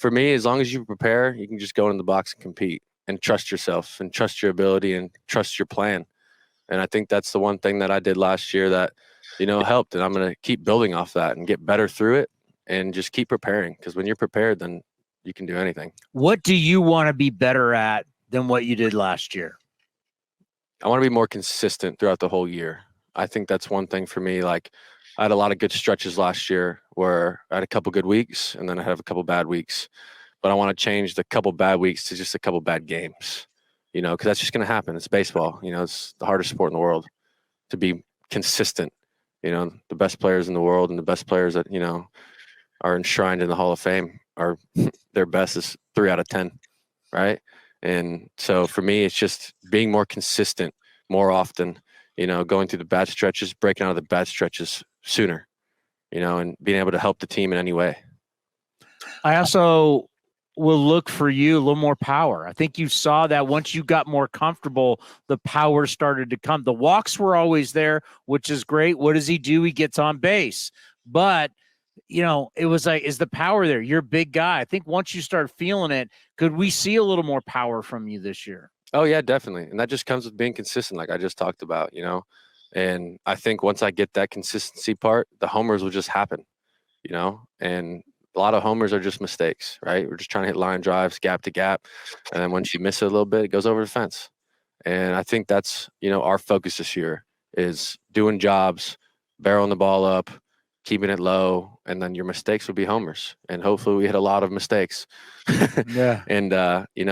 you prepare, you can just go in the box and compete and trust yourself and trust your ability and trust your plan. And I think that's the one thing that I did last year that, helped. And I'm going to keep building off that and get better through it and just keep preparing. Because when you're prepared, then you can do anything. What do you want to be better at than what you did last year? I want to be more consistent throughout the whole year. I think that's one thing for me. Like, I had a lot of good stretches last year where I had a couple good weeks and then I have a couple bad weeks. But I want to change the couple bad weeks to just a couple bad games, because that's just going to happen. It's baseball. It's the hardest sport in the world to be consistent. The best players in the world and the best players that, are enshrined in the Hall of Fame are their best is 3 out of 10, right? And so for me, it's just being more consistent more often, going through the bad stretches, breaking out of the bad stretches sooner, and being able to help the team in any way. I also will look for you a little more power. I think you saw that once you got more comfortable, the power started to come. The walks were always there, which is great. What does he do? He gets on base. But it was like, is the power there? You're a big guy. I think once you start feeling it, could we see a little more power from you this year? Oh, yeah, definitely. And that just comes with being consistent, like I just talked about, And I think once I get that consistency part, the homers will just happen, And a lot of homers are just mistakes, right? We're just trying to hit line drives, gap to gap. And then once you miss it a little bit, it goes over the fence. And I think that's, our focus this year is doing jobs, barreling the ball up, keeping it low, and then your mistakes will be homers. And hopefully we hit a lot of mistakes. Yeah. And,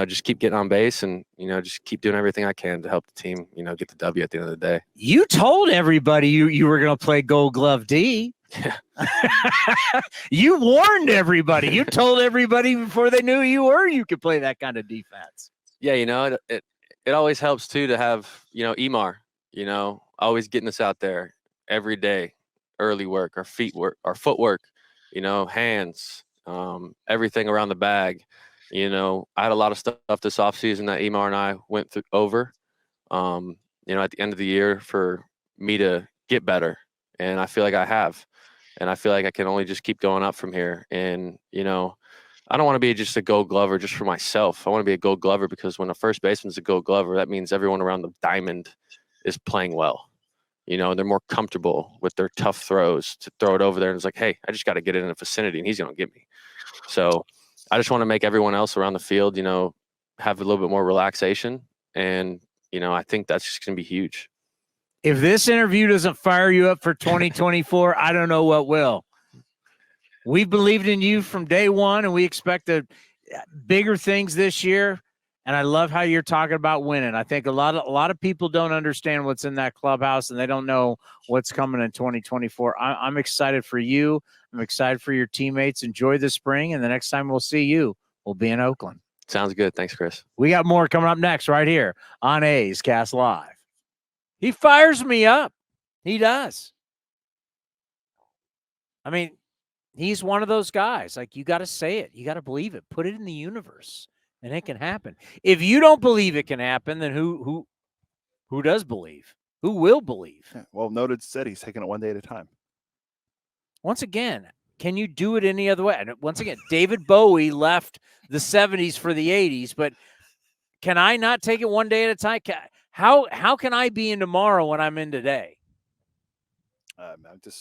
just keep getting on base and, just keep doing everything I can to help the team, get the W at the end of the day. You told everybody you were going to play Gold Glove D. Yeah. You warned everybody. You told everybody before they knew you could play that kind of defense. Yeah, it always helps too to have, Emar, always getting us out there every day, early work, our footwork, hands, everything around the bag. I had a lot of stuff this offseason that Emar and I went over, at the end of the year for me to get better. And I feel like I have. And I feel like I can only just keep going up from here. And, I don't want to be just a Gold Glover just for myself. I want to be a Gold Glover because when a first baseman's a Gold Glover, that means everyone around the diamond is playing well. They're more comfortable with their tough throws to throw it over there. And it's like, hey, I just got to get it in the vicinity and he's going to get me. So I just want to make everyone else around the field, have a little bit more relaxation. And, I think that's just going to be huge. If this interview doesn't fire you up for 2024, I don't know what will. We believed in you from day one, and we expect bigger things this year. And I love how you're talking about winning. I think a lot of people don't understand what's in that clubhouse, and they don't know what's coming in 2024. I'm excited for you. I'm excited for your teammates. Enjoy the spring, and the next time we'll see you, we'll be in Oakland. Sounds good. Thanks, Chris. We got more coming up next right here on A's Cast Live. He fires me up. He does. I mean, he's one of those guys. Like, you got to say it. You got to believe it. Put it in the universe, and it can happen. If you don't believe it can happen, then who does believe? Who will believe? Yeah, well, Noda said he's taking it one day at a time. Once again, can you do it any other way? And once again, David Bowie left the 70s for the 80s, but can I not take it one day at a time? How can I be in tomorrow when I'm in today?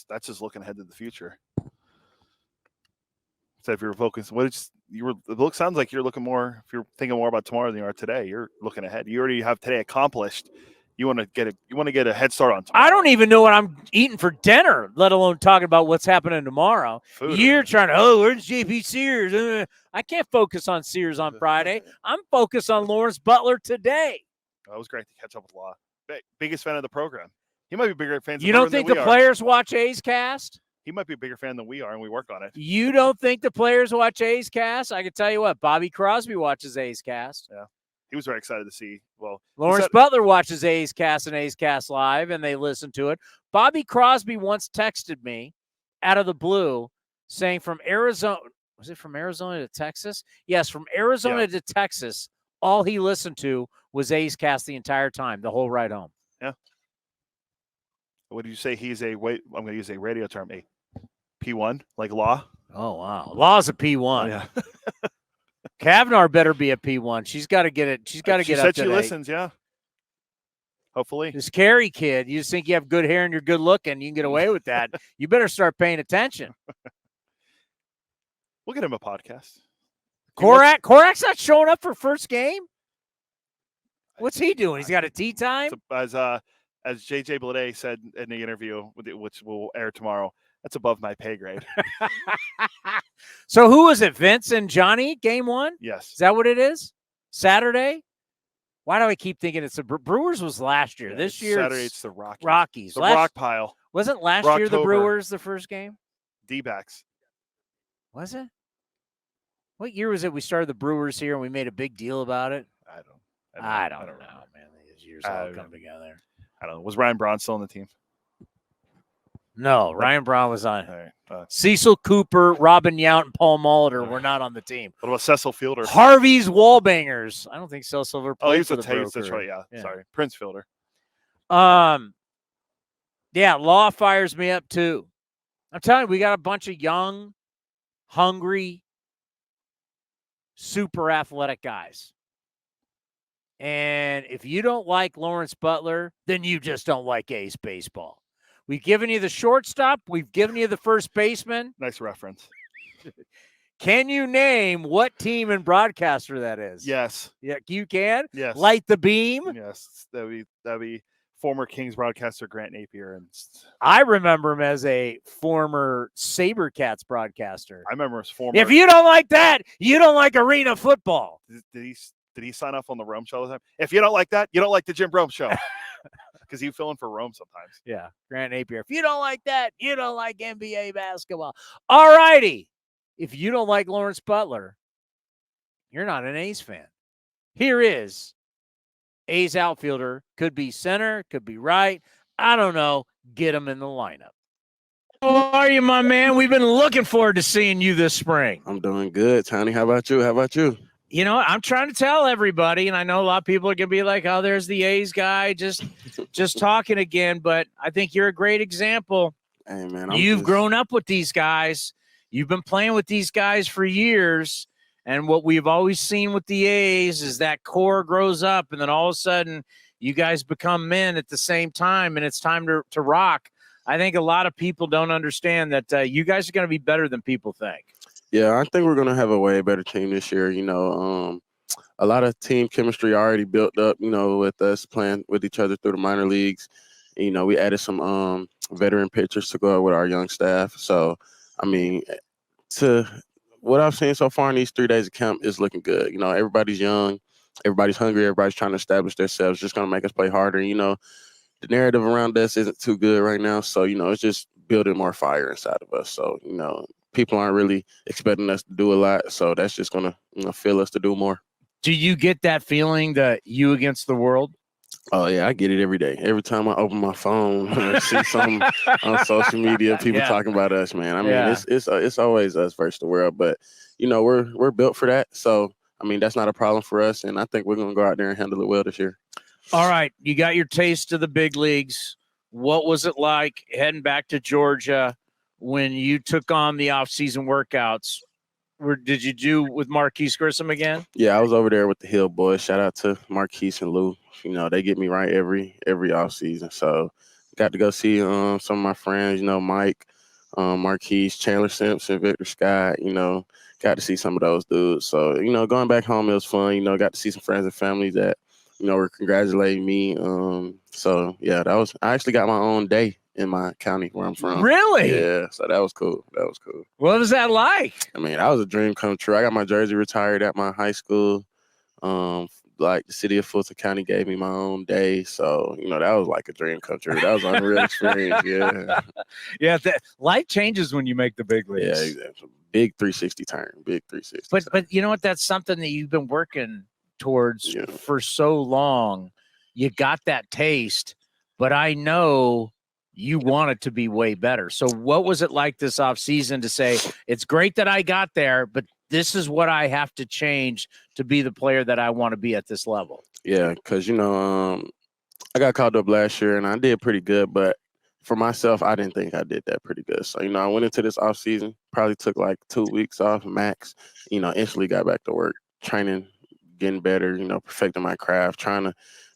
That's just looking ahead to the future. So if you're focused, it sounds like you're looking more. If you're thinking more about tomorrow than you are today, you're looking ahead. You already have today accomplished. You want to get a head start on tomorrow. I don't even know what I'm eating for dinner, let alone talking about what's happening tomorrow. Food. You're trying to, where's JP Sears? I can't focus on Sears on Friday. I'm focused on Lawrence Butler today. That was great to catch up with Law. Biggest fan of the program. He might be a bigger fan. You don't think the players watch A's Cast? He might be a bigger fan than we are, and we work on it. You don't think the players watch A's Cast? I can tell you what, Bobby Crosby watches A's Cast. Yeah. He was very excited to see. Well, Lawrence Butler watches A's Cast and A's Cast Live, and they listen to it. Bobby Crosby once texted me out of the blue saying from Arizona. Was it from Arizona to Texas? Yes, from Arizona to Texas. All he listened to was A's Cast the entire time, the whole ride home. Yeah. What did you say? He's I'm going to use a radio term, a P1, like Law. Oh, wow. Law's a P1. Oh, yeah. Cavnar better be a P1. She's got to get it. She's got to get up to date. She listens, yeah. Hopefully. This Caray kid, you just think you have good hair and you're good looking, you can get away with that. You better start paying attention. We'll get him a podcast. Korak's not showing up for first game? What's he doing? He's got a tea time? as JJ Blade said in the interview, which will air tomorrow, that's above my pay grade. So who was it? Vince and Johnny, game 1? Yes. Is that what it is? Saturday? Why do I keep thinking it's the Brewers was last year? Yeah, this year Saturday it's the Rockies. Rockies. The rock pile. Wasn't last year the Brewers the first game? D-backs. Was it? What year was it we started the Brewers here and we made a big deal about it? I don't know, man. These years all come together. I don't know. Was Ryan Braun still on the team? No, Ryan Braun was on. All right. Cecil Cooper, Robin Yount, and Paul Molitor were not on the team. What about Cecil Fielder? Harvey's Wallbangers. I don't think Cecil ever played he was for with the Taves. Broker. That's right. Yeah. Sorry. Prince Fielder. Yeah, Law fires me up too. I'm telling you, we got a bunch of young, hungry, super athletic guys. And if you don't like Lawrence Butler, then you just don't like A's baseball. We've given you the shortstop. We've given you the first baseman. Nice reference. Can you name what team and broadcaster that is? Yes. Yeah, you can? Yes. Light the beam? Yes. That'd be former Kings broadcaster Grant Napier. And I remember him as a former SaberCats broadcaster. I remember his former. If you don't like that, you don't like arena football. Did he sign off on the Rome show all the time? If you don't like that, you don't like the Jim Rome show. Because he fill in for Rome sometimes. Yeah, Grant Napier. If you don't like that, you don't like NBA basketball. All righty. If you don't like Lawrence Butler, you're not an A's fan. Here is A's outfielder. Could be center, could be right. I don't know. Get him in the lineup. How are you, my man? We've been looking forward to seeing you this spring. I'm doing good, Tony. How about you? How about you? You know, I'm trying to tell everybody, and I know a lot of people are going to be like, oh, there's the A's guy just talking again, but I think you're a great example. Hey, man. You've grown up with these guys. You've been playing with these guys for years, and what we've always seen with the A's is that core grows up, and then all of a sudden you guys become men at the same time, and it's time to rock. I think a lot of people don't understand that you guys are going to be better than people think. Yeah, I think we're going to have a way better team this year. You know, a lot of team chemistry already built up, you know, with us playing with each other through the minor leagues. You know, we added some veteran pitchers to go with our young staff. So, I mean, to what I've seen so far in these 3 days of camp is looking good. You know, everybody's young, everybody's hungry, everybody's trying to establish themselves. Just going to make us play harder. You know, the narrative around us isn't too good right now. So, you know, it's just building more fire inside of us. So, you know, people aren't really expecting us to do a lot. So that's just going to feel us to do more. Do you get that feeling that you against the world? Oh, yeah, I get it every day. Every time I open my phone or see something on social media, people talking about us, man. I mean, it's always us versus the world. But, you know, we're built for that. So, I mean, that's not a problem for us. And I think we're going to go out there and handle it well this year. All right. You got your taste of the big leagues. What was it like heading back to Georgia when you took on the off-season workouts? Did you do with Marquise Grissom again? Yeah, I was over there with the Hill boys. Shout out to Marquise and Lou. You know, they get me right every offseason. So got to go see some of my friends, you know, Mike, Marquise, Chandler Simpson, Victor Scott, you know, got to see some of those dudes. So, you know, going back home, it was fun. You know, got to see some friends and family that, you know, were congratulating me. So, yeah, I actually got my own day in my county where I'm from. Really? Yeah, so that was cool. What was that like? I mean, that was a dream come true. I got my jersey retired at my high school. Like the city of Fulton County gave me my own day. So, you know, that was like a dream come true. That was an unreal experience. Yeah. Yeah. Life changes when you make the big leagues. Yeah, exactly. Big 360 turn. Big 360. But you know what? That's something that you've been working towards for so long. You got that taste, but I know you want it to be way better. So what was it like this offseason to say, it's great that I got there, but this is what I have to change to be the player that I want to be at this level? Yeah, because, you know, I got called up last year and I did pretty good, but for myself, I didn't think I did that pretty good. So, you know, I went into this offseason, probably took like 2 weeks off max, you know, instantly got back to work, training, getting better, you know, perfecting my craft, trying to,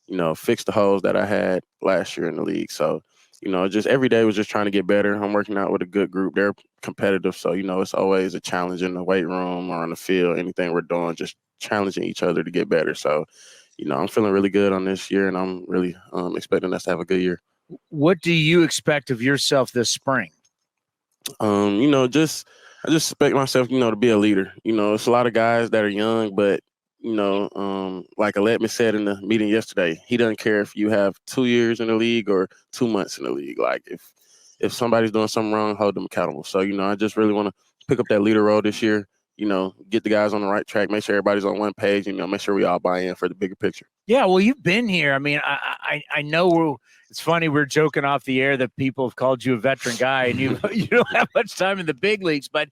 you know, fix the holes that I had last year in the league. So, you know, just every day was just trying to get better. I'm working out with a good group. They're competitive. So, you know, it's always a challenge in the weight room or on the field, anything we're doing, just challenging each other to get better. So, I'm feeling really good on this year, and I'm really expecting us to have a good year. What do you expect of yourself this spring? I just expect myself, to be a leader. It's a lot of guys that are young, but like Aletman said in the meeting yesterday, he doesn't care if you have 2 years in the league or 2 months in the league. Like if somebody's doing something wrong, hold them accountable. So, I just really want to pick up that leader role this year, get the guys on the right track, make sure everybody's on one page, make sure we all buy in for the bigger picture. Yeah, well, you've been here. I mean, I know it's funny. We're joking off the air that people have called you a veteran guy and you don't have much time in the big leagues, but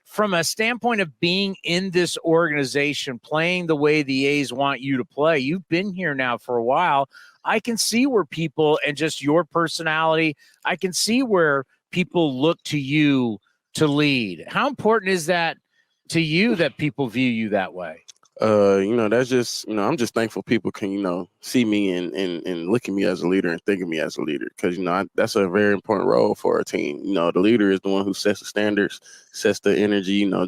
from a standpoint of being in this organization, playing the way the A's want you to play, you've been here now for a while. I can see where people and just your personality, I can see where people look to you to lead. How important is that to you that people view you that way? That's just, I'm just thankful people can, see me and look at me as a leader and think of me as a leader. Cause, that's a very important role for a team. The leader is the one who sets the standards, sets the energy, they're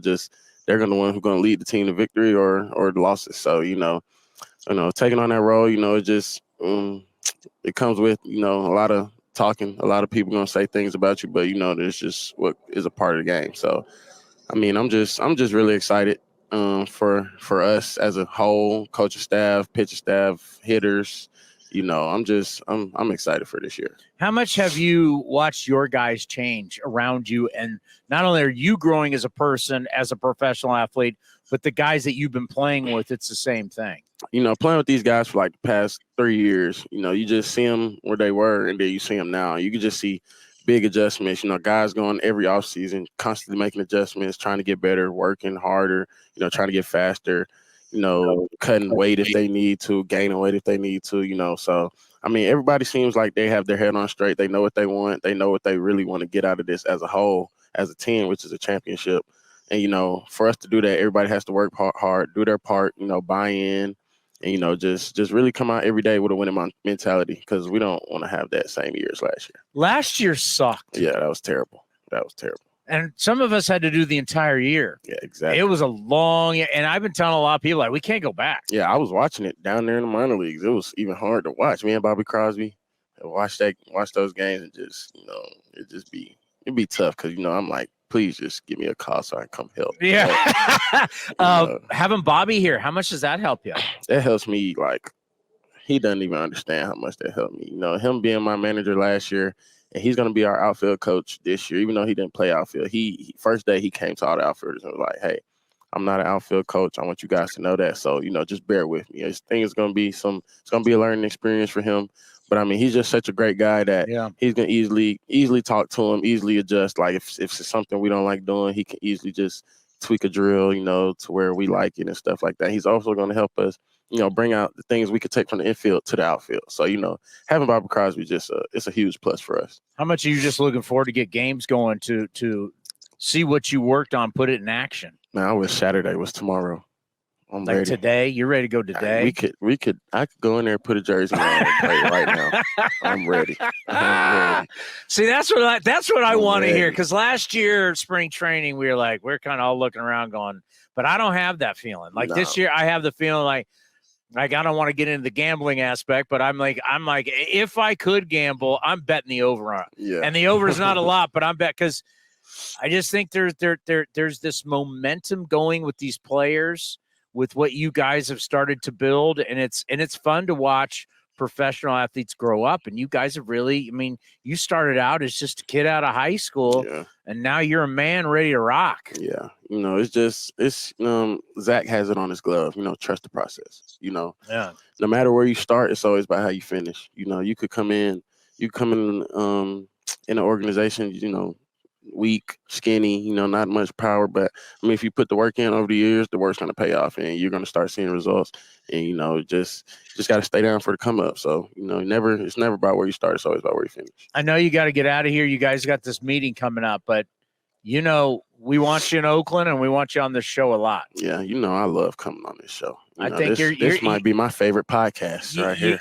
going to the one who's going to lead the team to victory or the losses. So, taking on that role, it just, it comes with, a lot of talking, a lot of people going to say things about you, but, there's just what is a part of the game. So, I mean, I'm just really excited. For us as a whole, coaching staff, pitching staff, hitters, I'm excited for this year. How much have you watched your guys change around you? And not only are you growing as a person, as a professional athlete, but the guys that you've been playing with, it's the same thing. Playing with these guys for like the past 3 years, you just see them where they were and then you see them now. You can just see big adjustments, guys going every offseason, constantly making adjustments, trying to get better, working harder, trying to get faster, cutting weight if they need to, gaining weight if they need to, So, I mean, everybody seems like they have their head on straight. They know what they want. They know what they really want to get out of this as a whole, as a team, which is a championship. And, for us to do that, everybody has to work hard, do their part, buy in. And, just really come out every day with a winning mentality because we don't want to have that same year as last year. Last year sucked. Yeah, that was terrible. And some of us had to do the entire year. Yeah, exactly. It was a long year. And I've been telling a lot of people, like, we can't go back. Yeah, I was watching it down there in the minor leagues. It was even hard to watch. Me and Bobby Crosby watch those games and just, it'd be tough because, I'm like, please just give me a call so I can come help. Yeah. Having Bobby here, how much does that help you? That helps me. Like, he doesn't even understand how much that helped me. Him being my manager last year, and he's going to be our outfield coach this year, even though he didn't play outfield. He first day he came to all the outfielders and was like, hey, I'm not an outfield coach. I want you guys to know that. So, just bear with me. I think it's going to be a learning experience for him. But I mean, he's just such a great guy that he's gonna easily talk to him, easily adjust. Like if it's something we don't like doing, he can easily just tweak a drill, to where we like it and stuff like that. He's also gonna help us, bring out the things we could take from the infield to the outfield. So, having Bobby Crosby it's a huge plus for us. How much are you just looking forward to get games going to see what you worked on, put it in action? Man, I wish Saturday was tomorrow. I'm like ready. Today? You're ready to go today? I could go in there and put a jersey on and play right now. I'm ready. See, that's what I want to hear. Because last year, spring training, we were like, we're kind of all looking around going, but I don't have that feeling. Like this year, I have the feeling like I don't want to get into the gambling aspect, but I'm like, if I could gamble, I'm betting the over on. Yeah. And the over is not a lot, but I'm bet because I just think there's this momentum going with these players, with what you guys have started to build, and it's fun to watch professional athletes grow up. And you guys have really, you started out as just a kid out of high school, and now you're a man ready to rock. Yeah, Zach has it on his glove. Trust the process. No matter where you start, it's always about how you finish. You could come in in an organization, weak, skinny, not much power. But if you put the work in over the years, the work's going to pay off and you're going to start seeing results. And, just got to stay down for the come up. So, it's never about where you start. It's always about where you finish. I know you got to get out of here. You guys got this meeting coming up, but we want you in Oakland and we want you on this show a lot. Yeah. I love coming on this show. I think this might be my favorite podcast right here.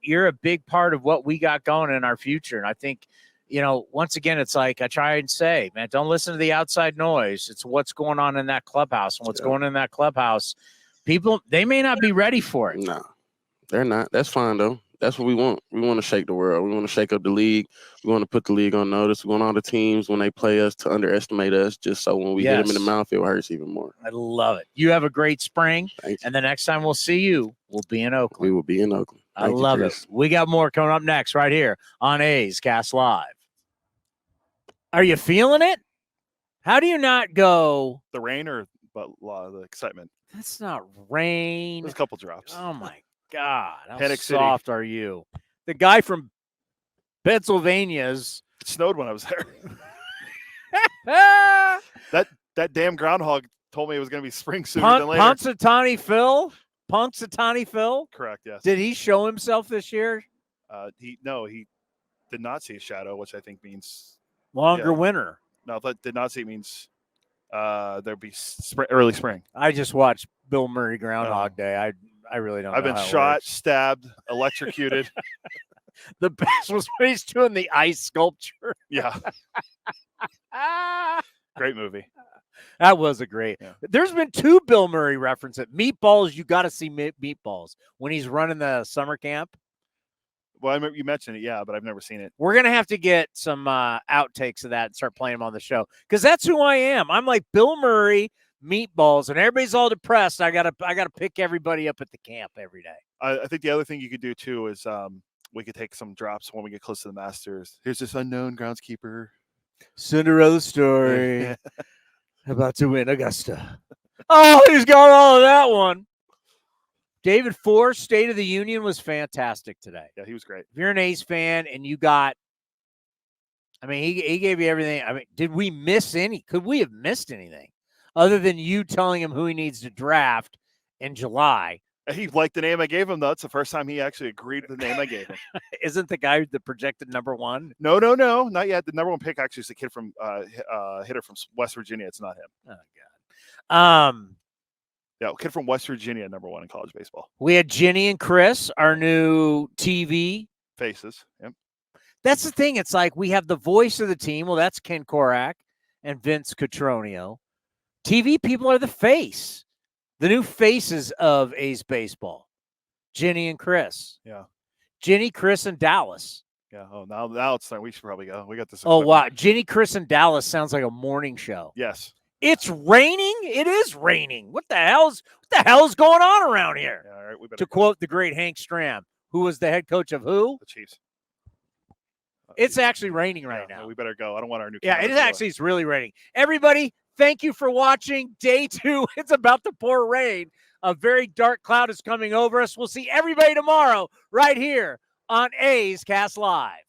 You're a big part of what we got going in our future. And I think, once again, it's like I try and say, man, don't listen to the outside noise. It's what's going on in that clubhouse, and what's going on in that clubhouse People, they may not be ready for it. No, they're not. That's fine, though. That's what we want. We want to shake the world. We want to shake up the league. We want to put the league on notice. We want all the teams, when they play us, to underestimate us, just so when we hit them in the mouth, it hurts even more. I love it. You have a great spring. Thank you. And the next time we'll see you, we'll be in Oakland. We will be in Oakland. I love it. We got more coming up next right here on A's Cast Live. Are you feeling it? How do you not go? The rain or the excitement? That's not rain. There's a couple drops. Oh, my God. How Panic City. soft are you? The guy from Pennsylvania's. It snowed when I was there. that damn groundhog told me it was going to be spring sooner than later. Punxsutawney Phil? Correct, yes. Did he show himself this year? He did not see a shadow, which I think means longer winter. No, that did not see means there'd be early spring. I just watched Bill Murray Groundhog Day. I really don't know. I've been how it shot, works. stabbed, electrocuted. The best was when he's doing the ice sculpture. Yeah. Great movie. That was a great. Yeah. There's been 2 Bill Murray references. Meatballs, you got to see Meatballs when he's running the summer camp. Well, I remember you mentioned it, yeah, but I've never seen it. We're going to have to get some outtakes of that and start playing them on the show because that's who I am. I'm like Bill Murray, Meatballs, and everybody's all depressed. I gotta pick everybody up at the camp every day. I think the other thing you could do, too, is we could take some drops when we get close to the Masters. Here's this unknown groundskeeper. Cinderella story. About to win Augusta. Oh, he's got all of that one. David Forst, State of the Union, was fantastic today. Yeah, he was great. If you're an A's fan and you got, I mean, he gave you everything. I mean, did we miss any? Could we have missed anything other than you telling him who he needs to draft in July? He liked the name I gave him, though. It's the first time he actually agreed with the name I gave him. Isn't the guy the projected number 1? No, not yet. The number 1 pick actually is a kid from hitter from West Virginia. It's not him. Oh, God. Yeah, kid from West Virginia, number 1 in college baseball. We had Jenny and Chris, our new TV faces. Yep. That's the thing. It's like we have the voice of the team. Well, that's Ken Korak and Vince Cotroneo. TV people are the face. The new faces of A's baseball. Jenny and Chris. Yeah. Jenny, Chris, and Dallas. Yeah. Oh, now it's time. We should probably go. We got this. Oh, wow. Jenny, Chris, and Dallas sounds like a morning show. Yes. It's raining. It is raining. What the hell's going on around here? Yeah, all right, we better to quote the great Hank Stram, who was the head coach of who? The Chiefs. It's actually raining right now. We better go. I don't want our new. Yeah, it is actually. It's really raining. Everybody, thank you for watching day 2. It's about to pour rain. A very dark cloud is coming over us. We'll see everybody tomorrow right here on A's Cast Live.